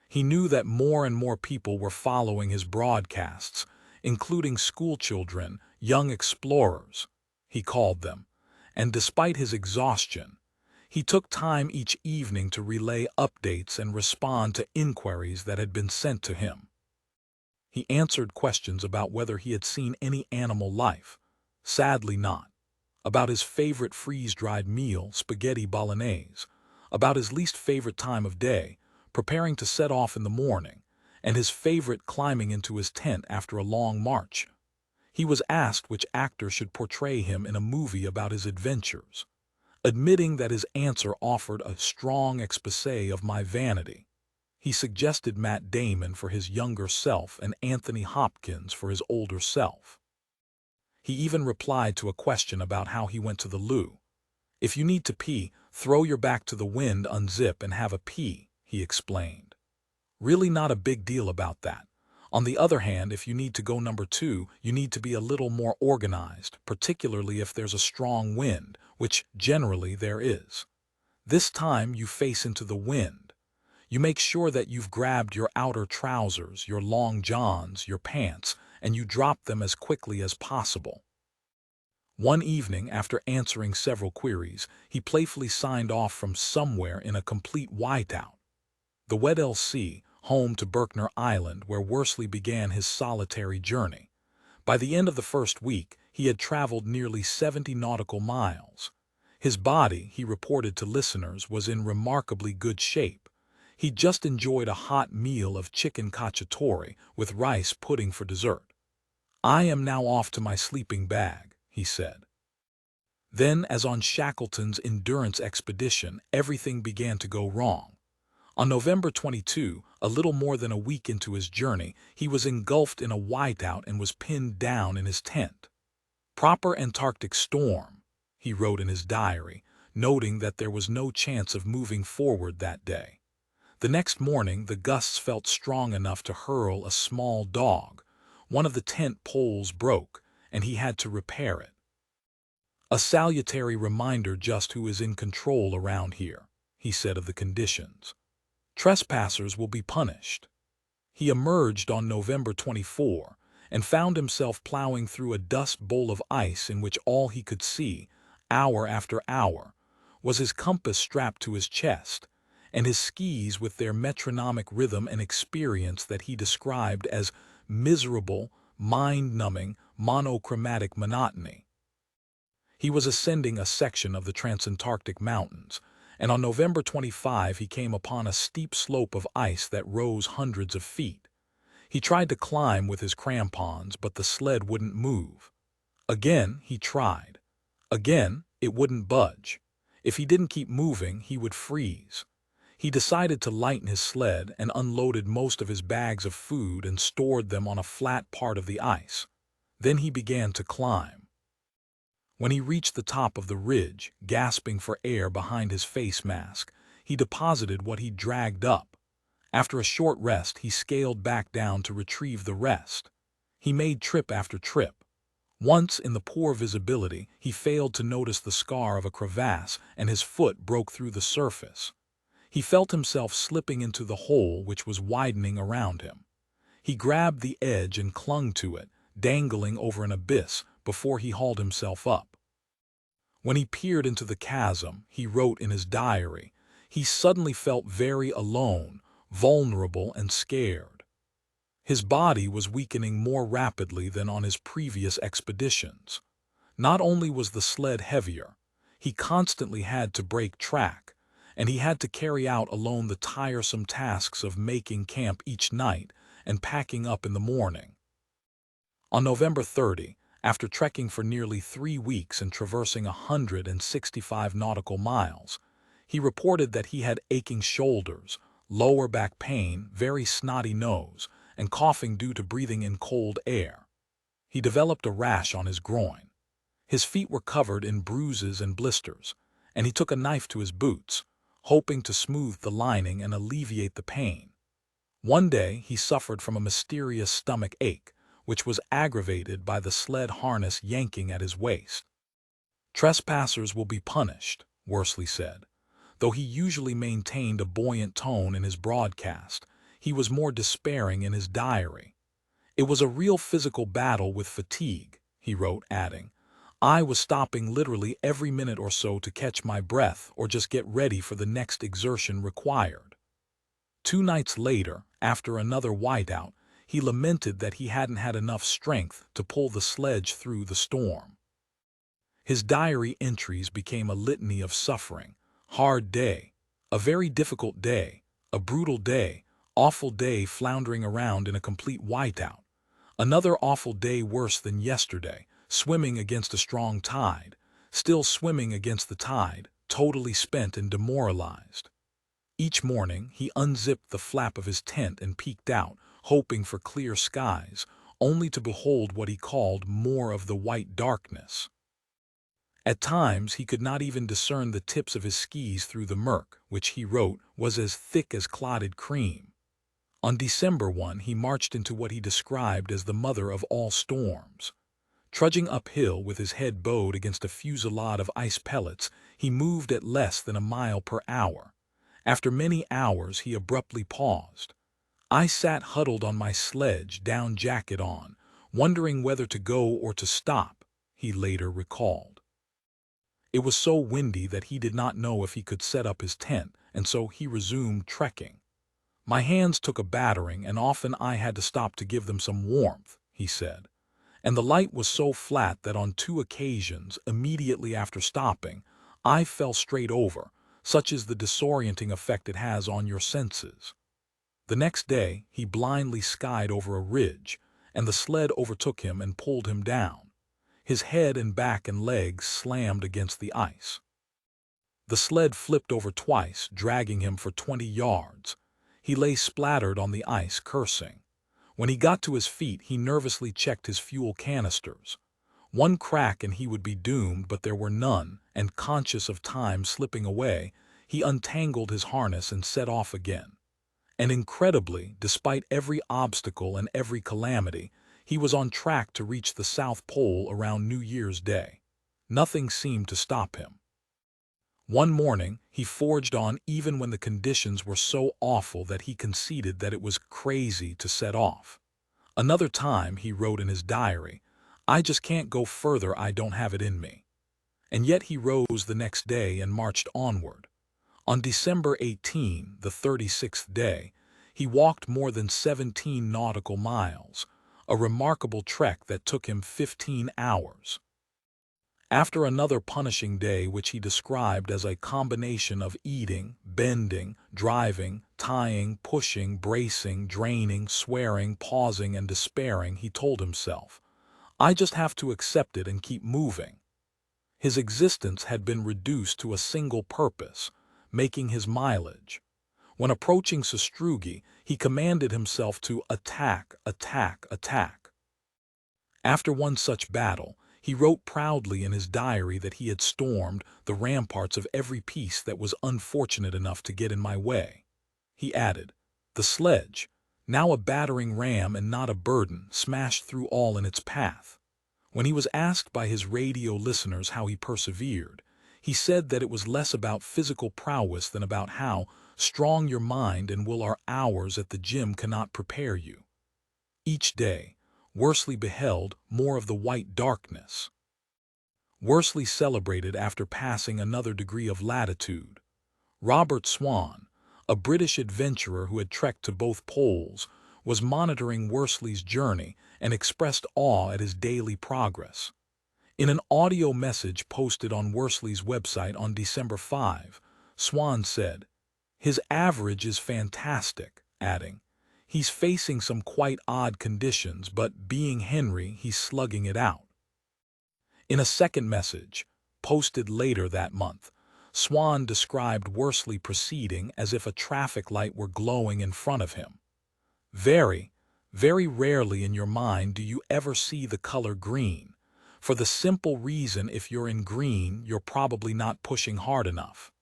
He knew that more and more people were following his broadcasts, including schoolchildren, young explorers, he called them, and despite his exhaustion, he took time each evening to relay updates and respond to inquiries that had been sent to him. He answered questions about whether he had seen any animal life, sadly not, about his favorite freeze-dried meal, spaghetti bolognese, about his least favorite time of day, preparing to set off in the morning, and his favorite climbing into his tent after a long march. He was asked which actor should portray him in a movie about his adventures. Admitting that his answer offered a strong exposé of my vanity, he suggested Matt Damon for his younger self and Anthony Hopkins for his older self. He even replied to a question about how he went to the loo. "If you need to pee, throw your back to the wind, unzip, and have a pee," he explained. Really not a big deal about that. On the other hand, if you need to go number 2, you need to be a little more organized, particularly if there's a strong wind, which generally there is. This time you face into the wind. You make sure that you've grabbed your outer trousers, your long johns, your pants, and you drop them as quickly as possible. One evening, after answering several queries, he playfully signed off from somewhere in a complete whiteout. The Weddell Sea, home to Berkner Island, where Worsley began his solitary journey. By the end of the first week, he had traveled nearly 70 nautical miles. His body, he reported to listeners, was in remarkably good shape. He just enjoyed a hot meal of chicken cacciatore with rice pudding for dessert. "I am now off to my sleeping bag," he said. Then, as on Shackleton's endurance expedition, everything began to go wrong. On November 22, a little more than a week into his journey, he was engulfed in a whiteout and was pinned down in his tent. "Proper Antarctic storm," he wrote in his diary, noting that there was no chance of moving forward that day. The next morning, the gusts felt strong enough to hurl a small dog. One of the tent poles broke, and he had to repair it. "A salutary reminder just who is in control around here," he said of the conditions. "Trespassers will be punished." He emerged on November 24 and found himself plowing through a dust bowl of ice in which all he could see, hour after hour, was his compass strapped to his chest, and his skis with their metronomic rhythm and experience that he described as miserable, mind-numbing, monochromatic monotony. He was ascending a section of the Transantarctic Mountains, and on November 25 he came upon a steep slope of ice that rose hundreds of feet. He tried to climb with his crampons, but the sled wouldn't move. Again he tried. Again it wouldn't budge. If he didn't keep moving, he would freeze. He decided to lighten his sled and unloaded most of his bags of food and stored them on a flat part of the ice. Then he began to climb. When he reached the top of the ridge, gasping for air behind his face mask, he deposited what he'd dragged up. After a short rest, he scaled back down to retrieve the rest. He made trip after trip. Once, in the poor visibility, he failed to notice the scar of a crevasse, and his foot broke through the surface. He felt himself slipping into the hole which was widening around him. He grabbed the edge and clung to it, dangling over an abyss, before he hauled himself up. When he peered into the chasm, he wrote in his diary, he suddenly felt very alone, vulnerable and scared. His body was weakening more rapidly than on his previous expeditions. Not only was the sled heavier, he constantly had to break track, and he had to carry out alone the tiresome tasks of making camp each night and packing up in the morning. On November 30, after trekking for nearly 3 weeks and traversing 165 nautical miles, he reported that he had aching shoulders, lower back pain, very snotty nose, and coughing due to breathing in cold air. He developed a rash on his groin. His feet were covered in bruises and blisters, and he took a knife to his boots, hoping to smooth the lining and alleviate the pain. One day he suffered from a mysterious stomach ache, which was aggravated by the sled harness yanking at his waist. "Trespassers will be punished," Worsley said. Though he usually maintained a buoyant tone in his broadcast, he was more despairing in his diary. "It was a real physical battle with fatigue," he wrote, adding, "I was stopping literally every minute or so to catch my breath or just get ready for the next exertion required." 2 nights later, after another whiteout, he lamented that he hadn't had enough strength to pull the sledge through the storm. His diary entries became a litany of suffering. Hard day, a very difficult day, a brutal day, awful day floundering around in a complete whiteout. Another awful day worse than yesterday, swimming against a strong tide, still swimming against the tide, totally spent and demoralized. Each morning he unzipped the flap of his tent and peeked out, hoping for clear skies, only to behold what he called more of the white darkness. At times he could not even discern the tips of his skis through the murk, which he wrote was as thick as clotted cream. On December 1 he marched into what he described as the mother of all storms. Trudging uphill with his head bowed against a fusillade of ice pellets, he moved at less than a mile per hour. After many hours he abruptly paused. "I sat huddled on my sledge, down jacket on, wondering whether to go or to stop," he later recalled. It was so windy that he did not know if he could set up his tent, and so he resumed trekking. "My hands took a battering, and often I had to stop to give them some warmth," he said. "And the light was so flat that on 2 occasions, immediately after stopping, I fell straight over, such is the disorienting effect it has on your senses." The next day, he blindly skied over a ridge, and the sled overtook him and pulled him down. His head and back and legs slammed against the ice. The sled flipped over twice, dragging him for 20 yards. He lay splattered on the ice, cursing. When he got to his feet, he nervously checked his fuel canisters. One crack and he would be doomed, but there were none, and conscious of time slipping away, he untangled his harness and set off again. And incredibly, despite every obstacle and every calamity, he was on track to reach the South Pole around New Year's Day. Nothing seemed to stop him. One morning, he forged on even when the conditions were so awful that he conceded that it was crazy to set off. Another time, he wrote in his diary, "I just can't go further, I don't have it in me." And yet he rose the next day and marched onward. On December 18, the 36th day, he walked more than 17 nautical miles, a remarkable trek that took him 15 hours. After another punishing day which he described as a combination of eating, bending, driving, tying, pushing, bracing, draining, swearing, pausing, and despairing, he told himself, "I just have to accept it and keep moving." His existence had been reduced to a single purpose, making his mileage. When approaching Sestrugi, he commanded himself to attack, attack, attack. After one such battle, he wrote proudly in his diary that he had stormed the ramparts of every piece that was unfortunate enough to get in my way. He added, "The sledge, now a battering ram and not a burden, smashed through all in its path." When he was asked by his radio listeners how he persevered, he said that it was less about physical prowess than about how strong your mind and will are. Hours at the gym cannot prepare you. Each day, Worsley beheld more of the white darkness. Worsley celebrated after passing another degree of latitude. Robert Swan, a British adventurer who had trekked to both poles, was monitoring Worsley's journey and expressed awe at his daily progress. In an audio message posted on Worsley's website on December 5, Swan said, "His average is fantastic," adding, "He's facing some quite odd conditions, but being Henry, he's slugging it out." In a second message, posted later that month, Swan described Worsley proceeding as if a traffic light were glowing in front of him. "Very, very rarely in your mind do you ever see the color green. For the simple reason if you're in green, you're probably not pushing hard enough.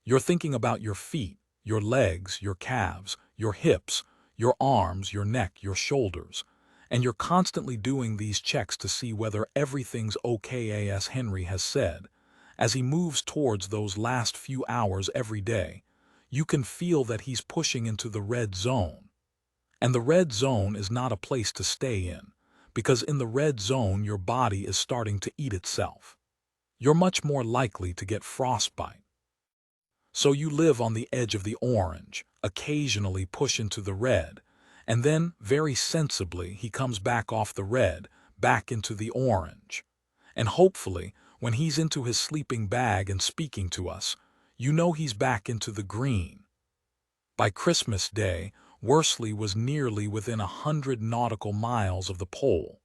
You're thinking about your feet, your legs, your calves, your hips, your arms, your neck, your shoulders, and you're constantly doing these checks to see whether everything's okay," as Henry has said. As he moves towards those last few hours every day, you can feel that he's pushing into the red zone. And the red zone is not a place to stay in, because in the red zone your body is starting to eat itself. You're much more likely to get frostbite. So you live on the edge of the orange, occasionally push into the red, and then, very sensibly, he comes back off the red, back into the orange. And hopefully, when he's into his sleeping bag and speaking to us, you know he's back into the green. By Christmas Day, Worsley was nearly within 100 nautical miles of the pole.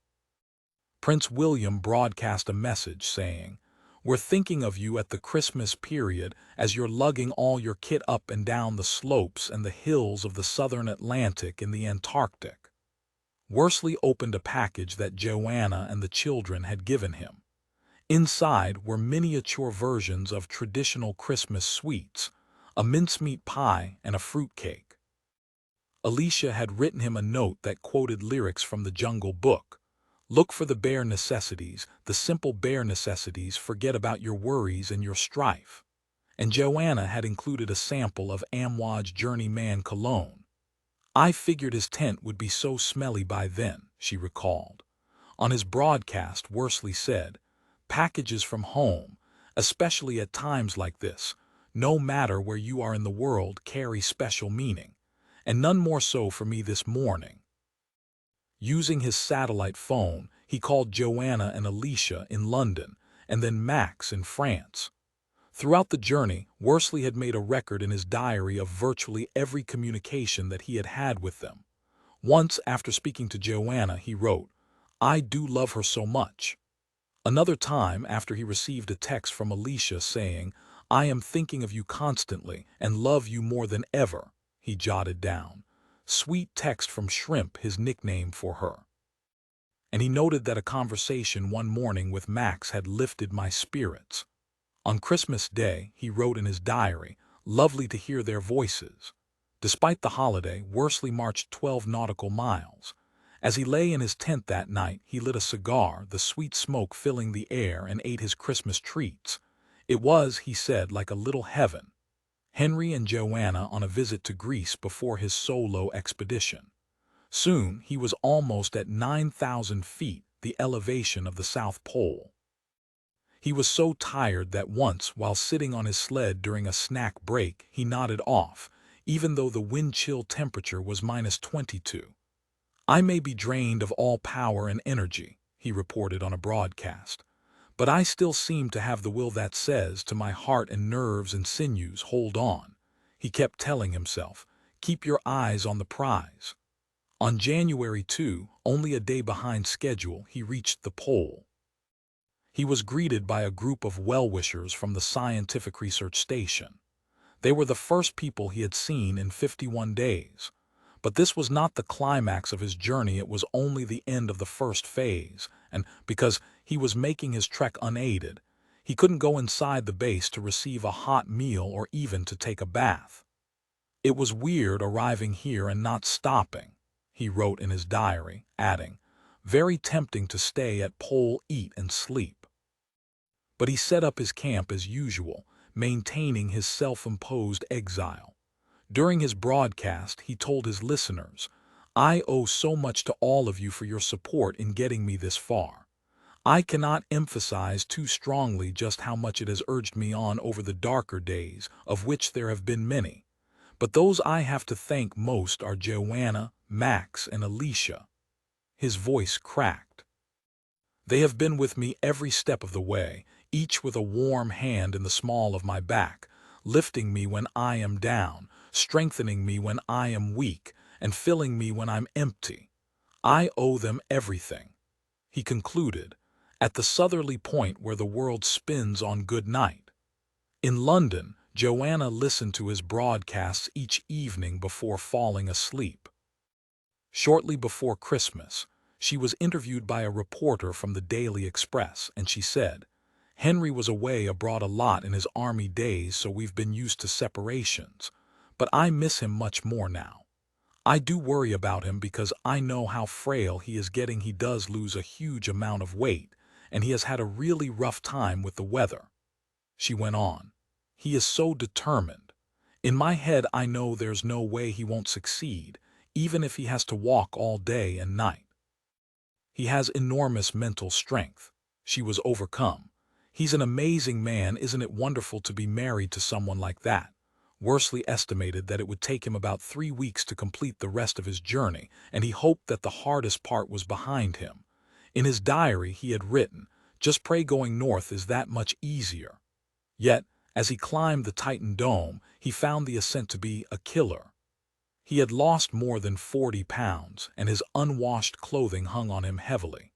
Prince William broadcast a message saying, "We're thinking of you at the Christmas period as you're lugging all your kit up and down the slopes and the hills of the southern Atlantic in the Antarctic." Worsley opened a package that Joanna and the children had given him. Inside were miniature versions of traditional Christmas sweets, a mincemeat pie and a fruitcake. Alicia had written him a note that quoted lyrics from the Jungle Book. "Look for the bare necessities, the simple bare necessities, forget about your worries and your strife." And Joanna had included a sample of Amouage Journeyman cologne. "I figured his tent would be so smelly by then," she recalled. On his broadcast, Worsley said, "Packages from home, especially at times like this, no matter where you are in the world, carry special meaning, and none more so for me this morning." Using his satellite phone, he called Joanna and Alicia in London, and then Max in France. Throughout the journey, Worsley had made a record in his diary of virtually every communication that he had had with them. Once, after speaking to Joanna, he wrote, "I do love her so much." Another time, after he received a text from Alicia saying, "I am thinking of you constantly and love you more than ever," he jotted down, "Sweet text from Shrimp," his nickname for her. and he noted that a conversation one morning with Max had lifted my spirits. On Christmas Day, he wrote in his diary, "Lovely to hear their voices." Despite the holiday, Worsley marched 12 nautical miles. As he lay in his tent that night, he lit a cigar, the sweet smoke filling the air, and ate his Christmas treats. It was, he said, like a little heaven. Henry and Joanna on a visit to Greece before his solo expedition. Soon, he was almost at 9,000 feet, the elevation of the South Pole. He was so tired that once, while sitting on his sled during a snack break, he nodded off, even though the wind chill temperature was -22. "I may be drained of all power and energy," he reported on a broadcast, "but I still seem to have the will that says to my heart and nerves and sinews, hold on." He kept telling himself, "Keep your eyes on the prize." On January 2, only a day behind schedule, he reached the pole. He was greeted by a group of well-wishers from the Scientific Research Station. They were the first people he had seen in 51 days. But this was not the climax of his journey, it was only the end of the first phase, and because he was making his trek unaided, he couldn't go inside the base to receive a hot meal or even to take a bath. "It was weird arriving here and not stopping," he wrote in his diary, adding, "Very tempting to stay at pole, eat and sleep." But he set up his camp as usual, maintaining his self-imposed exile. During his broadcast, he told his listeners, "I owe so much to all of you for your support in getting me this far. I cannot emphasize too strongly just how much it has urged me on over the darker days, of which there have been many. But those I have to thank most are Joanna, Max, and Alicia." His voice cracked. "They have been with me every step of the way, each with a warm hand in the small of my back, lifting me when I am down, strengthening me when I am weak, and filling me when I'm empty. I owe them everything." He concluded, "At the southerly point where the world spins on good night." In London, Joanna listened to his broadcasts each evening before falling asleep. Shortly before Christmas, she was interviewed by a reporter from the Daily Express, and she said, "Henry was away abroad a lot in his army days, so we've been used to separations. But I miss him much more now. I do worry about him because I know how frail he is getting. He does lose a huge amount of weight, and he has had a really rough time with the weather." She went on, "He is so determined. In my head I know there's no way he won't succeed, even if he has to walk all day and night. He has enormous mental strength." She was overcome. "He's an amazing man. Isn't it wonderful to be married to someone like that?" Worsley estimated that it would take him about 3 weeks to complete the rest of his journey, and he hoped that the hardest part was behind him. In his diary he had written, "Just pray going north is that much easier." Yet, as he climbed the Titan Dome, he found the ascent to be a killer. He had lost more than 40 pounds, and his unwashed clothing hung on him heavily.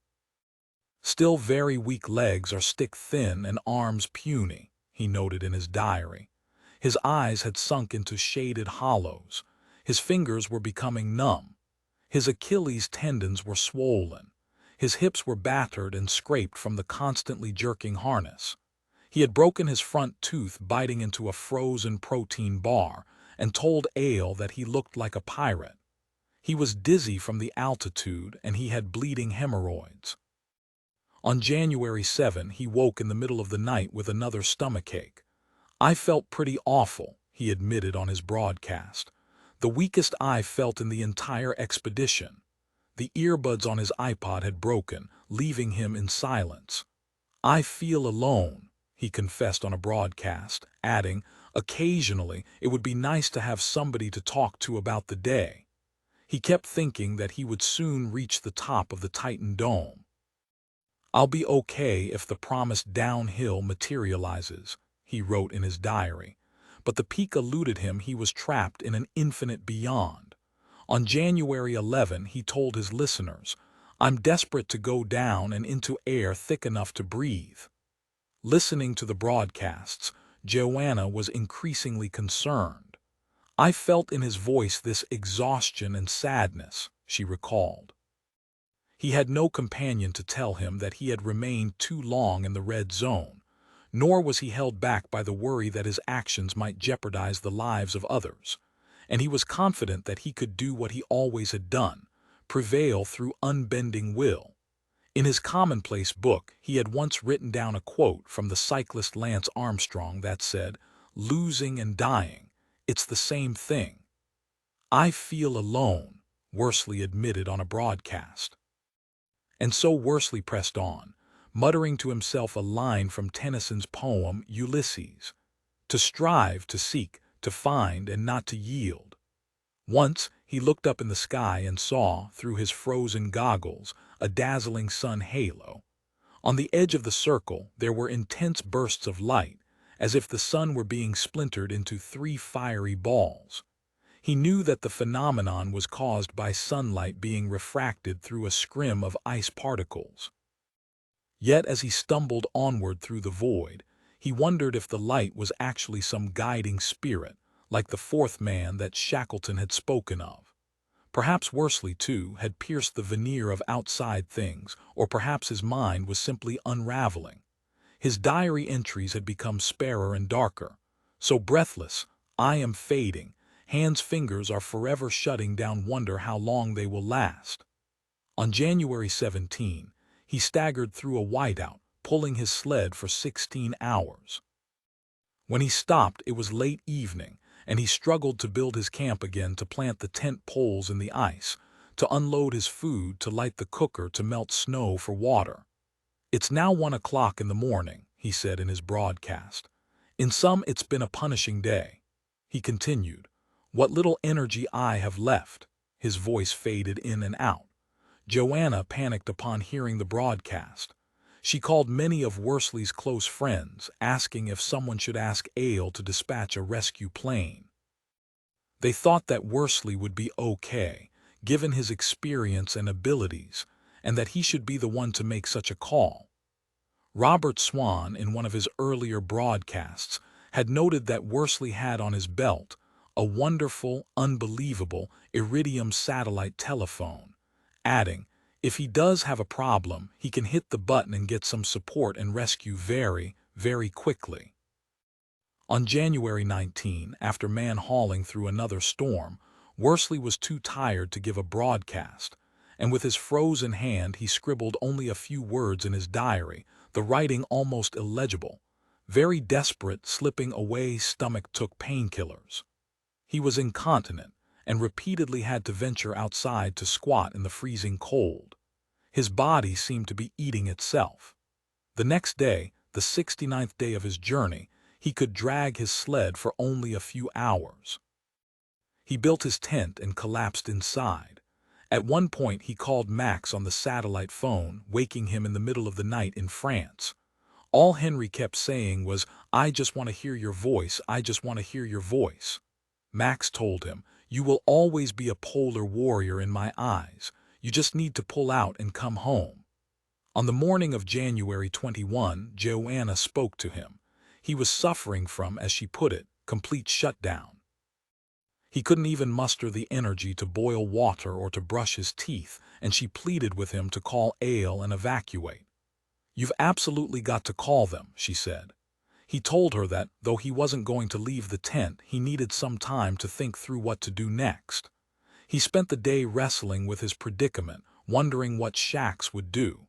"Still very weak, legs are stick-thin and arms puny," he noted in his diary. His eyes had sunk into shaded hollows. His fingers were becoming numb. His Achilles tendons were swollen. His hips were battered and scraped from the constantly jerking harness. He had broken his front tooth biting into a frozen protein bar and told Ale that he looked like a pirate. He was dizzy from the altitude and he had bleeding hemorrhoids. On January 7, he woke in the middle of the night with another stomachache. "I felt pretty awful," he admitted on his broadcast. "The weakest I felt in the entire expedition." The earbuds on his iPod had broken, leaving him in silence. "I feel alone," he confessed on a broadcast, adding, "Occasionally, it would be nice to have somebody to talk to about the day." He kept thinking that he would soon reach the top of the Titan Dome. "I'll be okay if the promised downhill materializes," he wrote in his diary. But the peak eluded him. He was trapped in an infinite beyond. On January 11, he told his listeners, "I'm desperate to go down and into air thick enough to breathe." Listening to the broadcasts, Joanna was increasingly concerned. "I felt in his voice this exhaustion and sadness," she recalled. He had no companion to tell him that he had remained too long in the red zone, nor was he held back by the worry that his actions might jeopardize the lives of others, and he was confident that he could do what he always had done, prevail through unbending will. In his commonplace book, he had once written down a quote from the cyclist Lance Armstrong that said, "Losing and dying, it's the same thing." "I feel alone," Worsley admitted on a broadcast. And so Worsley pressed on, muttering to himself a line from Tennyson's poem Ulysses, "To strive, to seek, to find, and not to yield." Once he looked up in the sky and saw, through his frozen goggles, a dazzling sun halo. On the edge of the circle there were intense bursts of light, as if the sun were being splintered into 3 fiery balls. He knew that the phenomenon was caused by sunlight being refracted through a scrim of ice particles. Yet as he stumbled onward through the void, he wondered if the light was actually some guiding spirit, like the fourth man that Shackleton had spoken of. Perhaps Worsley, too, had pierced the veneer of outside things, or perhaps his mind was simply unraveling. His diary entries had become sparer and darker. So breathless, I am fading. Hands' fingers are forever shutting down, wonder how long they will last. On January 17, he staggered through a whiteout, pulling his sled for 16 hours. When he stopped, it was late evening, and he struggled to build his camp again, to plant the tent poles in the ice, to unload his food, to light the cooker, to melt snow for water. "It's now 1 o'clock in the morning," he said in his broadcast. "In some, it's been a punishing day." He continued, "What little energy I have left." His voice faded in and out. Joanna panicked upon hearing the broadcast. She called many of Worsley's close friends, asking if someone should ask Ale to dispatch a rescue plane. They thought that Worsley would be okay, given his experience and abilities, and that he should be the one to make such a call. Robert Swan, in one of his earlier broadcasts, had noted that Worsley had on his belt a wonderful, unbelievable iridium satellite telephone, adding, "If he does have a problem, he can hit the button and get some support and rescue very, very quickly." On January 19, after man-hauling through another storm, Worsley was too tired to give a broadcast, and with his frozen hand he scribbled only a few words in his diary, the writing almost illegible. Very desperate, slipping away, stomach took painkillers. He was incontinent, and repeatedly had to venture outside to squat in the freezing cold. His body seemed to be eating itself. The next day, the 69th day of his journey, he could drag his sled for only a few hours. He built his tent and collapsed inside. At one point he called Max on the satellite phone, waking him in the middle of the night in France. All Henry kept saying was, "I just want to hear your voice, I just want to hear your voice." Max told him, "You will always be a polar warrior in my eyes. You just need to pull out and come home." On the morning of January 21, Joanna spoke to him. He was suffering from, as she put it, complete shutdown. He couldn't even muster the energy to boil water or to brush his teeth, and she pleaded with him to call Ale and evacuate. "You've absolutely got to call them," she said. He told her that, though he wasn't going to leave the tent, he needed some time to think through what to do next. He spent the day wrestling with his predicament, wondering what Shax would do.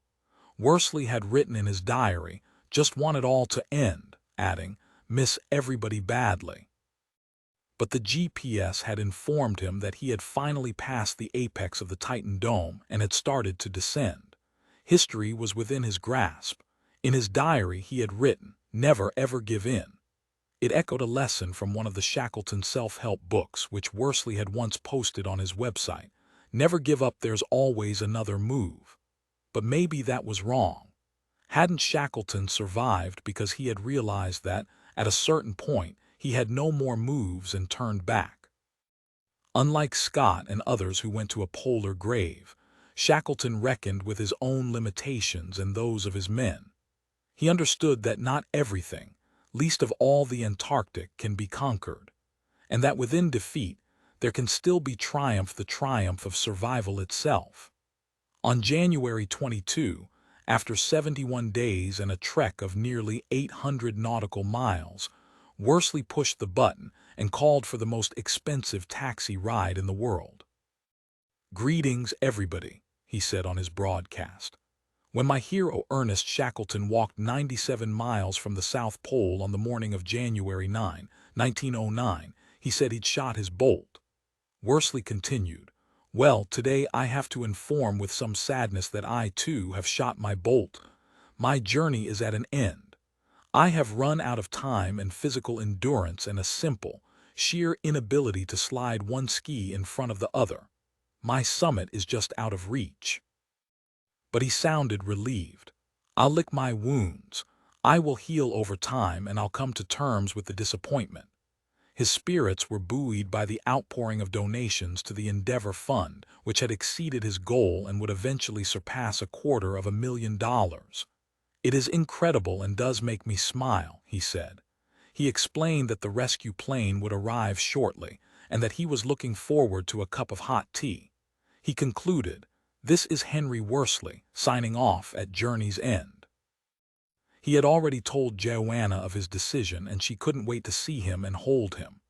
Worsley had written in his diary, "Just want it all to end," adding, "Miss everybody badly." But the GPS had informed him that he had finally passed the apex of the Titan Dome and had started to descend. History was within his grasp. In his diary he had written, "Never ever give in." It echoed a lesson from one of the Shackleton self-help books which Worsley had once posted on his website. Never give up, there's always another move. But maybe that was wrong. Hadn't Shackleton survived because he had realized that, at a certain point, he had no more moves and turned back? Unlike Scott and others who went to a polar grave, Shackleton reckoned with his own limitations and those of his men. He understood that not everything, least of all the Antarctic, can be conquered, and that within defeat there can still be triumph, the triumph of survival itself. On January 22, after 71 days and a trek of nearly 800 nautical miles, Worsley pushed the button and called for the most expensive taxi ride in the world. "Greetings, everybody," he said on his broadcast. "When my hero Ernest Shackleton walked 97 miles from the South Pole on the morning of January 9, 1909, he said he'd shot his bolt." Worsley continued, "Well, today I have to inform with some sadness that I, too, have shot my bolt. My journey is at an end. I have run out of time and physical endurance and a simple, sheer inability to slide one ski in front of the other. My summit is just out of reach." But he sounded relieved. "I'll lick my wounds. I will heal over time and I'll come to terms with the disappointment." His spirits were buoyed by the outpouring of donations to the Endeavor Fund, which had exceeded his goal and would eventually surpass $250,000. "It is incredible and does make me smile," he said. He explained that the rescue plane would arrive shortly and that he was looking forward to a cup of hot tea. He concluded, "This is Henry Worsley, signing off at Journey's End." He had already told Joanna of his decision and she couldn't wait to see him and hold him.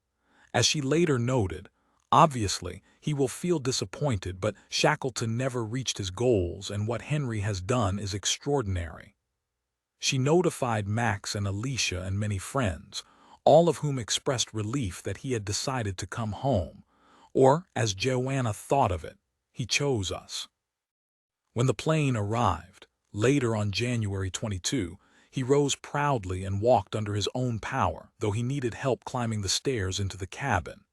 As she later noted, "Obviously, he will feel disappointed, but Shackleton never reached his goals and what Henry has done is extraordinary." She notified Max and Alicia and many friends, all of whom expressed relief that he had decided to come home, or, as Joanna thought of it, "He chose us." When the plane arrived, later on January 22, he rose proudly and walked under his own power, though he needed help climbing the stairs into the cabin.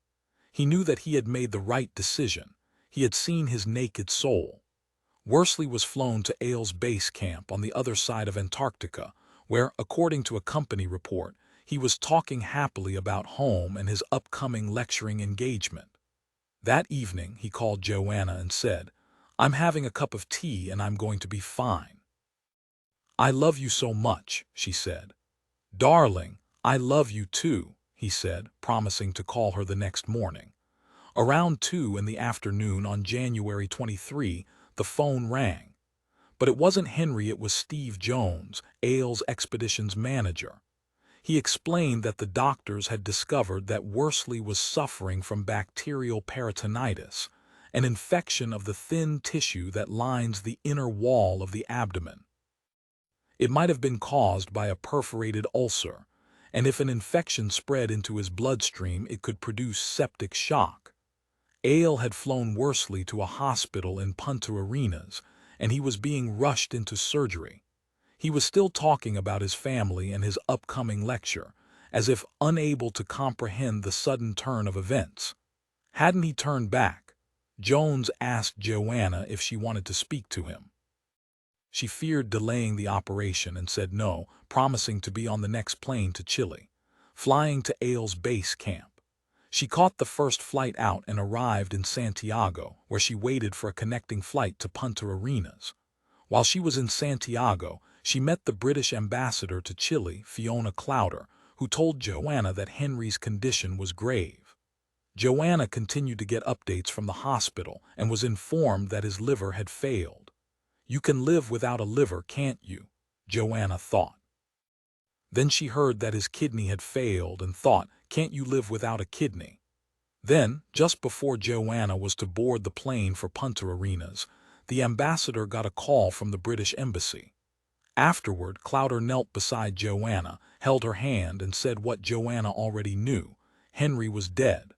He knew that he had made the right decision. He had seen his naked soul. Worsley was flown to Ailes Base Camp on the other side of Antarctica, where, according to a company report, he was talking happily about home and his upcoming lecturing engagement. That evening, he called Joanna and said, "I'm having a cup of tea and I'm going to be fine." "I love you so much," she said. "Darling, I love you too," he said, promising to call her the next morning. Around 2 in the afternoon on January 23, the phone rang. But it wasn't Henry, it was Steve Jones, Ailes Expedition's manager. He explained that the doctors had discovered that Worsley was suffering from bacterial peritonitis, an infection of the thin tissue that lines the inner wall of the abdomen. It might have been caused by a perforated ulcer, and if an infection spread into his bloodstream, it could produce septic shock. Ailes had flown Worsley to a hospital in Punta Arenas, and he was being rushed into surgery. He was still talking about his family and his upcoming lecture, as if unable to comprehend the sudden turn of events. Hadn't he turned back? Jones asked Joanna if she wanted to speak to him. She feared delaying the operation and said no, promising to be on the next plane to Chile, flying to Ailes Base Camp. She caught the first flight out and arrived in Santiago, where she waited for a connecting flight to Punta Arenas. While she was in Santiago, she met the British ambassador to Chile, Fiona Clowder, who told Joanna that Henry's condition was grave. Joanna continued to get updates from the hospital and was informed that his liver had failed. "You can live without a liver, can't you?" Joanna thought. Then she heard that his kidney had failed and thought, "Can't you live without a kidney?" Then, just before Joanna was to board the plane for Punta Arenas, the ambassador got a call from the British embassy. Afterward, Clowder knelt beside Joanna, held her hand, and said what Joanna already knew: Henry was dead.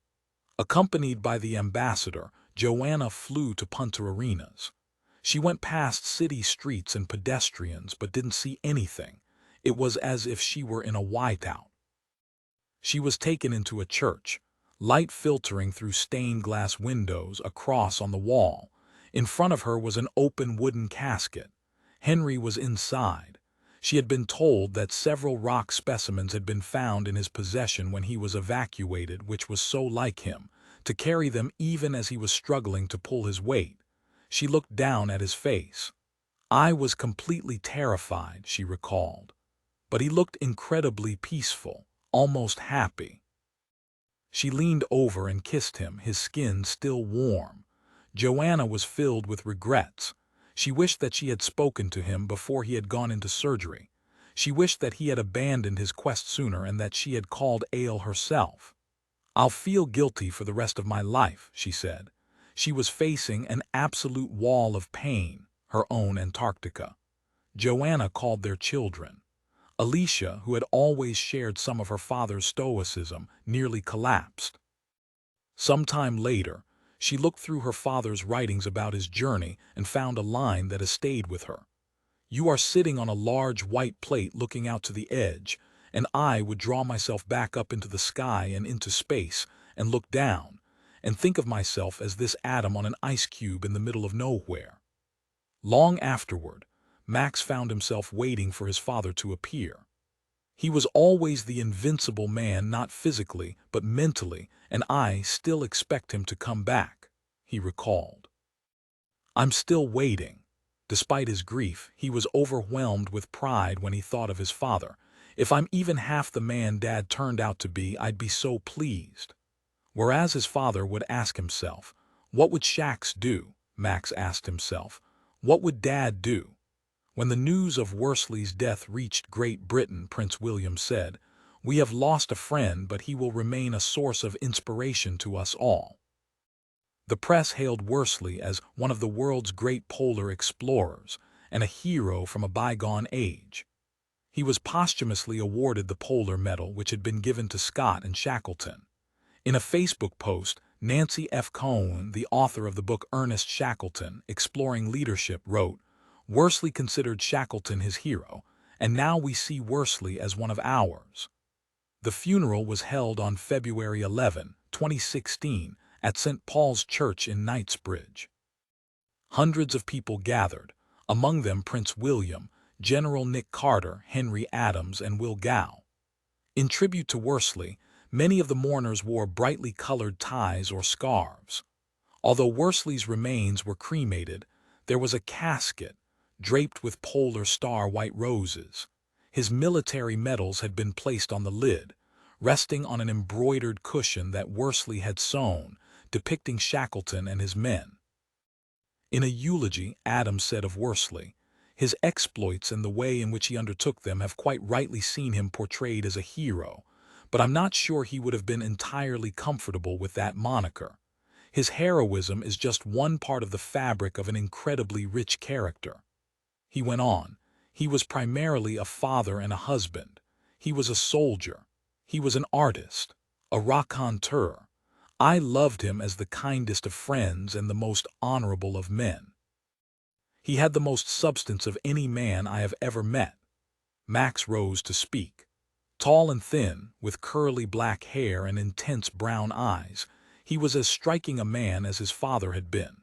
Accompanied by the ambassador, Joanna flew to Punta Arenas. She went past city streets and pedestrians but didn't see anything. It was as if she were in a whiteout. She was taken into a church, light filtering through stained glass windows, a cross on the wall. In front of her was an open wooden casket. Henry was inside. She had been told that several rock specimens had been found in his possession when he was evacuated, which was so like him, to carry them even as he was struggling to pull his weight. She looked down at his face. "I was completely terrified," she recalled. But he looked incredibly peaceful, almost happy. She leaned over and kissed him, his skin still warm. Joanna was filled with regrets. She wished that she had spoken to him before he had gone into surgery. She wished that he had abandoned his quest sooner and that she had called Ale herself. "I'll feel guilty for the rest of my life," she said. She was facing an absolute wall of pain, her own Antarctica. Joanna called their children. Alicia, who had always shared some of her father's stoicism, nearly collapsed. Some time later, she looked through her father's writings about his journey and found a line that has stayed with her. "You are sitting on a large white plate looking out to the edge, and I would draw myself back up into the sky and into space and look down and think of myself as this atom on an ice cube in the middle of nowhere." Long afterward, Max found himself waiting for his father to appear. "He was always the invincible man, not physically, but mentally, and I still expect him to come back," he recalled. "I'm still waiting." Despite his grief, he was overwhelmed with pride when he thought of his father. "If I'm even half the man Dad turned out to be, I'd be so pleased." Whereas his father would ask himself, "What would Shax do?" Max asked himself, "What would Dad do?" When the news of Worsley's death reached Great Britain, Prince William said, "We have lost a friend, but he will remain a source of inspiration to us all." The press hailed Worsley as one of the world's great polar explorers and a hero from a bygone age. He was posthumously awarded the Polar Medal, which had been given to Scott and Shackleton. In a Facebook post, Nancy F. Cohen, the author of the book Ernest Shackleton, Exploring Leadership, wrote, "Worsley considered Shackleton his hero, and now we see Worsley as one of ours." The funeral was held on February 11, 2016, at St. Paul's Church in Knightsbridge. Hundreds of people gathered, among them Prince William, General Nick Carter, Henry Adams, and Will Gow. In tribute to Worsley, many of the mourners wore brightly colored ties or scarves. Although Worsley's remains were cremated, there was a casket draped with polar star white roses. His military medals had been placed on the lid, resting on an embroidered cushion that Worsley had sewn, depicting Shackleton and his men. In a eulogy, Adams said of Worsley, "His exploits and the way in which he undertook them have quite rightly seen him portrayed as a hero, but I'm not sure he would have been entirely comfortable with that moniker. His heroism is just one part of the fabric of an incredibly rich character." He went on, "He was primarily a father and a husband. He was a soldier. He was an artist, a raconteur. I loved him as the kindest of friends and the most honorable of men. He had the most substance of any man I have ever met." Max rose to speak. Tall and thin, with curly black hair and intense brown eyes, he was as striking a man as his father had been.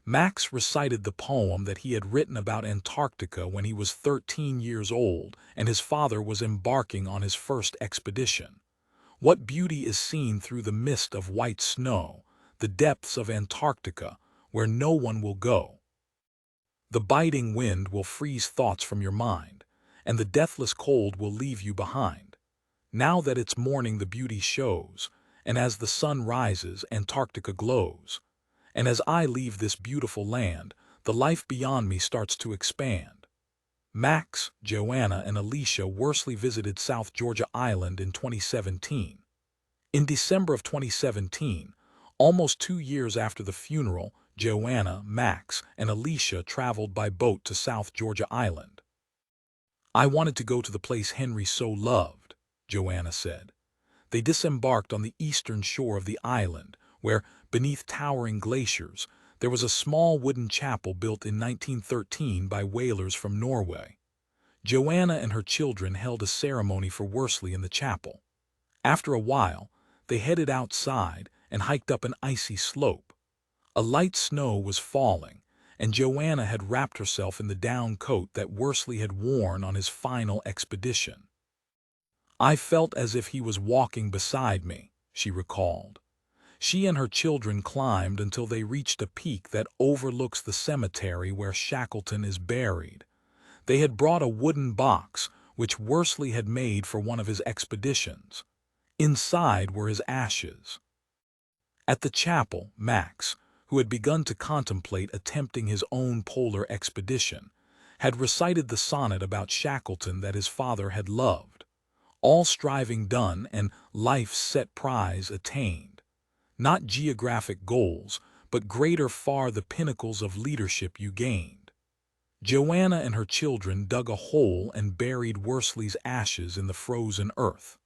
Max recited the poem that he had written about Antarctica when he was 13 years old and his father was embarking on his first expedition. "What beauty is seen through the mist of white snow, the depths of Antarctica, where no one will go. The biting wind will freeze thoughts from your mind, and the deathless cold will leave you behind. Now that it's morning the beauty shows, and as the sun rises Antarctica glows. And as I leave this beautiful land, the life beyond me starts to expand." Max, Joanna, and Alicia Worsley visited South Georgia Island in 2017. In December of 2017, almost 2 years after the funeral, Joanna, Max, and Alicia traveled by boat to South Georgia Island. "I wanted to go to the place Henry so loved," Joanna said. They disembarked on the eastern shore of the island, where, beneath towering glaciers, there was a small wooden chapel built in 1913 by whalers from Norway. Joanna and her children held a ceremony for Worsley in the chapel. After a while, they headed outside and hiked up an icy slope. A light snow was falling, and Joanna had wrapped herself in the down coat that Worsley had worn on his final expedition. "I felt as if he was walking beside me," she recalled. She and her children climbed until they reached a peak that overlooks the cemetery where Shackleton is buried. They had brought a wooden box, which Worsley had made for one of his expeditions. Inside were his ashes. At the chapel, Max, who had begun to contemplate attempting his own polar expedition, had recited the sonnet about Shackleton that his father had loved. All striving done and life's set prize attained. Not geographic goals, but greater far the pinnacles of leadership you gained. Joanna and her children dug a hole and buried Worsley's ashes in the frozen earth.